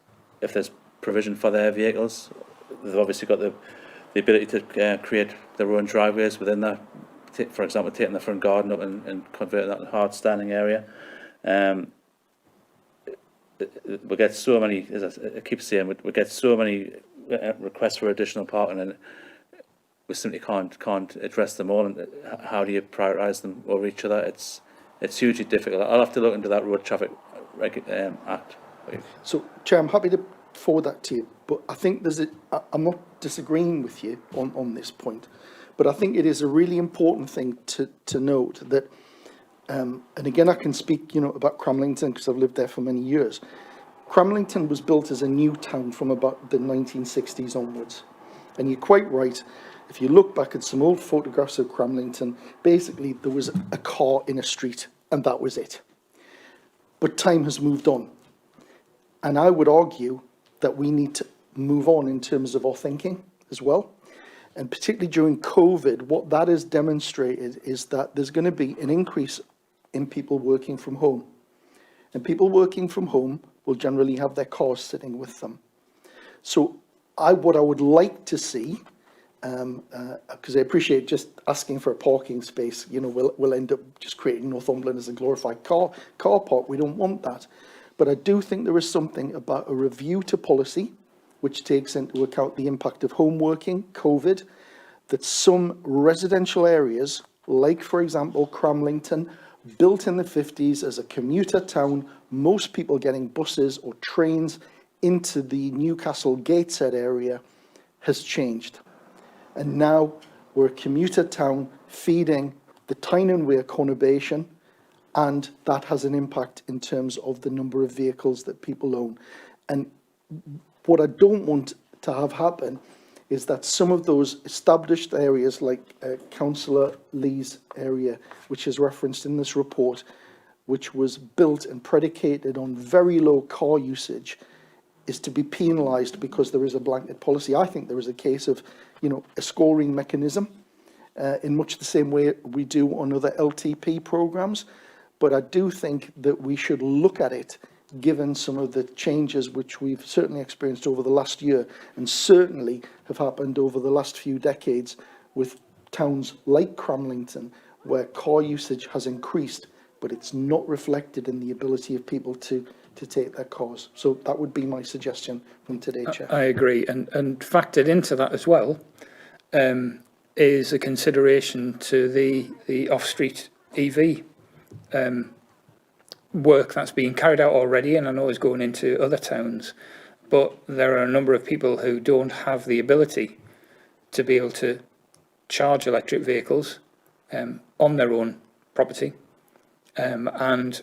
if there's provision for their vehicles. They've obviously got the ability to create their own driveways within that. For example, taking the front garden up and converting that to a hard standing area. We get so many, as I keep saying, we get so many requests for additional parking, and we simply can't address them all. And how do you prioritise them over each other? It's hugely difficult. I'll have to look into that Road Traffic Act. So, Chair, I'm happy to forward that to you, but I think I'm not disagreeing with you on this point, but I think it is a really important thing to note that, and again, I can speak, about Cramlington because I've lived there for many years. Cramlington was built as a new town from about the 1960s onwards, and you're quite right. If you look back at some old photographs of Cramlington, basically there was a car in a street and that was it. But time has moved on. And I would argue that we need to move on in terms of our thinking as well. And particularly during COVID, what that has demonstrated is that there's going to be an increase in people working from home. And people working from home will generally have their cars sitting with them. So what I would like to see, because I appreciate just asking for a parking space, we'll end up just creating Northumberland as a glorified car park. We don't want that. But I do think there is something about a review to policy, which takes into account the impact of home working, COVID, that some residential areas, like for example Cramlington, built in the 50s as a commuter town, most people getting buses or trains into the Newcastle Gateshead area, has changed. And now we're a commuter town feeding the Tyne Wear conurbation, and that has an impact in terms of the number of vehicles that people own. And what I don't want to have happen is that some of those established areas, like Councillor Lee's area, which is referenced in this report, which was built and predicated on very low car usage, is to be penalised because there is a blanket policy. I think there is a case of, a scoring mechanism in much the same way we do on other LTP programmes. But I do think that we should look at it, given some of the changes which we've certainly experienced over the last year, and certainly have happened over the last few decades with towns like Cramlington, where car usage has increased, but it's not reflected in the ability of people to take their cars. So that would be my suggestion from today, Chair. I agree, and factored into that as well is a consideration to the off-street EV work that's being carried out already, and I know is going into other towns, but there are a number of people who don't have the ability to be able to charge electric vehicles on their own property, and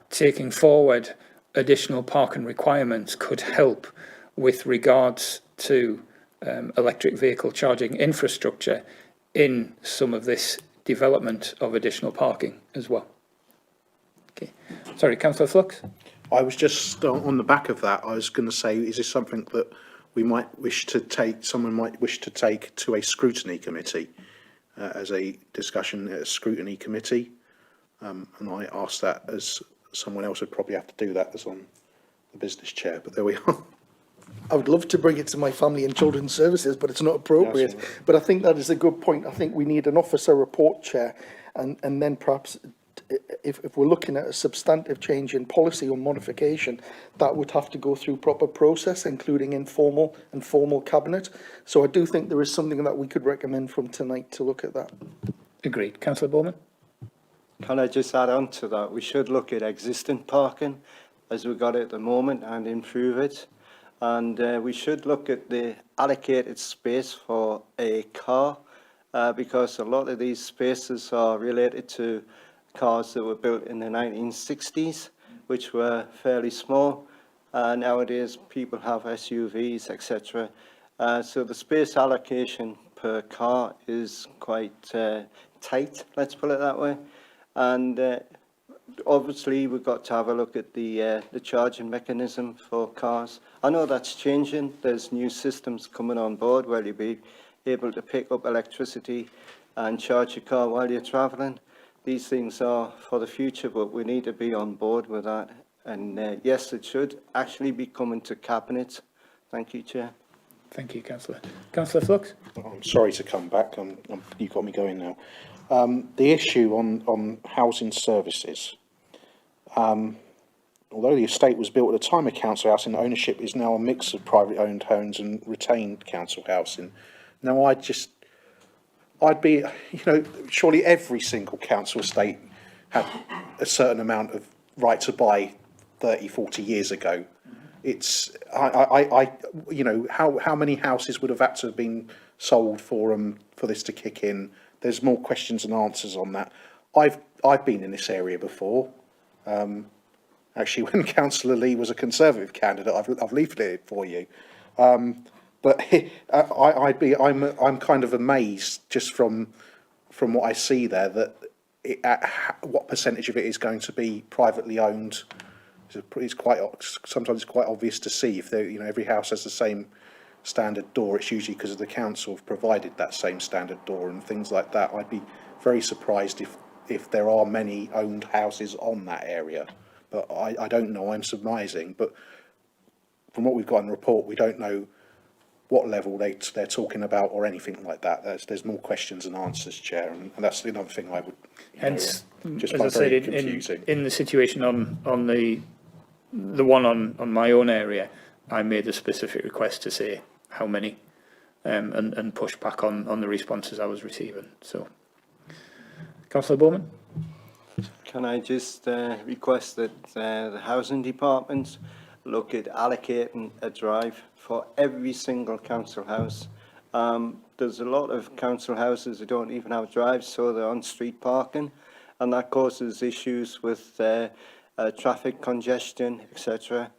taking forward additional parking requirements could help with regards to electric vehicle charging infrastructure in some of this development of additional parking as well. Okay, sorry, Councillor Flux. I was just on the back of that. I was going to say, is this something that we might wish to take? Someone might wish to take to a scrutiny committee as a discussion at a scrutiny committee, and I asked that as someone else would probably have to do that as on the business chair. But there we are. I would love to bring it to my family and children's services, but it's not appropriate. Yes, but I think that is a good point. I think we need an officer report, Chair, and then perhaps if we're looking at a substantive change in policy or modification, that would have to go through proper process, including informal and formal cabinet. So I do think there is something that we could recommend from tonight to look at that. Agreed. Councillor Bowman. Can I just add on to that? We should look at existing parking as we've got it at the moment and improve it. And we should look at the allocated space for a car because a lot of these spaces are related to cars that were built in the 1960s, which were fairly small. Nowadays, people have SUVs, etc. So the space allocation per car is quite tight, let's put it that way. And obviously, we've got to have a look at the charging mechanism for cars. I know that's changing. There's new systems coming on board where you'll be able to pick up electricity and charge your car while you're travelling. These things are for the future, but we need to be on board with that. And yes, it should actually be coming to Cabinet. Thank you, Chair. Thank you, Councillor. Councillor Flux. I'm sorry to come back. You got me going now. The issue on housing services. Although the estate was built at the time of council housing, ownership is now a mix of privately owned homes and retained council housing. Now, I'd be, surely every single council estate had a certain amount of right to buy 30, 40 years ago. It's, how many houses would have had to have been sold for this to kick in? There's more questions and answers on that. I've been in this area before. Actually, when Councillor Lee was a Conservative candidate, I've leafleted it for you. But I'm kind of amazed just from what I see there that what percentage of it is going to be privately owned. Sometimes it's quite obvious to see if every house has the same standard door. It's usually because of the council have provided that same standard door and things like that. I'd be very surprised if there are many owned houses on that area. But I don't know, I'm surmising. But from what we've got in the report, we don't know what level they're talking about or anything like that. There's more questions than answers, Chair, and that's another thing I would. Hence, just as I said, in the situation on the one on my own area, I made a specific request to say how many, and push back on the responses I was receiving. So, Councillor Bowman. Can I just request that the housing department look at allocating a drive for every single council house? There's a lot of council houses that don't even have drives, so they're on street parking, and that causes issues with traffic congestion, etc.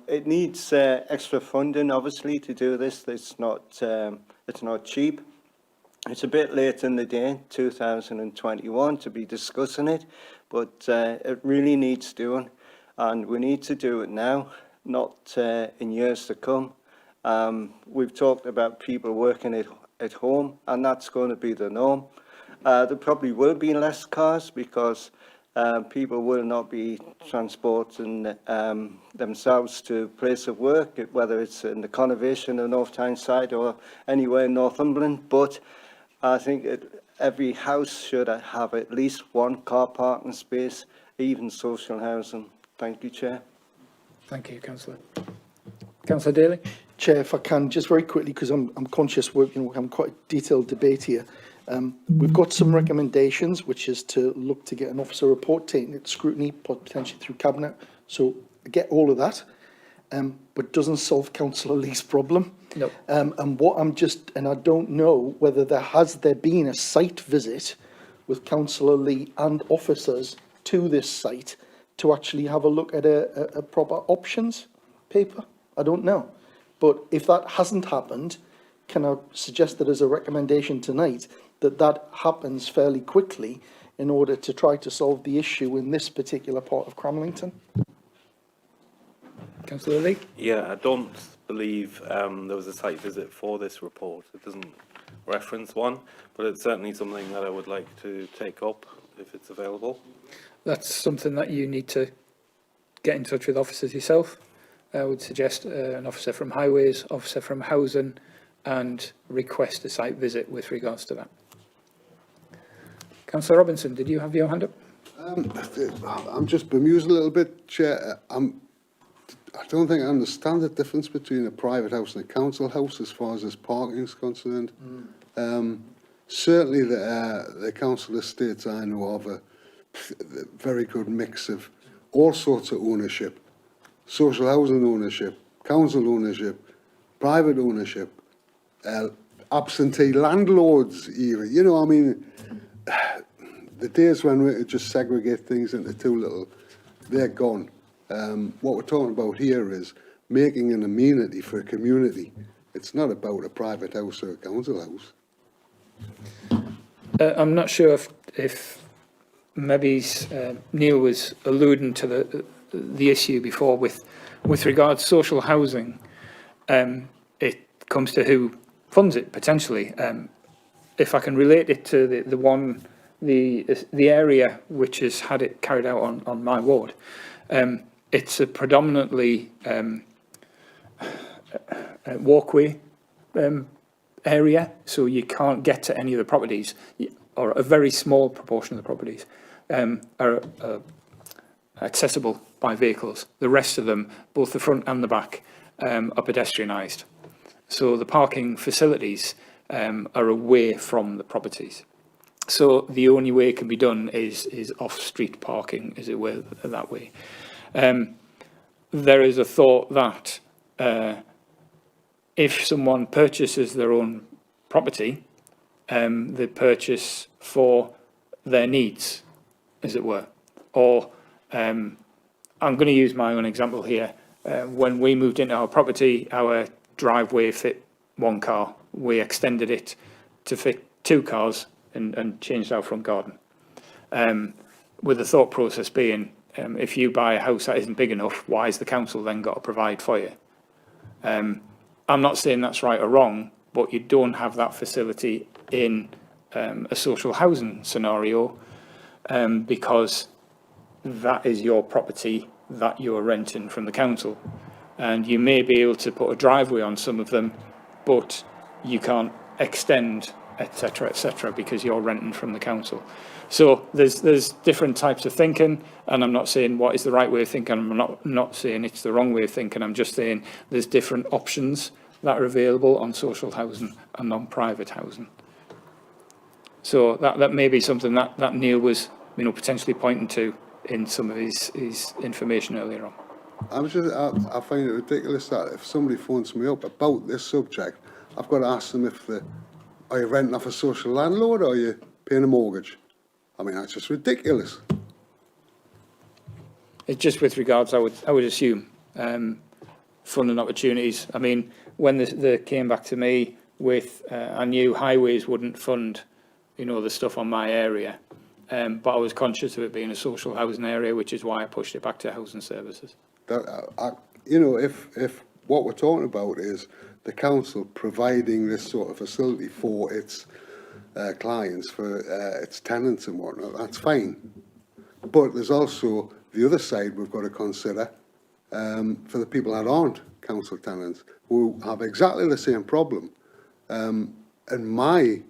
It needs extra funding, obviously, to do this. It's not cheap. It's a bit late in the day, 2021, to be discussing it, but it really needs doing, and we need to do it now, not in years to come. We've talked about people working at home, and that's going to be the norm. There probably will be less cars because people will not be transporting themselves to place of work, whether it's in the Conservation or North Tyneside or anywhere in Northumberland. But I think every house should have at least one car parking space, even social housing. Thank you, Chair. Thank you, Councillor. Councillor Daly. Chair, if I can, just very quickly, because I'm conscious we're having quite a detailed debate here. We've got some recommendations, which is to look to get an officer report taken into scrutiny, potentially through Cabinet. So I get all of that, but doesn't solve Councillor Lee's problem. No. And what and I don't know whether there been a site visit with Councillor Lee and officers to this site to actually have a look at a proper options paper. I don't know. But if that hasn't happened, can I suggest that as a recommendation tonight that happens fairly quickly in order to try to solve the issue in this particular part of Cramlington? Councillor Lee. Yeah, I don't believe there was a site visit for this report. It doesn't reference one, but it's certainly something that I would like to take up if it's available. That's something that you need to get in touch with officers yourself. I would suggest an officer from Highways, officer from Housing, and request a site visit with regards to that. Councillor Robinson, did you have your hand up? I'm just bemused a little bit, Chair. I don't think I understand the difference between a private house and a council house as far as this parking is concerned. Certainly the council estates I know of a very good mix of all sorts of ownership. Social housing ownership, council ownership, private ownership, absentee landlords even. You know, I mean, the days when we could just segregate things into too little, they're gone. What we're talking about here is making an amenity for a community. It's not about a private house or a council house. I'm not sure if maybe Neil was alluding to the issue before with regards to social housing. It comes to who funds it potentially. If I can relate it to the area which has had it carried out on my ward, it's a predominantly walkway area, so you can't get to any of the properties, or a very small proportion of the properties are accessible by vehicles. The rest of them, both the front and the back, are pedestrianised. So the parking facilities are away from the properties. So the only way it can be done is off-street parking, as it were, that way. There is a thought that if someone purchases their own property, they purchase for their needs, as it were. Or I'm going to use my own example here. When we moved into our property, our driveway fit one car. We extended it to fit two cars and changed our front garden. With the thought process being, if you buy a house that isn't big enough, why has the council then got to provide for you? I'm not saying that's right or wrong, but you don't have that facility in a social housing scenario because that is your property that you're renting from the council. And you may be able to put a driveway on some of them, but you can't extend, etc., because you're renting from the council. So there's different types of thinking, and I'm not saying what is the right way of thinking. I'm not saying it's the wrong way of thinking. I'm just saying there's different options that are available on social housing and non-private housing. So that may be something that Neil was, potentially pointing to in some of his information earlier on. I find it ridiculous that if somebody phones me up about this subject, I've got to ask them are you renting off a social landlord or are you paying a mortgage? I mean, that's just ridiculous. It's just with regards, I would assume, funding opportunities. I mean, when they came back to me with, I knew highways wouldn't fund, the stuff on my area, but I was conscious of it being a social housing area, which is why I pushed it back to housing services. If what we're talking about is the council providing this sort of facility for its clients, for its tenants and whatnot, that's fine. But there's also the other side we've got to consider for the people that aren't council tenants, who have exactly the same problem. And my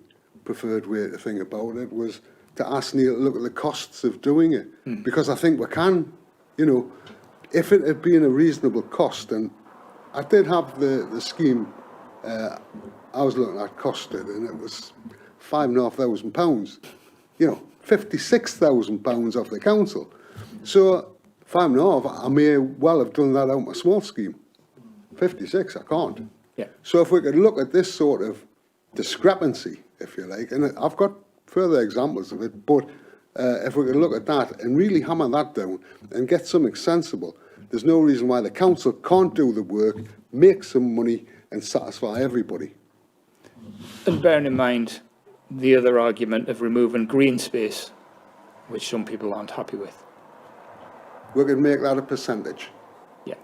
preferred way to think about it was to ask Neil to look at the costs of doing it. Because I think we can, if it had been a reasonable cost, and I did have the scheme I was looking at costed, and it was £5,500, £56,000 off the council. So 5.5, I may well have done that out my small scheme. 56, I can't. Yeah. So if we could look at this sort of discrepancy, if you like, and I've got further examples of it, but if we could look at that and really hammer that down and get something sensible, there's no reason why the council can't do the work, make some money and satisfy everybody. And bearing in mind the other argument of removing green space, which some people aren't happy with. We could make that a percentage. Yeah.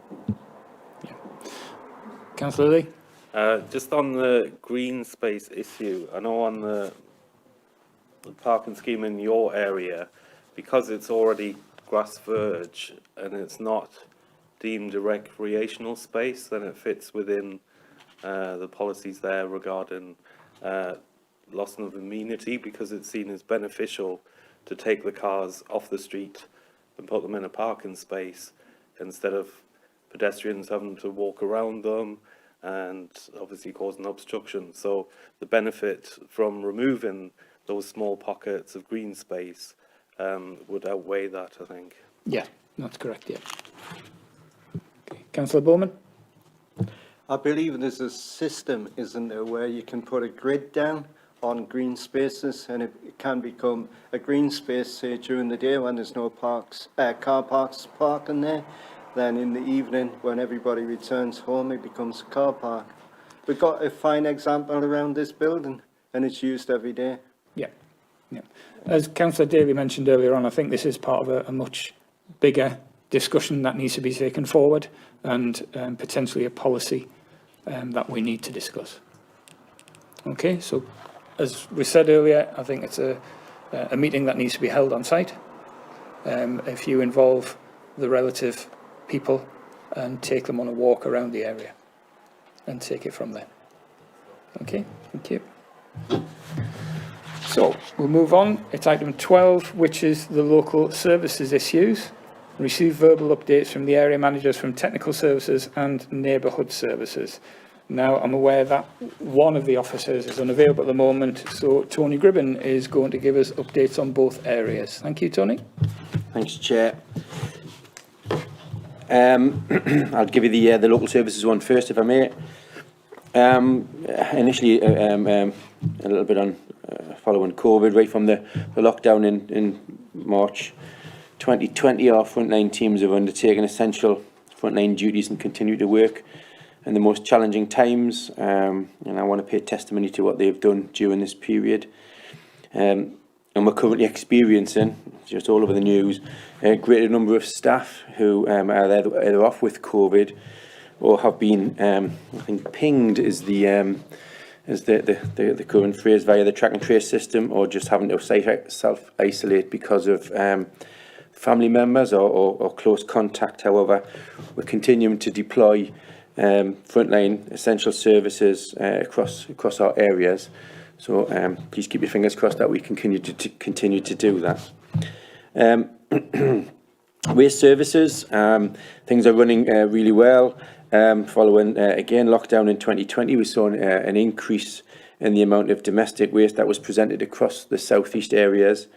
Councillor Lee? Just on the green space issue, I know on the parking scheme in your area, because it's already grass verge and it's not deemed a recreational space, then it fits within the policies there regarding loss of amenity, because it's seen as beneficial to take the cars off the street and put them in a parking space instead of pedestrians having to walk around them and obviously causing obstruction. So the benefit from removing those small pockets of green space would outweigh that, I think. Yeah, that's correct, yeah. Okay. Councillor Bowman? I believe there's a system, isn't there, where you can put a grid down on green spaces, and it can become a green space, say, during the day when there's no car parks parking there. Then in the evening, when everybody returns home, it becomes a car park. We've got a fine example around this building, and it's used every day. Yeah. As Councillor Daly mentioned earlier on, I think this is part of a much bigger discussion that needs to be taken forward, and potentially a policy that we need to discuss. Okay, so as we said earlier, I think it's a meeting that needs to be held on site. If you involve the relative people and take them on a walk around the area and take it from there. Okay, thank you. So we'll move on. It's item 12, which is the local services issues. Receive verbal updates from the area managers from technical services and neighbourhood services. Now, I'm aware that one of the officers is unavailable at the moment, so Tony Gribben is going to give us updates on both areas. Thank you, Tony. Thanks, Chair. I'll give you the local services one first, if I may. Initially, a little bit on following COVID, right from the lockdown in March 2020, our frontline teams have undertaken essential frontline duties and continue to work in the most challenging times, and I want to pay testimony to what they've done during this period. And we're currently experiencing, just all over the news, a greater number of staff who are either off with COVID or have been, I think, pinged is the current phrase, via the track and trace system, or just having to self-isolate because of family members or close contact. However, we're continuing to deploy frontline essential services across our areas. So please keep your fingers crossed that we continue to do that. Waste services, things are running really well. Following, again, lockdown in 2020, we saw an increase in the amount of domestic waste that was presented across the southeast areas.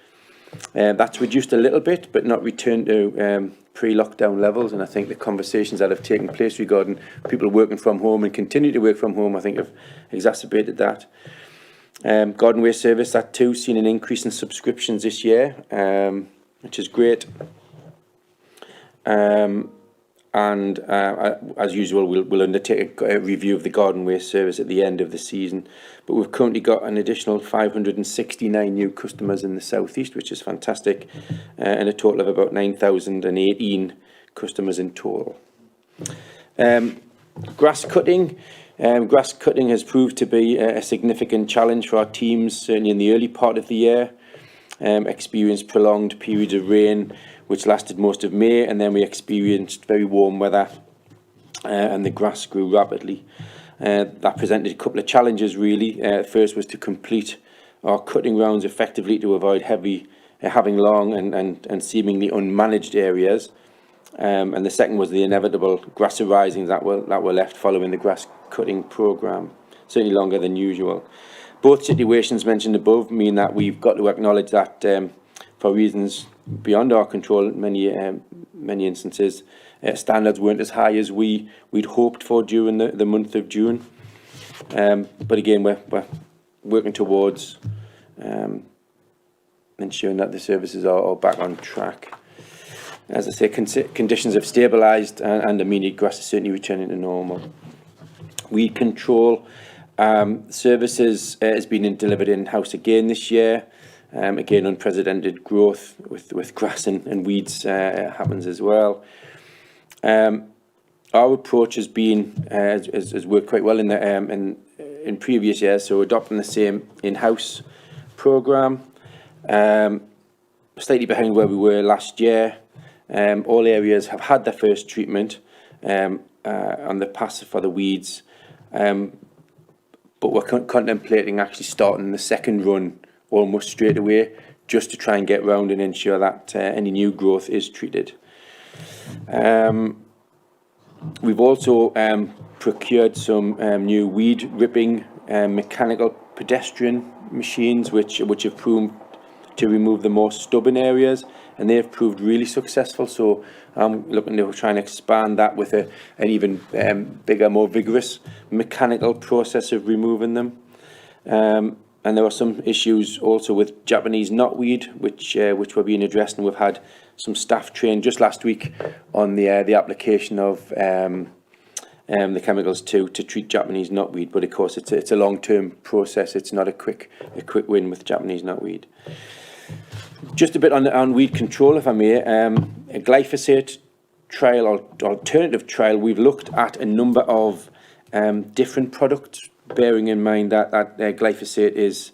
That's reduced a little bit, but not returned to pre-lockdown levels. And I think the conversations that have taken place regarding people working from home and continue to work from home, I think have exacerbated that. Garden waste service, that too, seen an increase in subscriptions this year, which is great. As usual, we'll undertake a review of the garden waste service at the end of the season. But we've currently got an additional 569 new customers in the southeast, which is fantastic, and a total of about 9,018 customers in total. Grass cutting. Grass cutting has proved to be a significant challenge for our teams, certainly in the early part of the year. Experienced prolonged periods of rain, which lasted most of May, and then we experienced very warm weather and the grass grew rapidly. That presented a couple of challenges really. First was to complete our cutting rounds effectively to avoid having long and seemingly unmanaged areas. And the second was the inevitable grass arisings that were left following the grass cutting programme, certainly longer than usual. Both situations mentioned above mean that we've got to acknowledge that for reasons beyond our control, many instances, standards weren't as high as we'd hoped for during the month of June. But again, we're working towards ensuring that the services are back on track. As I say, conditions have stabilised and immediate grass is certainly returning to normal. Weed control services has been delivered in-house again this year. Again, unprecedented growth with grass and weeds happens as well. Our approach has been has worked quite well in previous years. So adopting the same in-house programme, slightly behind where we were last year. All areas have had their first treatment on the pass for the weeds, but we're contemplating actually starting the second run almost straight away, just to try and get round and ensure that any new growth is treated. We've also procured some new weed ripping mechanical pedestrian machines, which have proved to remove the more stubborn areas, and they have proved really successful. So I'm looking to try and expand that with an even bigger, more vigorous mechanical process of removing them. And there were some issues also with Japanese knotweed, which were being addressed, and we've had some staff trained just last week on the application of the chemicals to treat Japanese knotweed. But of course, it's a long-term process. It's not a quick win with Japanese knotweed. Just a bit on weed control, if I may. A glyphosate trial or alternative trial. We've looked at a number of different products, bearing in mind that glyphosate is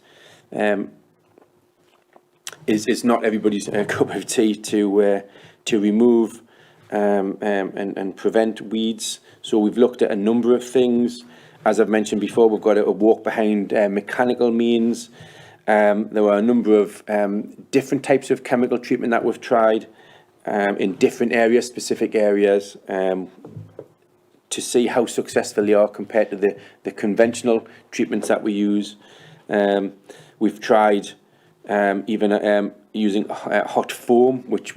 not everybody's cup of tea to remove and prevent weeds. So we've looked at a number of things. As I've mentioned before, we've got a walk behind mechanical means. There were a number of different types of chemical treatment that we've tried in different areas, specific areas, to see how successful they are compared to the conventional treatments that we use. We've tried even using hot foam, which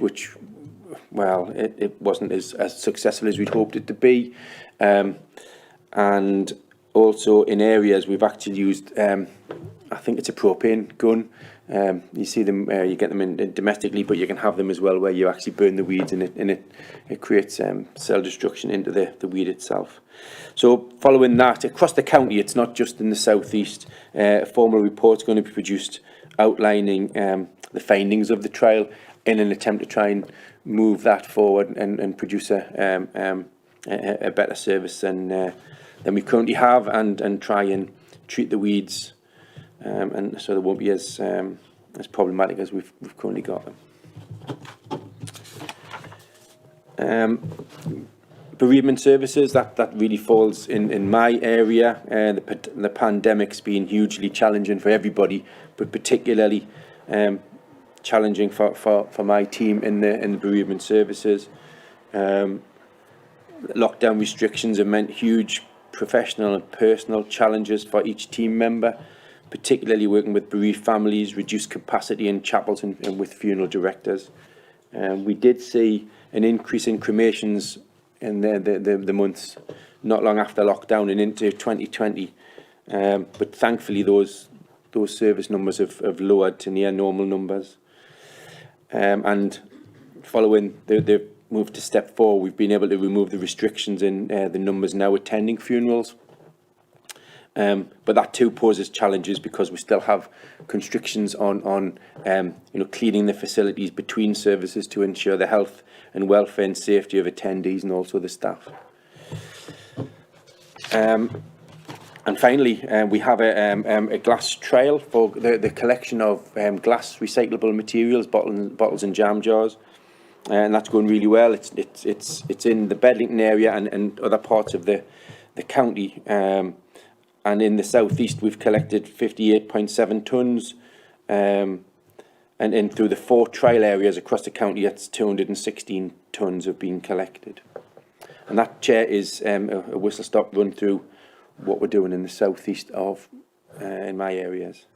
well, it wasn't as successful as we'd hoped it to be. And also in areas we've actually used, I think it's a propane gun. You see them, you get them in domestically, but you can have them as well where you actually burn the weeds, and it creates cell destruction into the weed itself. So following that, across the county, it's not just in the southeast, a formal report's going to be produced outlining the findings of the trial in an attempt to try and move that forward and produce a better service than we currently have, and try and treat the weeds and so they won't be as problematic as we've currently got them. Bereavement services, that really falls in my area. The pandemic's been hugely challenging for everybody, but particularly challenging for my team in the bereavement services. Lockdown restrictions have meant huge professional and personal challenges for each team member, particularly working with bereaved families, reduced capacity in chapels and with funeral directors. We did see an increase in cremations in the months not long after lockdown and into 2020, but thankfully those service numbers have lowered to near normal numbers. And following the move to step 4, we've been able to remove the restrictions in the numbers now attending funerals. But that too poses challenges because we still have constrictions on cleaning the facilities between services to ensure the health and welfare and safety of attendees and also the staff. And finally, we have a glass trail for the collection of glass recyclable materials, bottles and jam jars, and that's going really well. It's in the Bedlington area and other parts of the county. And in the southeast, we've collected 58.7 tonnes, and through the 4 trial areas across the county, that's 216 tonnes have been collected. And that, Chair, is a whistle-stop run through what we're doing in the southeast of in my areas.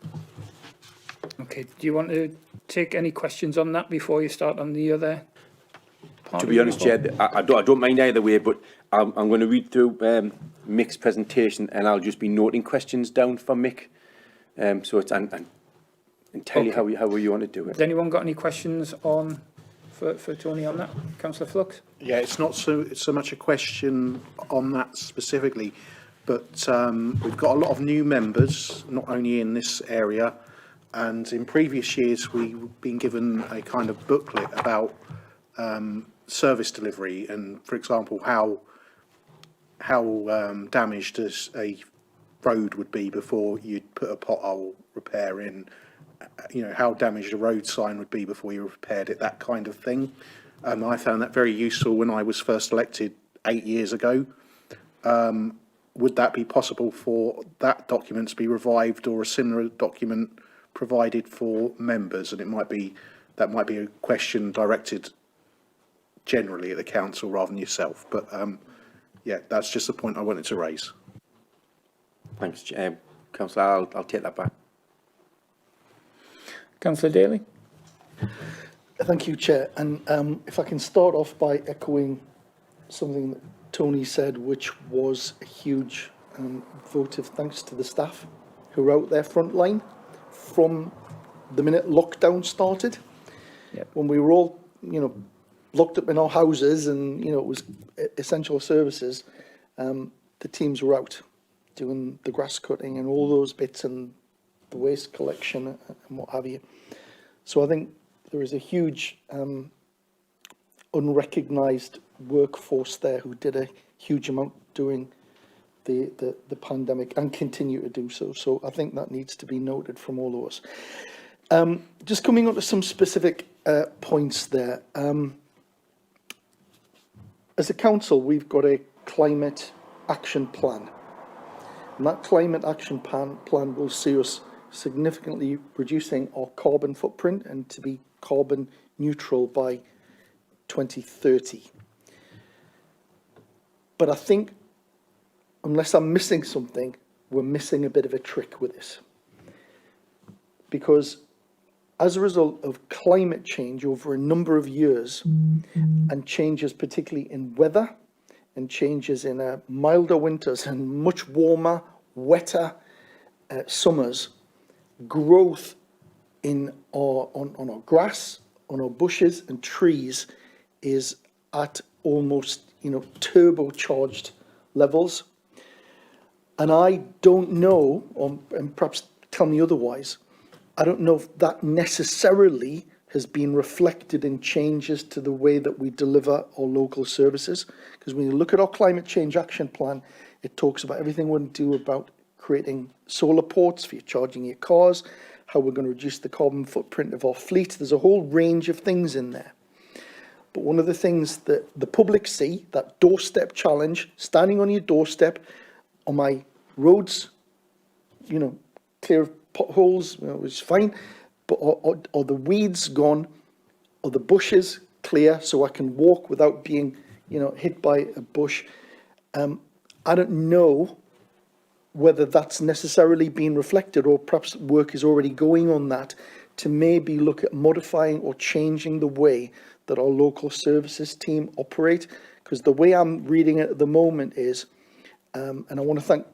Okay, do you want to take any questions on that before you start on the other part? To be honest, Chair, I don't mind either way, but I'm going to read through Mick's presentation and I'll just be noting questions down for Mick. So it's entirely Okay. how you want to do it. Has anyone got any questions on for Tony on that? Councillor Flux? Yeah, it's not so much a question on that specifically, but we've got a lot of new members, not only in this area, and in previous years we've been given a kind of booklet about service delivery and, for example, how damaged a road would be before you'd put a pothole repair in, how damaged a road sign would be before you repaired it, that kind of thing. I found that very useful when I was first elected 8 years ago. Would that be possible for that document to be revived or a similar document provided for members? And that might be a question directed generally at the council rather than yourself. But yeah, that's just the point I wanted to raise. Thanks, Councillor. I'll take that back. Councillor Daly? Thank you, Chair. And if I can start off by echoing something that Tony said, which was a huge vote of thanks to the staff who were out there front line from the minute lockdown started. Yep. When we were all, locked up in our houses and, it was essential services, the teams were out doing the grass cutting and all those bits and the waste collection and what have you. So I think there is a huge unrecognised workforce there who did a huge amount during the pandemic and continue to do so. So I think that needs to be noted from all of us. Just coming on to some specific points there. As a council, we've got a climate action plan. And that climate action plan will see us significantly reducing our carbon footprint and to be carbon neutral by 2030. But I think, unless I'm missing something, we're missing a bit of a trick with this. Because as a result of climate change over a number of years, and changes particularly in weather, and changes in milder winters and much warmer, wetter summers, growth on our grass, on our bushes and trees is at almost turbocharged levels. And I don't know, and perhaps tell me otherwise, I don't know if that necessarily has been reflected in changes to the way that we deliver our local services. Because when you look at our climate change action plan, it talks about everything we're going to do about creating solar ports for you charging your cars, how we're going to reduce the carbon footprint of our fleet. There's a whole range of things in there. But one of the things that the public see, that doorstep challenge, standing on your doorstep, on my roads, clear of potholes, which is fine. but are the weeds gone? Are the bushes clear so I can walk without being, hit by a bush? I don't know whether that's necessarily been reflected, or perhaps work is already going on that to maybe look at modifying or changing the way that our local services team operate. Because the way I'm reading it at the moment is, and I want to thank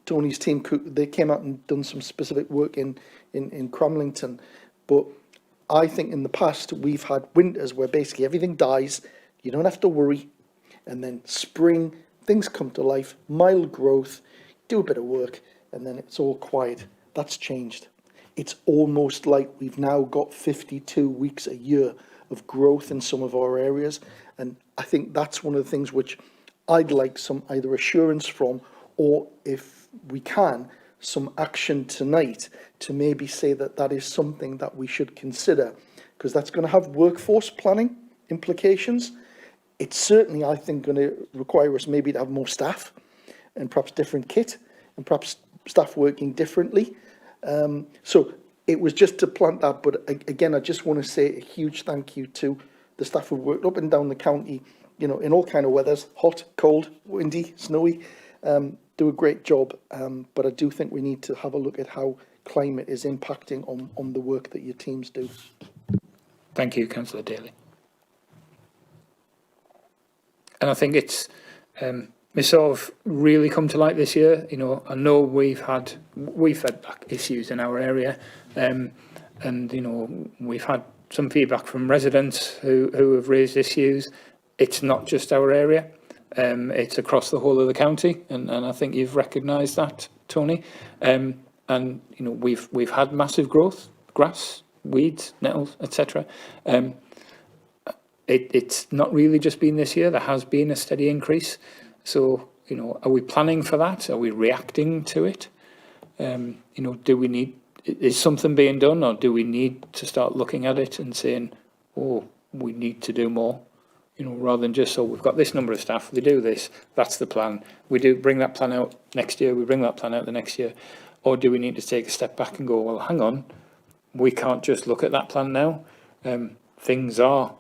Tony's team, they came out and done some specific work in Cramlington, but I think in the past we've had winters where basically everything dies, you don't have to worry, and then spring, things come to life, mild growth, do a bit of work, and then it's all quiet. That's changed. It's almost like we've now got 52 weeks a year of growth in some of our areas, and I think that's one of the things which I'd like some either assurance from, or if we can, some action tonight to maybe say that that is something that we should consider, because that's going to have workforce planning implications. It's certainly, I think, going to require us maybe to have more staff and perhaps different kit and perhaps staff working differently. So it was just to plant that. But again, I just want to say a huge thank you to the staff who worked up and down the county, in all kind of weathers, hot, cold, windy, snowy, do a great job. But I do think we need to have a look at how climate is impacting on the work that your teams do. Thank you, Councillor Daly. And I think it's sort of really come to light this year. I know we've had back issues in our area, and we've had some feedback from residents who have raised issues. It's not just our area; it's across the whole of the county, and I think you've recognised that, Tony. And we've had massive growth, grass, weeds, nettles, etc. It's not really just been this year. There has been a steady increase. So, are we planning for that? Are we reacting to it? Is something being done, or do we need to start looking at it and saying, oh, we need to do more? Rather than just, we've got this number of staff, they do this, that's the plan. We do bring that plan out next year, we bring that plan out the next year. Or do we need to take a step back and go, well, hang on, we can't just look at that plan now. Things are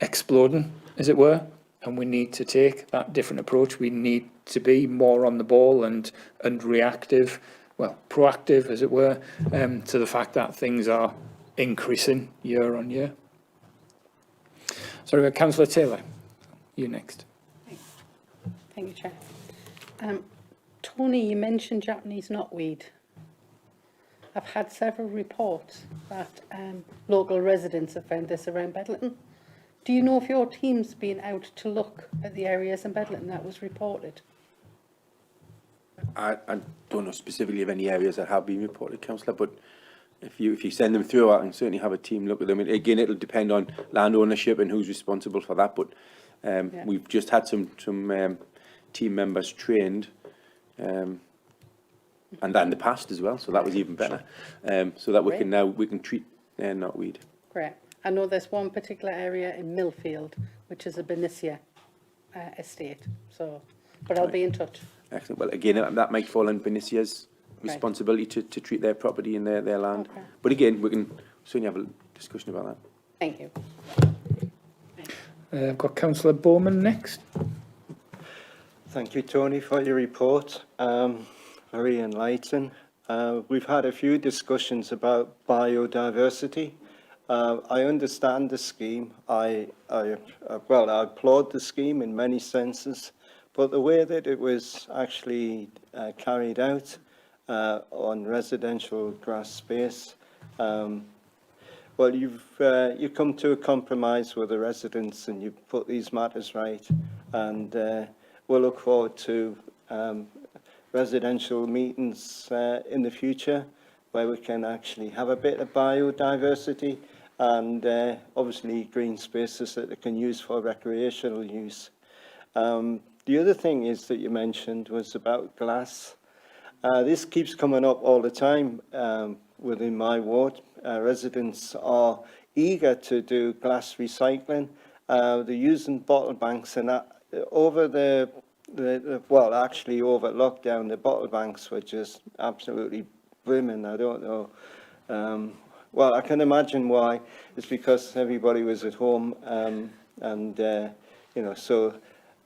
exploding, as it were, and we need to take that different approach. We need to be more on the ball and reactive, well, proactive, as it were, to the fact that things are increasing year on year. Sorry, Councillor Taylor, you next. Thank you, Chair. Tony, you mentioned Japanese knotweed. I've had several reports that local residents have found this around Bedlington. Do you know if your team's been out to look at the areas in Bedlington that was reported? I don't know specifically of any areas that have been reported, Councillor, but if you send them through, I can certainly have a team look at them. And again, it'll depend on land ownership and who's responsible for that. But we've just had some team members trained, and that in the past as well. So that was even better. So that we can treat knotweed. Great. I know there's one particular area in Millfield, which is a Benicia estate. But I'll be in touch. Excellent. Well, again, that might fall on Benicia's responsibility to treat their property and their land. Okay. But again, we can certainly have a discussion about that. Thank you. I've got Councillor Bowman next. Thank you, Tony, for your report. Very enlightening. We've had a few discussions about biodiversity. I understand the scheme. I applaud the scheme in many senses, but the way that it was actually carried out on residential grass space, well, you come to a compromise with the residents and you put these matters right, and we'll look forward to residential meetings in the future where we can actually have a bit of biodiversity and obviously green spaces that they can use for recreational use. The other thing is that you mentioned was about glass. This keeps coming up all the time within my ward. Residents are eager to do glass recycling. They're using bottle banks, and over actually over lockdown, the bottle banks were just absolutely brimming. I don't know Well, I can imagine why. It's because everybody was at home, you know, so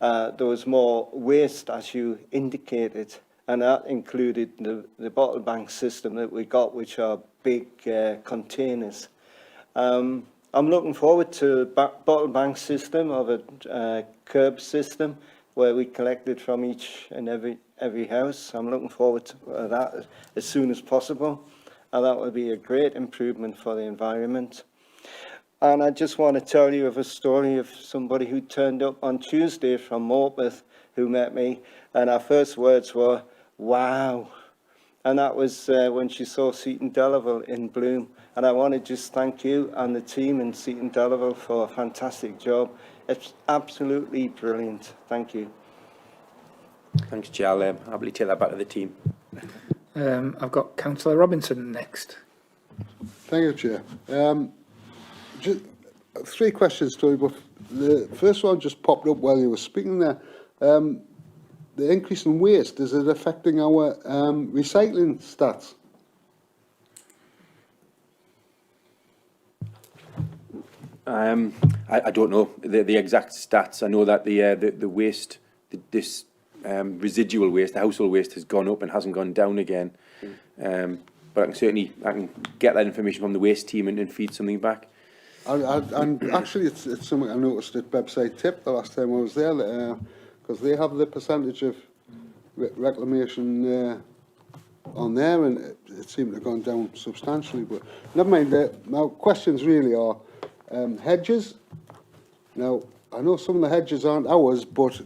there was more waste, as you indicated, and that included the bottle bank system that we got, which are big containers. I'm looking forward to a bottle bank system of a curb system where we collect it from each and every house. I'm looking forward to that as soon as possible, and that would be a great improvement for the environment. And I just want to tell you of a story of somebody who turned up on Tuesday from Morpeth who met me, and our first words were, "Wow." And that was when she saw Seaton Delaval in bloom. And I want to just thank you and the team in Seaton Delaval for a fantastic job. It's absolutely brilliant. Thank you. Thanks, Chair. I'll happily take that back to the team. I've got Councillor Robinson next. Thank you, Chair. Just 3 questions to you, but the first one just popped up while you were speaking there. The increase in waste, is it affecting our recycling stats? I don't know the exact stats. I know that the waste, this residual waste, the household waste, has gone up and hasn't gone down again. But I can get that information from the waste team and feed something back. And actually, it's something I noticed at website tip the last time I was there, because they have the percentage of reclamation on there, and it seemed to have gone down substantially. But never mind. Now, questions really are hedges. Now, I know some of the hedges aren't ours, but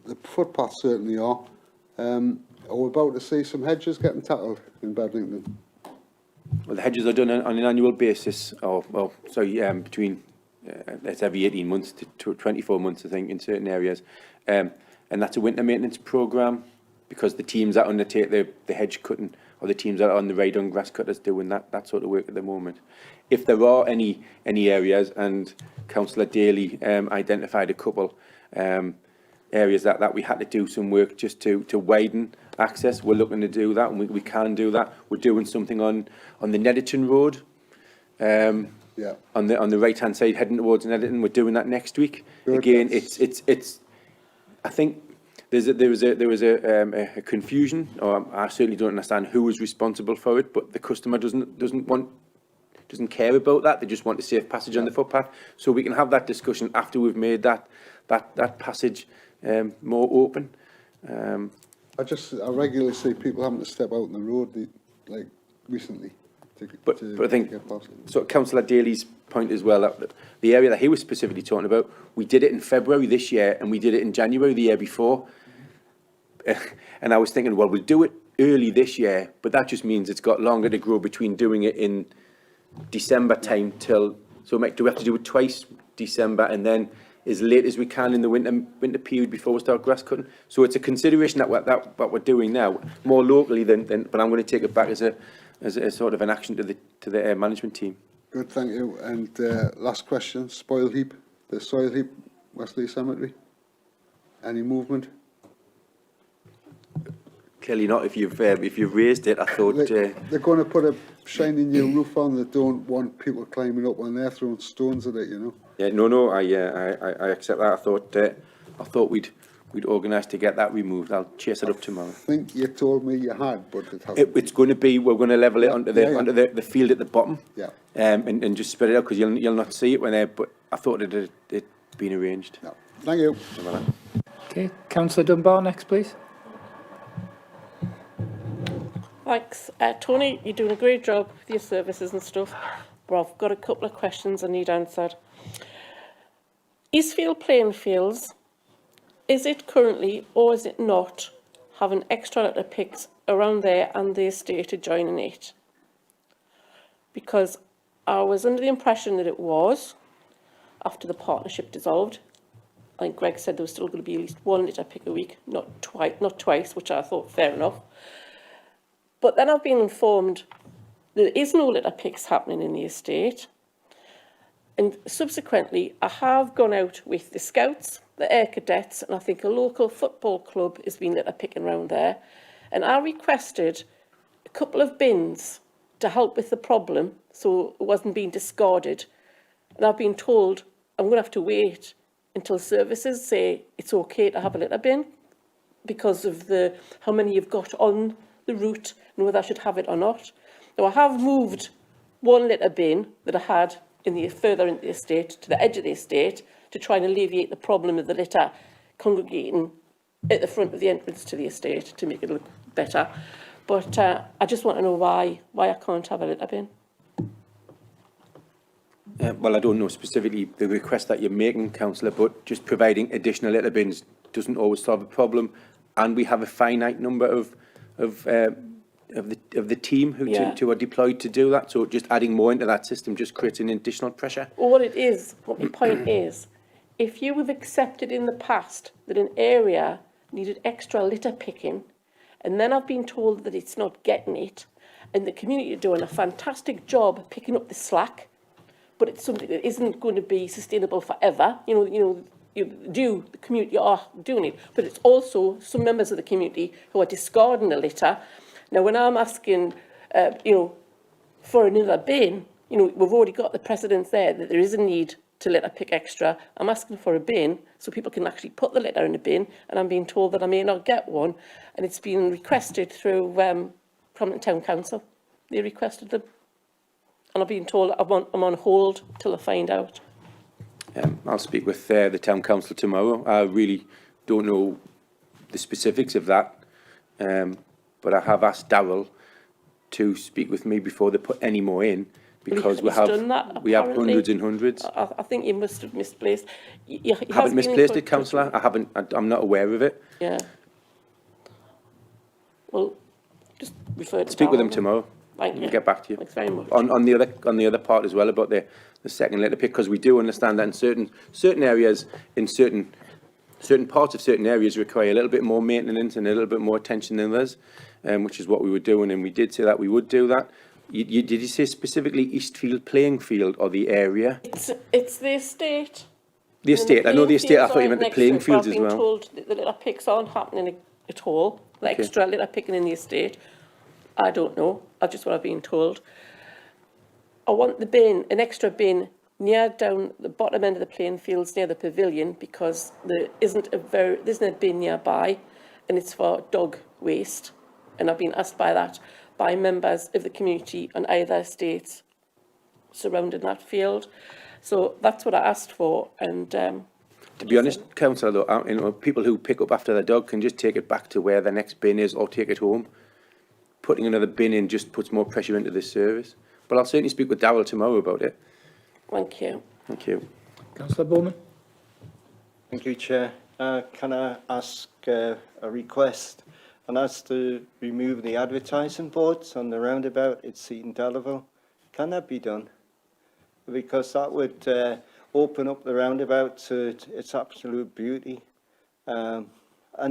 the footpaths certainly are. Are we about to see some hedges getting tackled in Bedlington? Well, the hedges are done on an annual basis, between it's every 18 months to 24 months, I think, in certain areas. And that's a winter maintenance programme, because the teams that undertake the hedge cutting, or the teams that are on the radon grass cutters doing that sort of work at the moment. If there are any areas, and Councillor Daly identified a couple areas that we had to do some work just to widen access, we're looking to do that, and we can do that. We're doing something on the Netherton Road, on the right hand side heading towards Netherton. We're doing that next week. Good. Again, it's I think there was a confusion, or I certainly don't understand who was responsible for it, but the customer doesn't care about that. They just want a safe passage on the footpath. So we can have that discussion after we've made that passage more open. I regularly see people having to step out on the road, like recently. But I think, so Councillor Daly's point as well, that the area that he was specifically talking about, we did it in February this year, and we did it in January the year before. And I was thinking, well, we'll do it early this year, but that just means it's got longer to grow between doing it in December time do we have to do it twice, December, and then as late as we can in the winter period before we start grass cutting? So it's a consideration that what we're doing now, more locally than but I'm going to take it back as a sort of an action to the management team. Good, thank you. And last question, spoil heap, the soil heap, Wesley Cemetery. Any movement? Clearly not. If you've raised it, I thought they're going to put a shiny new roof on. They don't want people climbing up on there throwing stones at it, you know. Yeah, no, I accept that. I thought we'd organise to get that removed. I'll chase it up tomorrow. I think you told me you had, but it hasn't. It's going to be. We're going to level it onto the field at the bottom. Yeah. And just spread it out, because you'll not see it when there. But I thought it'd been arranged. No. Thank you. Okay, Councillor Dunbar next, please. Thanks. Tony, you're doing a great job with your services and stuff, but I've got a couple of questions I need answered. Eastfield playing fields, is it currently, or is it not, having extra litter picks around there and the estate adjoining it? Because I was under the impression that it was, after the partnership dissolved. I think Greg said there was still going to be at least 1 litter pick a week, not twice, which I thought fair enough. But then I've been informed that there is no litter picks happening in the estate. And subsequently, I have gone out with the Scouts, the Air Cadets, and I think a local football club has been litter picking around there. And I requested a couple of bins to help with the problem, so it wasn't being discarded. And I've been told I'm going to have to wait until services say it's okay to have a litter bin because of how many you've got on the route and whether I should have it or not. Now, I have moved one litter bin that I had further into the estate, to the edge of the estate, to try and alleviate the problem of the litter congregating at the front of the entrance to the estate to make it look better. But I just want to know why I can't have a litter bin. Well, I don't know specifically the request that you're making, councillor, but just providing additional litter bins doesn't always solve a problem, and we have a finite number of the team who are deployed to do that. So just adding more into that system just creates an additional pressure. Well, what my point is, if you have accepted in the past that an area needed extra litter picking, and then I've been told that it's not getting it, and the community are doing a fantastic job picking up the slack, but it's something that isn't going to be sustainable forever. The community are doing it, but it's also some members of the community who are discarding the litter. Now, when I'm asking, for another bin, we've already got the precedence there that there is a need to litter pick extra. I'm asking for a bin so people can actually put the litter in a bin, and I'm being told that I may not get one, and it's been requested through Cramlington Town Council. They requested them, and I've been told I'm on hold till I find out. I'll speak with the town council tomorrow. I really don't know the specifics of that, but I have asked Darrell to speak with me before they put any more in, because we have hundreds and hundreds. I think you must have misplaced. You haven't misplaced it, councillor. I'm not aware of it. Yeah. Well, just refer to speak with them tomorrow. Thank you. We'll get back to you. Thanks very much. On the other part as well about the second litter pick, because we do understand that in certain areas, in certain parts of certain areas require a little bit more maintenance and a little bit more attention than others, which is what we were doing, and we did say that we would do that. Did you say specifically Eastfield playing field or the area? It's the estate. The estate. I know the estate. I thought you meant the playing fields as well. I've been told that the litter picks aren't happening at all. The extra litter picking in the estate. I don't know. That's just what I've been told. I want the bin, an extra bin, near down the bottom end of the playing fields near the pavilion, because there isn't a bin nearby, and it's for dog waste. And I've been asked by members of the community on either estates surrounding that field. So that's what I asked for. And to be honest, councillor, though, people who pick up after their dog can just take it back to where the next bin is or take it home. Putting another bin in just puts more pressure into this service. But I'll certainly speak with Darrell tomorrow about it. Thank you. Thank you. Councillor Bowman. Thank you, Chair. Can I ask a request? And that's to remove the advertising boards on the roundabout at Seaton Delaval. Can that be done? Because that would open up the roundabout to its absolute beauty. And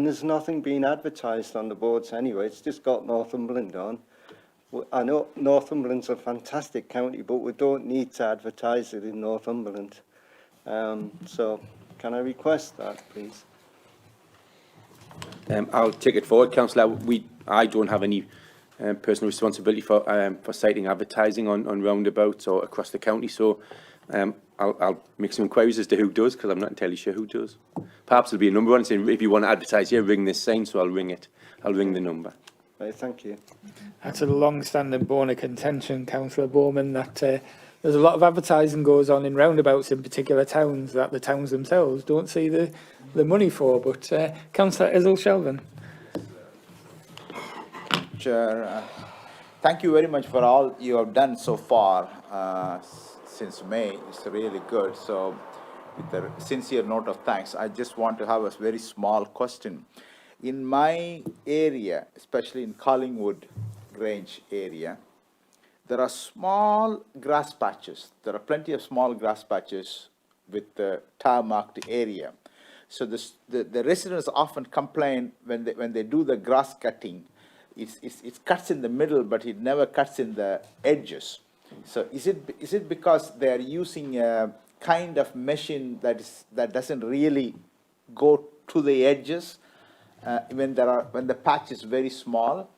there's nothing being advertised on the boards anyway. It's just got Northumberland on. I know Northumberland's a fantastic county, but we don't need to advertise it in Northumberland. So can I request that, please? I'll take it forward, councillor. I don't have any personal responsibility for citing advertising on roundabouts or across the county, so I'll make some inquiries as to who does, because I'm not entirely sure who does. Perhaps there'll be a number on saying, if you want to advertise here, ring this sign, so I'll ring it. I'll ring the number. Right, thank you. That's a long-standing bone of contention, Councillor Bowman, that there's a lot of advertising goes on in roundabouts in particular towns that the towns themselves don't see the money for. But Councillor Isle-Shelvin. Chair, thank you very much for all you have done so far since May. It's really good. So with a sincere note of thanks, I just want to have a very small question. In my area, especially in Collingwood Grange area, there are small grass patches. There are plenty of small grass patches with the tar-marked area. So the residents often complain when they do the grass cutting, it cuts in the middle, but it never cuts in the edges. So is it because they are using a kind of machine that doesn't really go to the edges when the patch is very small?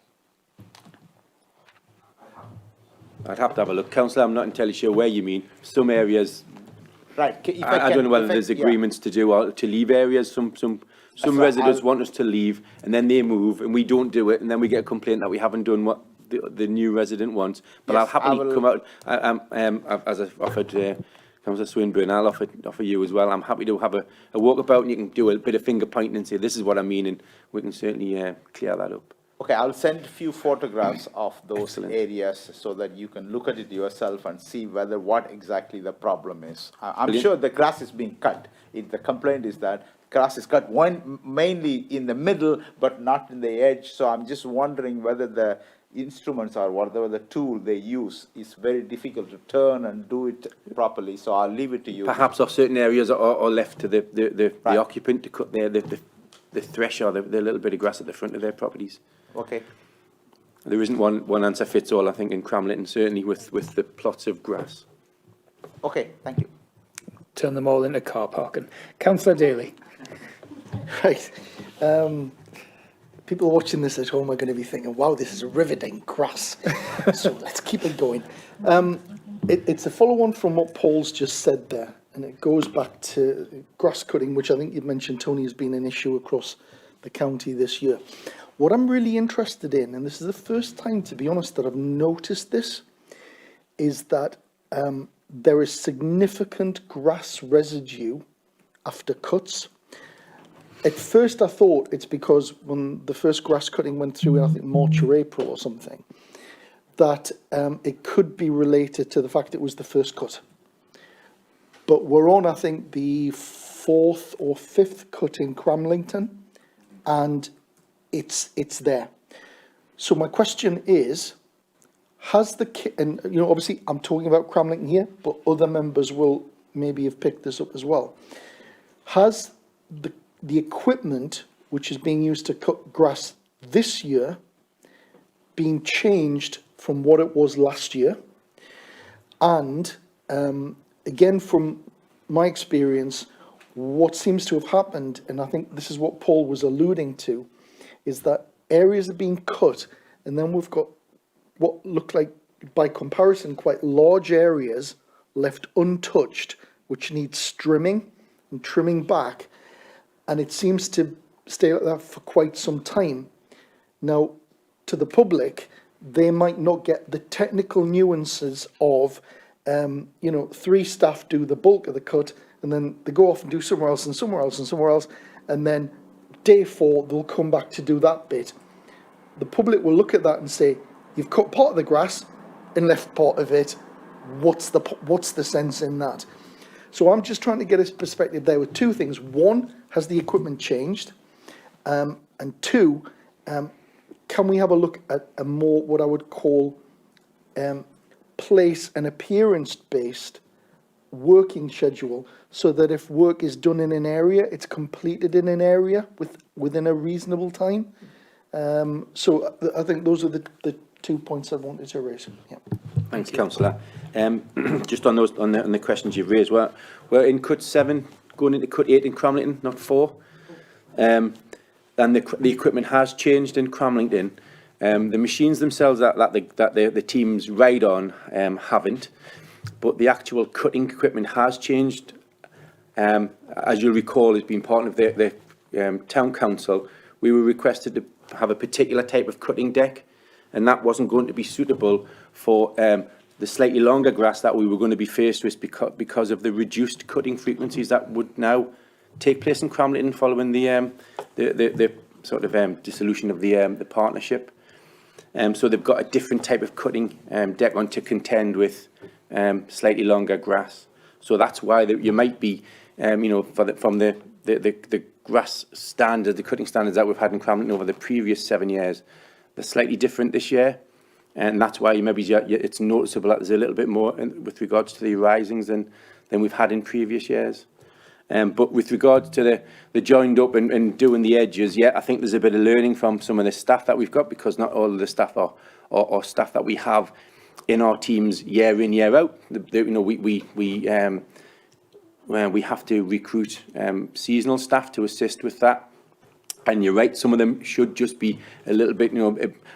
I'd have to have a look. Councillor, I'm not entirely sure where you mean. Some areas, Right. If I don't know whether there's agreements to do or to leave areas. Some That's right, residents I'll- want us to leave, and then they move, and we don't do it, and then we get a complaint that we haven't done what the new resident wants. But Yes, I'll happily I will- come out, as I've offered Councillor Swinburne, I'll offer you as well. I'm happy to have a walkabout, and you can do a bit of finger pointing and say, this is what I mean, and we can certainly clear that up. Okay, I'll send a few photographs of those areas so that you can look at it yourself and see whether what exactly the problem is. I'm Brilliant. sure the grass is being cut. The complaint is that grass is cut mainly in the middle, but not in the edge. So I'm just wondering whether the instruments or whatever the tool they use is very difficult to turn and do it properly. So I'll leave it to you. Perhaps off certain areas are left to the occupant to cut the thresh or the little bit of grass at the front of their properties. Okay. There isn't one answer fits all, I think, in Cramlington, certainly with the plots of grass. Okay, thank you. Turn them all into car parking. Councillor Daly. Right. People watching this at home are going to be thinking, wow, this is riveting grass. So let's keep it going. It's a follow-on from what Paul's just said there, and it goes back to grass cutting, which I think you've mentioned, Tony, has been an issue across the county this year. What I'm really interested in, and this is the first time, to be honest, that I've noticed this, is that there is significant grass residue after cuts. At first I thought it's because when the first grass cutting went through in, I think, March or April or something, that it could be related to the fact it was the first cut. But we're on, I think, the 4th or 5th cut in Cramlington, and it's there. So my question is, has and you know, obviously I'm talking about Cramlington here, but other members will maybe have picked this up as well. Has the equipment which is being used to cut grass this year been changed from what it was last year? And again, from my experience, what seems to have happened, and I think this is what Paul was alluding to, is that areas are being cut, and then we've got what look like, by comparison, quite large areas left untouched, which need trimming and trimming back, and it seems to stay like that for quite some time. Now, to the public, they might not get the technical nuances of, 3 staff do the bulk of the cut, and then they go off and do somewhere else and somewhere else and somewhere else, and then day 4, they'll come back to do that bit. The public will look at that and say, you've cut part of the grass and left part of it. What's the sense in that? So I'm just trying to get a perspective there with 2 things. 1, has the equipment changed? And 2, can we have a look at a more, what I would call, place and appearance-based working schedule, so that if work is done in an area, it's completed in an area within a reasonable time. So I think those are the 2 points I wanted to raise. Yeah. Thanks, Councillor. Just on the questions you've raised, we're in cut 7, going into cut 8 in Cramlington, not 4. And the equipment has changed in Cramlington. The machines themselves that the teams ride on haven't, but the actual cutting equipment has changed. As you'll recall, as being part of the town council, we were requested to have a particular type of cutting deck, and that wasn't going to be suitable for the slightly longer grass that we were going to be faced with because of the reduced cutting frequencies that would now take place in Cramlington following the sort of dissolution of the partnership. So they've got a different type of cutting deck on to contend with slightly longer grass. So that's why you might be, from the grass standard, the cutting standards that we've had in Cramlington over the previous 7 years, they're slightly different this year. And that's why it's noticeable that there's a little bit more with regards to the risings than we've had in previous years. But with regards to the joined up and doing the edges, yeah, I think there's a bit of learning from some of the staff that we've got, because not all of the staff are staff that we have in our teams year in, year out. We have to recruit seasonal staff to assist with that. And you're right, some of them should just be a little bit,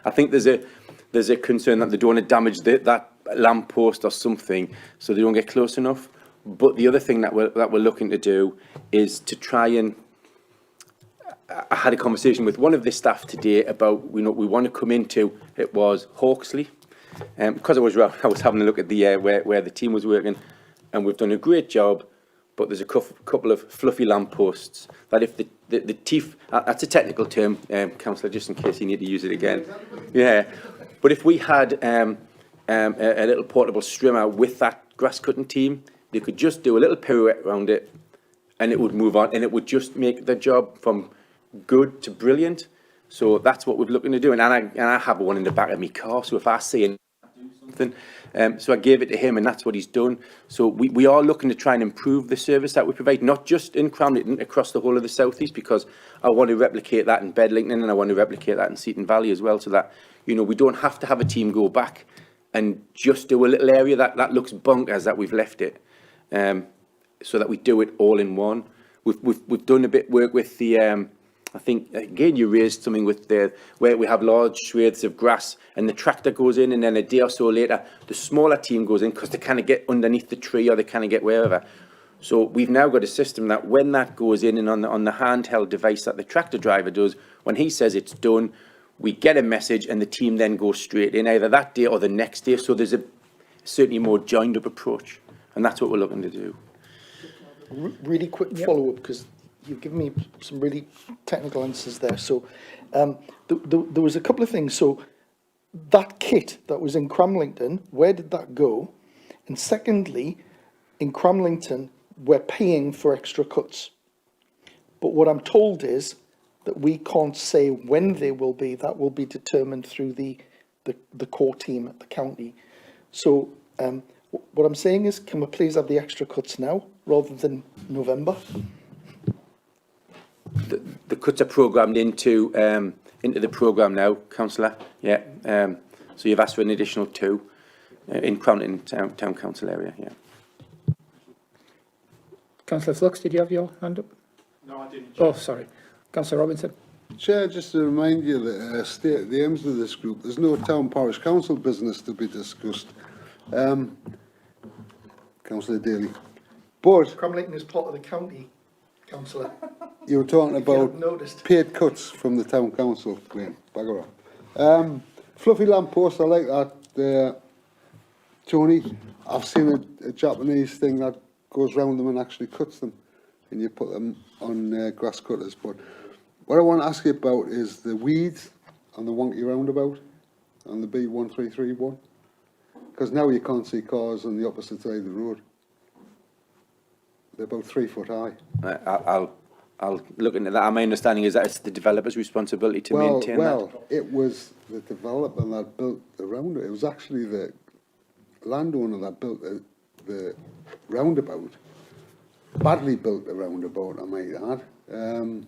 I think there's a concern that they don't want to damage that lamppost or something so they don't get close enough. But the other thing that we're looking to do is to try and, I had a conversation with one of the staff today about, we want to come into, it was Hawksley, because I was having a look at the where the team was working, and we've done a great job, but there's a couple of fluffy lampposts that if the teeth, that's a technical term, councillor, just in case you need to use it again. Yeah, but if we had a little portable strimmer with that grass cutting team, they could just do a little pirouette around it and it would move on, and it would just make the job from good to brilliant. So that's what we're looking to do. And I have one in the back of my car, so if I see it do something, so I gave it to him and that's what he's done. So we are looking to try and improve the service that we provide, not just in Cramlington, across the whole of the South East, because I want to replicate that in Bedlington and I want to replicate that in Seaton Valley as well, so that, you know, we don't have to have a team go back and just do a little area that looks bonkers that we've left it, so that we do it all in one. We've done a bit of work with the, I think, again, you raised something with where we have large swathes of grass and the tractor goes in, and then a day or so later, the smaller team goes in because they kind of get underneath the tree or they kind of get wherever. So we've now got a system that when that goes in and on the handheld device that the tractor driver does, when he says it's done, we get a message and the team then goes straight in either that day or the next day. So there's a certainly more joined up approach, and that's what we're looking to do. Really quick follow-up, because you've given me some really technical answers there. So there was a couple of things. So that kit that was in Cramlington, where did that go? And secondly, in Cramlington, we're paying for extra cuts. But what I'm told is that we can't say when they will be. That will be determined through the core team at the county. So what I'm saying is, can we please have the extra cuts now rather than November? The cuts are programmed into the programme now, councillor. Yeah. So you've asked for an additional 2 in Cramlington town council area. Yeah. Councillor Flux, did you have your hand up? No, I didn't. Oh, sorry. Councillor Robinson. Chair, just to remind you that state the aims of this group, there's no town parish council business to be discussed. Councillor Daly. But Cramlington is part of the county, councillor. you were talking about noticed. paid cuts from the town council. Graham, bugger off. Fluffy lamppost, I like that. Tony, I've seen a Japanese thing that goes round them and actually cuts them, and you put them on grass cutters. But what I want to ask you about is the weeds on the wonky roundabout on the B1331, because now you can't see cars on the opposite side of the road. They're about 3 foot high. I'll look into that. My understanding is that it's the developer's responsibility to maintain that. Well, it was the developer that built the roundabout. It was actually the landowner that built the roundabout. Badly built the roundabout, I might add.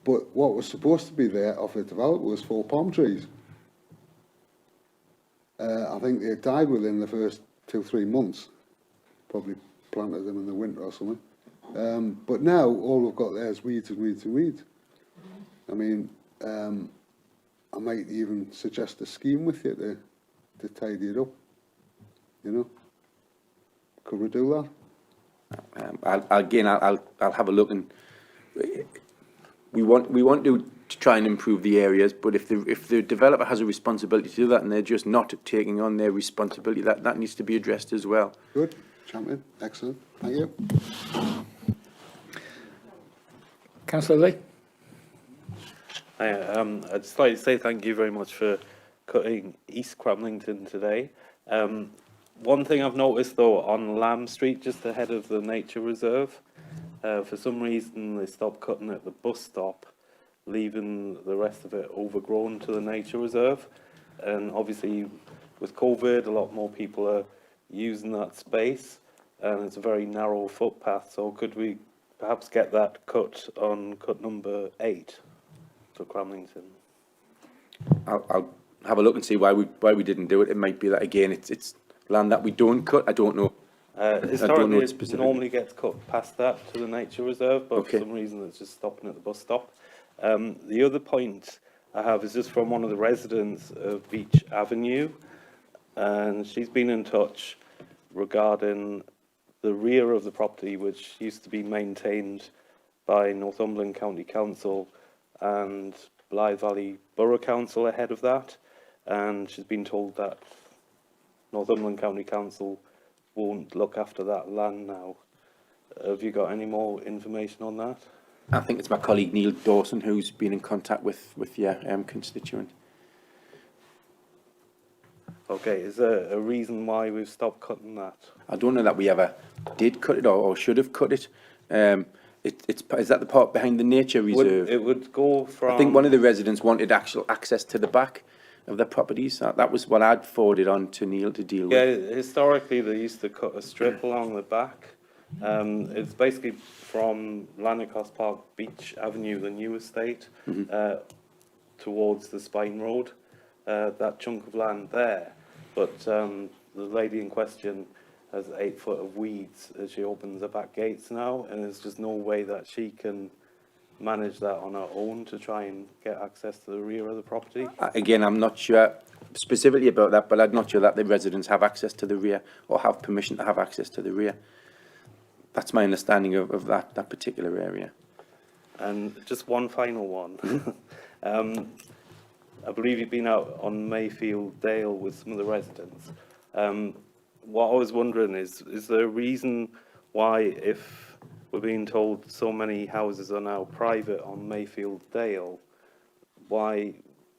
But what was supposed to be there of the developer was 4 palm trees. I think they died within the first 2-3 months. Probably planted them in the winter or something. But now all we've got there is weeds and weeds and weeds. I mean, I might even suggest a scheme with you to tidy it up. You know, could we do that? I'll have a look, and we want to try and improve the areas. But if the developer has a responsibility to do that, and they're just not taking on their responsibility, that needs to be addressed as well. Good, champion, excellent, thank you. Councillor Lee. I'd just like to say thank you very much for cutting East Cramlington today. One thing I've noticed though on Lamb Street, just ahead of the nature reserve, for some reason they stopped cutting at the bus stop, leaving the rest of it overgrown to the nature reserve. And obviously with COVID, a lot more people are using that space, and it's a very narrow footpath. So could we perhaps get that cut on cut number 8 for Cramlington? I'll have a look and see why we didn't do it. It might be that again it's land that we don't cut. I don't know. Historically, it normally gets cut past that to the nature reserve, but for some reason it's just stopping at the bus stop. The other point I have is just from one of the residents of Beach Avenue. and she's been in touch regarding the rear of the property, which used to be maintained by Northumberland County Council and Blythe Valley Borough Council ahead of that, and she's been told that Northumberland County Council won't look after that land now. Have you got any more information on that? I think it's my colleague Neil Dawson who's been in contact with your constituent. Okay, is there a reason why we've stopped cutting that? I don't know that we ever did cut it or should have cut it. Is that the part behind the nature reserve? It would go from... I think one of the residents wanted actual access to the back of the properties. That was what I'd forwarded on to Neil to deal with. Yeah, historically they used to cut a strip along the back. It's basically from Lanicos Park Beach Avenue, the new estate, towards the Spine Road, that chunk of land there. But the lady in question has 8 foot of weeds as she opens the back gates now, and there's just no way that she can manage that on her own to try and get access to the rear of the property. Again, I'm not sure specifically about that, but I'm not sure that the residents have access to the rear or have permission to have access to the rear. That's my understanding of that particular area. And just one final one. I believe you've been out on Mayfield Dale with some of the residents. What I was wondering is there a reason why, if we're being told so many houses are now private on Mayfield Dale, why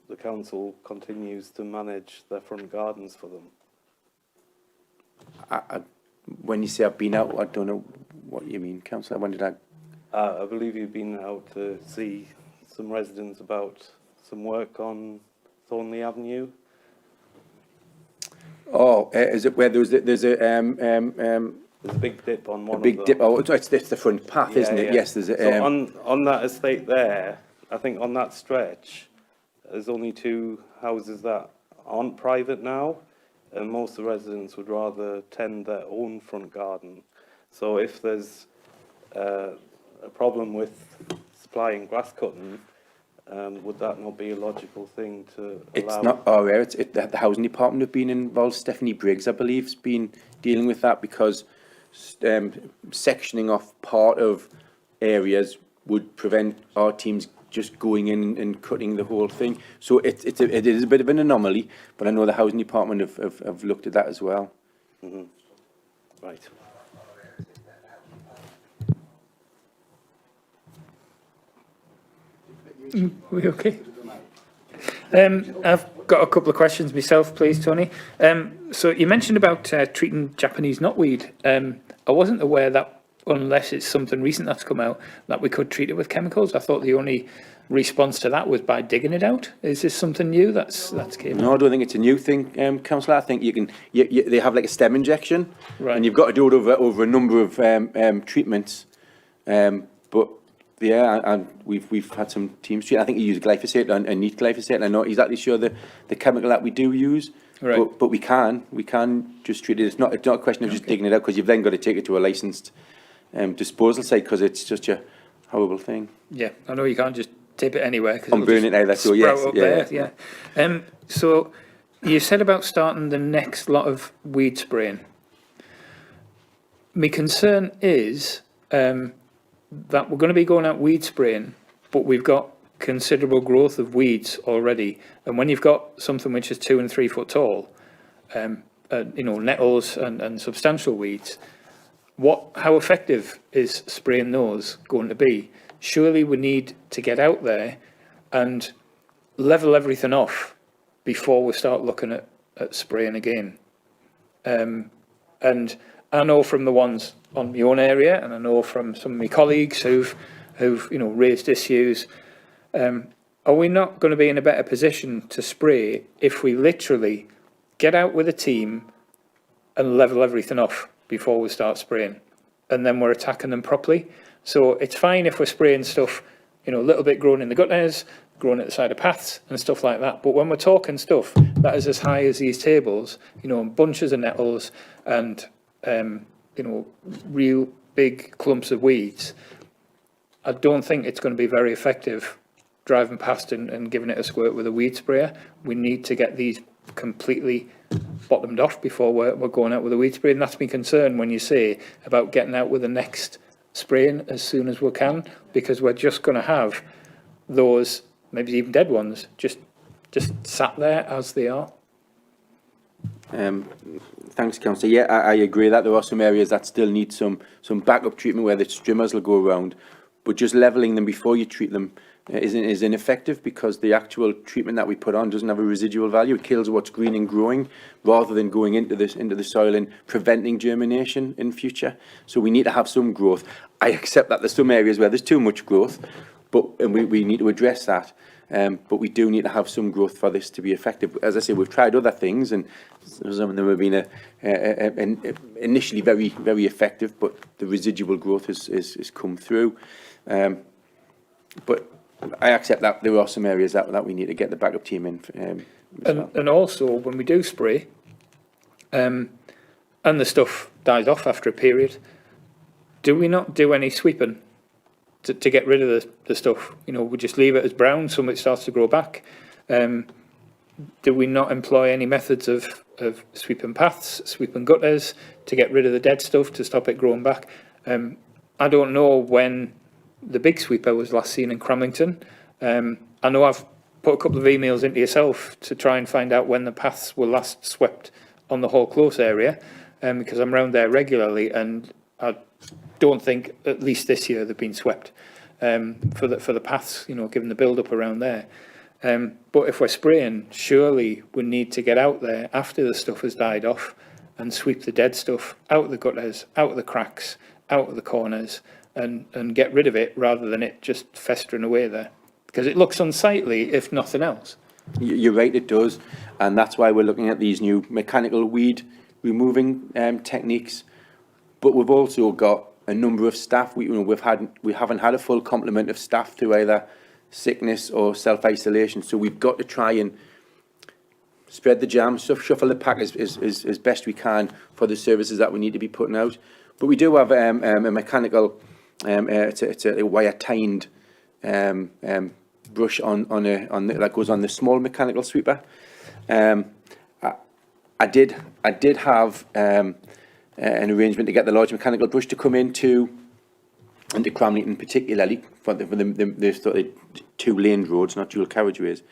the council continues to manage their front gardens for them? When you say I've been out, I don't know what you mean, councillor. When did I? I believe you've been out to see some residents about some work on Thornley Avenue. Oh, is it where there's a There's a big dip on one of them. a big dip? Oh, it's the front path, isn't it? Yeah. Yes, there's a. So on that estate there, I think on that stretch, there's only 2 houses that aren't private now, and most of the residents would rather tend their own front garden. So if there's a problem with supplying grass cutting, would that not be a logical thing to allow? It's not our area. The housing department have been involved. Stephanie Briggs, I believe, has been dealing with that because sectioning off part of areas would prevent our teams just going in and cutting the whole thing. So it is a bit of an anomaly, but I know the housing department have looked at that as well. Mm-hmm. Right. We okay? I've got a couple of questions myself, please, Tony. So you mentioned about treating Japanese knotweed. I wasn't aware that, unless it's something recent that's come out, that we could treat it with chemicals. I thought the only response to that was by digging it out. Is this something new that's came? No, I don't think it's a new thing, councillor. I think they have like a stem injection, right, and you've got to do it over a number of treatments. But yeah, and we've had some teams treat. I think you use glyphosate and neat glyphosate. And I'm not exactly sure the chemical that we do use. Right. But we can just treat it. It's not a question of just digging it out, because you've then got to take it to a licensed disposal site, because it's such a horrible thing. Yeah, I know you can't just tip it anywhere. And burn it either. So yes, yeah. So you said about starting the next lot of weed spraying. My concern is that we're going to be going out weed spraying, but we've got considerable growth of weeds already. And when you've got something which is 2 and 3 foot tall, nettles and substantial weeds, how effective is spraying those going to be? Surely we need to get out there and level everything off before we start looking at spraying again. And I know from the ones on my own area, and I know from some of my colleagues who've raised issues, are we not going to be in a better position to spray if we literally get out with a team and level everything off before we start spraying, and then we're attacking them properly? So it's fine if we're spraying stuff, a little bit growing in the gutters, growing at the side of paths and stuff like that. But when we're talking stuff that is as high as these tables, bunches of nettles and real big clumps of weeds, I don't think it's going to be very effective driving past and giving it a squirt with a weed sprayer. We need to get these completely bottomed off before we're going out with a weed spray. And that's my concern when you say about getting out with the next spraying as soon as we can, because we're just going to have those, maybe even dead ones, just sat there as they are. Thanks, Councillor. Yeah, I agree that there are some areas that still need some backup treatment where the trimmers will go around, but just levelling them before you treat them is ineffective, because the actual treatment that we put on doesn't have a residual value. It kills what's green and growing rather than going into the soil and preventing germination in future. So we need to have some growth. I accept that there's some areas where there's too much growth, and we need to address that. But we do need to have some growth for this to be effective. As I say, we've tried other things, and some of them have been initially very, very effective, but the residual growth has come through. But I accept that there are some areas that we need to get the backup team in. And also, when we do spray, and the stuff dies off after a period, do we not do any sweeping to get rid of the stuff? You know, we just leave it as brown, some of it starts to grow back. Do we not employ any methods of sweeping paths, sweeping gutters, to get rid of the dead stuff, to stop it growing back? I don't know when the big sweeper was last seen in Cramlington. I know I've put a couple of emails into yourself to try and find out when the paths were last swept on the Hall Close area, because I'm around there regularly, and I don't think, at least this year, they've been swept for the paths, you know, given the build-up around there. But if we're spraying, surely we need to get out there after the stuff has died off and sweep the dead stuff out of the gutters, out of the cracks, out of the corners, and get rid of it rather than it just festering away there. Because it looks unsightly, if nothing else. You're right, it does. And that's why we're looking at these new mechanical weed removing techniques. But we've also got a number of staff. We haven't had a full complement of staff through either sickness or self-isolation. So we've got to try and spread the jam, shuffle the pack as best we can for the services that we need to be putting out. But we do have a mechanical, it's a wire-tined brush that goes on the small mechanical sweeper. I did have an arrangement to get the large mechanical brush to come into Cramlington, particularly for the two-lane roads, not dual carriageways.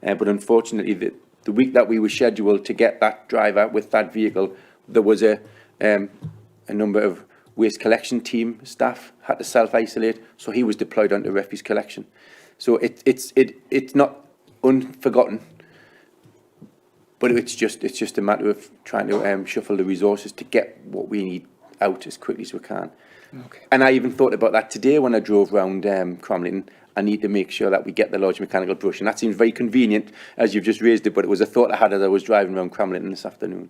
But unfortunately, the week that we were scheduled to get that driver with that vehicle, there was a number of waste collection team staff had to self-isolate, so he was deployed onto refuse collection. So it's not unforgotten, but it's just a matter of trying to shuffle the resources to get what we need out as quickly as we can. Okay. And I even thought about that today when I drove around Cramlington. I need to make sure that we get the large mechanical brush, and that seems very convenient as you've just raised it, but it was a thought I had as I was driving around Cramlington this afternoon.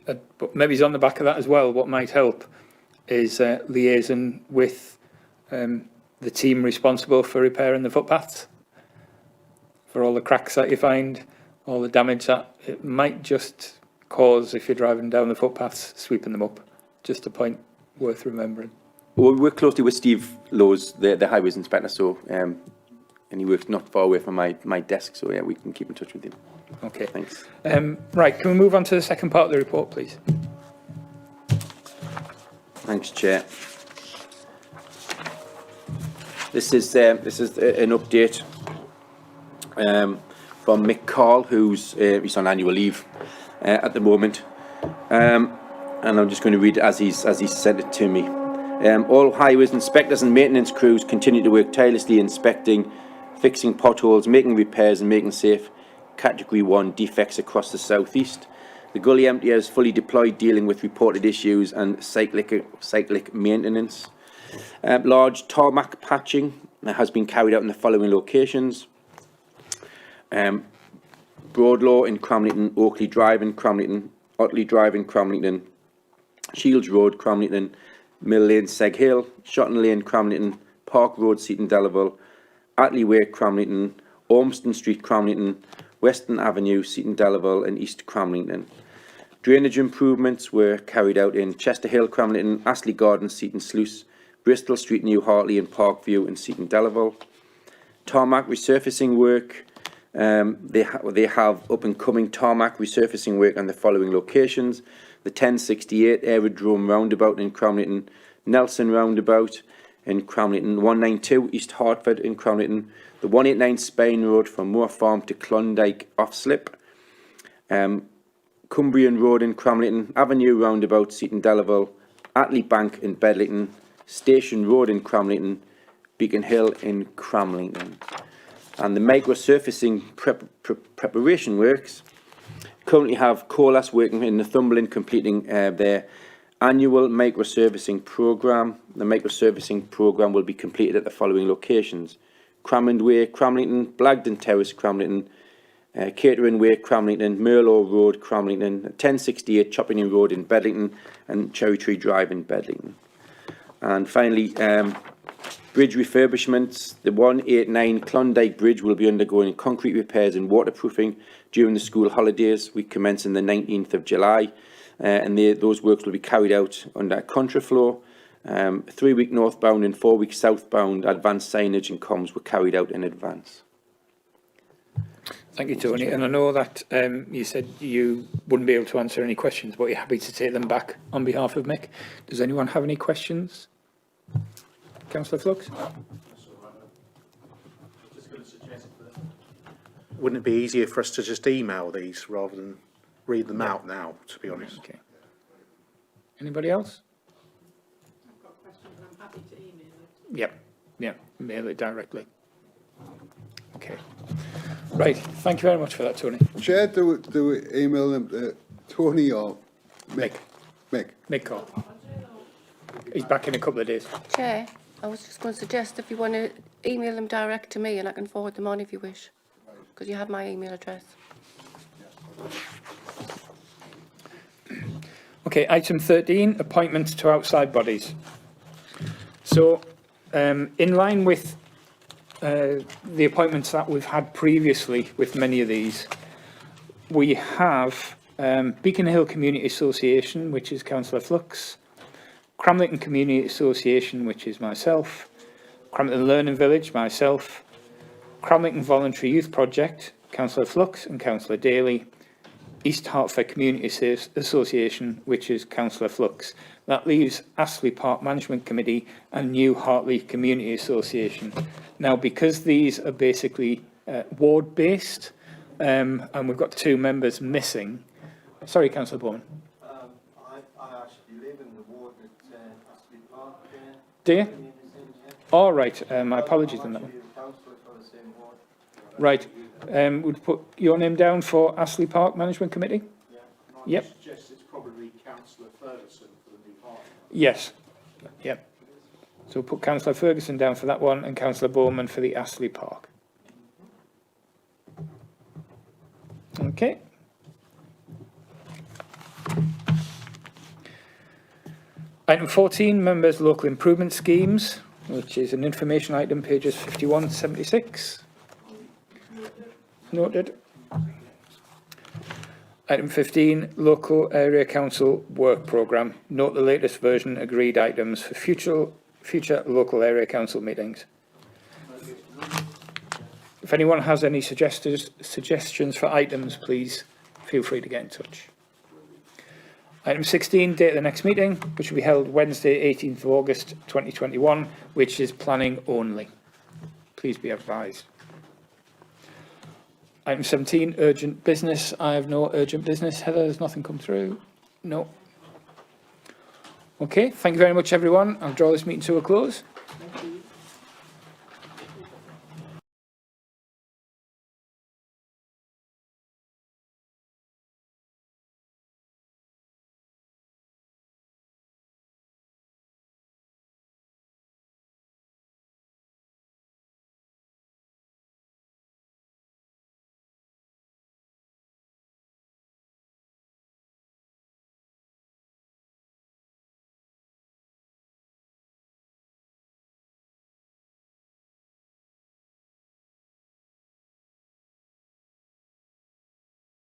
But maybe on the back of that as well, what might help is liaison with the team responsible for repairing the footpaths, for all the cracks that you find, all the damage that it might just cause if you're driving down the footpaths, sweeping them up. Just a point worth remembering. Well, we work closely with Steve Lowes, the highways inspector, so and he works not far away from my desk, so yeah, we can keep in touch with him. Okay, thanks. Right, can we move on to the second part of the report, please? Thanks, Chair. This is an update from Mick Carl, he's on annual leave at the moment, and I'm just going to read it as he's sent it to me. All highways inspectors and maintenance crews continue to work tirelessly inspecting, fixing potholes, making repairs and making safe Category 1 defects across the southeast. The gully emptier is fully deployed, dealing with reported issues and cyclic maintenance. Large tarmac patching has been carried out in the following locations: Broadlaw in Cramlington, Oakley Drive in Cramlington, Otley Drive in Cramlington, Shields Road, Cramlington, Mill Lane, Seg Hill, Shotton Lane, Cramlington, Park Road, Seaton, Delaval, Atley Way, Cramlington, Ormston Street, Cramlington, Western Avenue, Seaton, Delaval and East Cramlington. Drainage improvements were carried out in Chester Hill, Cramlington, Astley Gardens, Seaton Sluice, Bristol Street, New Hartley and Parkview and Seaton, Delaval. Tarmac resurfacing work They have up and coming tarmac resurfacing work on the following locations: the 1068 Aerodrome Roundabout in Cramlington, Nelson Roundabout in Cramlington, 192 East Hartford in Cramlington, the 189 Spain Road from Moor Farm to Klondike off-slip, Cumbrian Road in Cramlington, Avenue Roundabout, Seaton Delaval, Atley Bank in Bedlington, Station Road in Cramlington, Beacon Hill in Cramlington. And the microsurfacing preparation works currently have Colas working in Northumberland completing their annual microsurfacing programme. The microsurfacing programme will be completed at the following locations: Cramond Way, Cramlington, Blagdon Terrace, Cramlington, Catering Way, Cramlington, Merlaw Road, Cramlington, 1068 Chopping Road in Bedlington, and Cherry Tree Drive in Bedlington. And finally, bridge refurbishments. The 189 Klondike Bridge will be undergoing concrete repairs and waterproofing during the school holidays. We commence on the 19th of July, and those works will be carried out under contraflow. 3-week northbound and 4-week southbound advanced signage and comms were carried out in advance. Thank you, Tony. And I know that you said you wouldn't be able to answer any questions, but you're happy to take them back on behalf of Mick. Does anyone have any questions? Councillor Flux? Wouldn't it be easier for us to just email these rather than read them out now, to be honest? Okay. Anybody else? I've got questions and I'm happy to email it. Yep. Yeah, mail it directly. Okay. Right. Thank you very much for that, Tony. Chair, do we email them to Tony or Mick? Mick Cole. He's back in a couple of days. Chair, I was just going to suggest if you want to email them direct to me and I can forward them on if you wish, because you have my email address. Okay, item 13, appointments to outside bodies. So, in line with the appointments that we've had previously with many of these, we have Beacon Hill Community Association, which is Councillor Flux, Cramlington Community Association, which is myself, Cramlington Learning Village, myself, Cramlington Voluntary Youth Project, Councillor Flux and Councillor Daly, East Hartford Community Association, which is Councillor Flux. That leaves Astley Park Management Committee and New Hartley Community Association. Now, because these are basically ward-based, and we've got 2 members missing. Sorry, Councillor Bowman. I actually live in the ward at Astley Park. Do you? All right. My apologies on that one. Right. Would put your name down for Astley Park Management Committee? Yeah. Yep. Suggest it's probably Councillor Ferguson for the New Hartley. Yes. Yep. So we'll put Councillor Ferguson down for that one and Councillor Bowman for the Astley Park. Okay. Item 14, members' local improvement schemes, which is an information item, pages 51 to 76. Noted. Item 15, local area council work programme. Note the latest version agreed items for future local area council meetings. If anyone has any suggestions for items, please feel free to get in touch. Item 16, date of the next meeting, which will be held Wednesday, 18th of August 2021, which is planning only. Please be advised. Item 17, urgent business. I have no urgent business. Heather, there's nothing come through? No. Okay, thank you very much, everyone. I'll draw this meeting to a close. Thank you.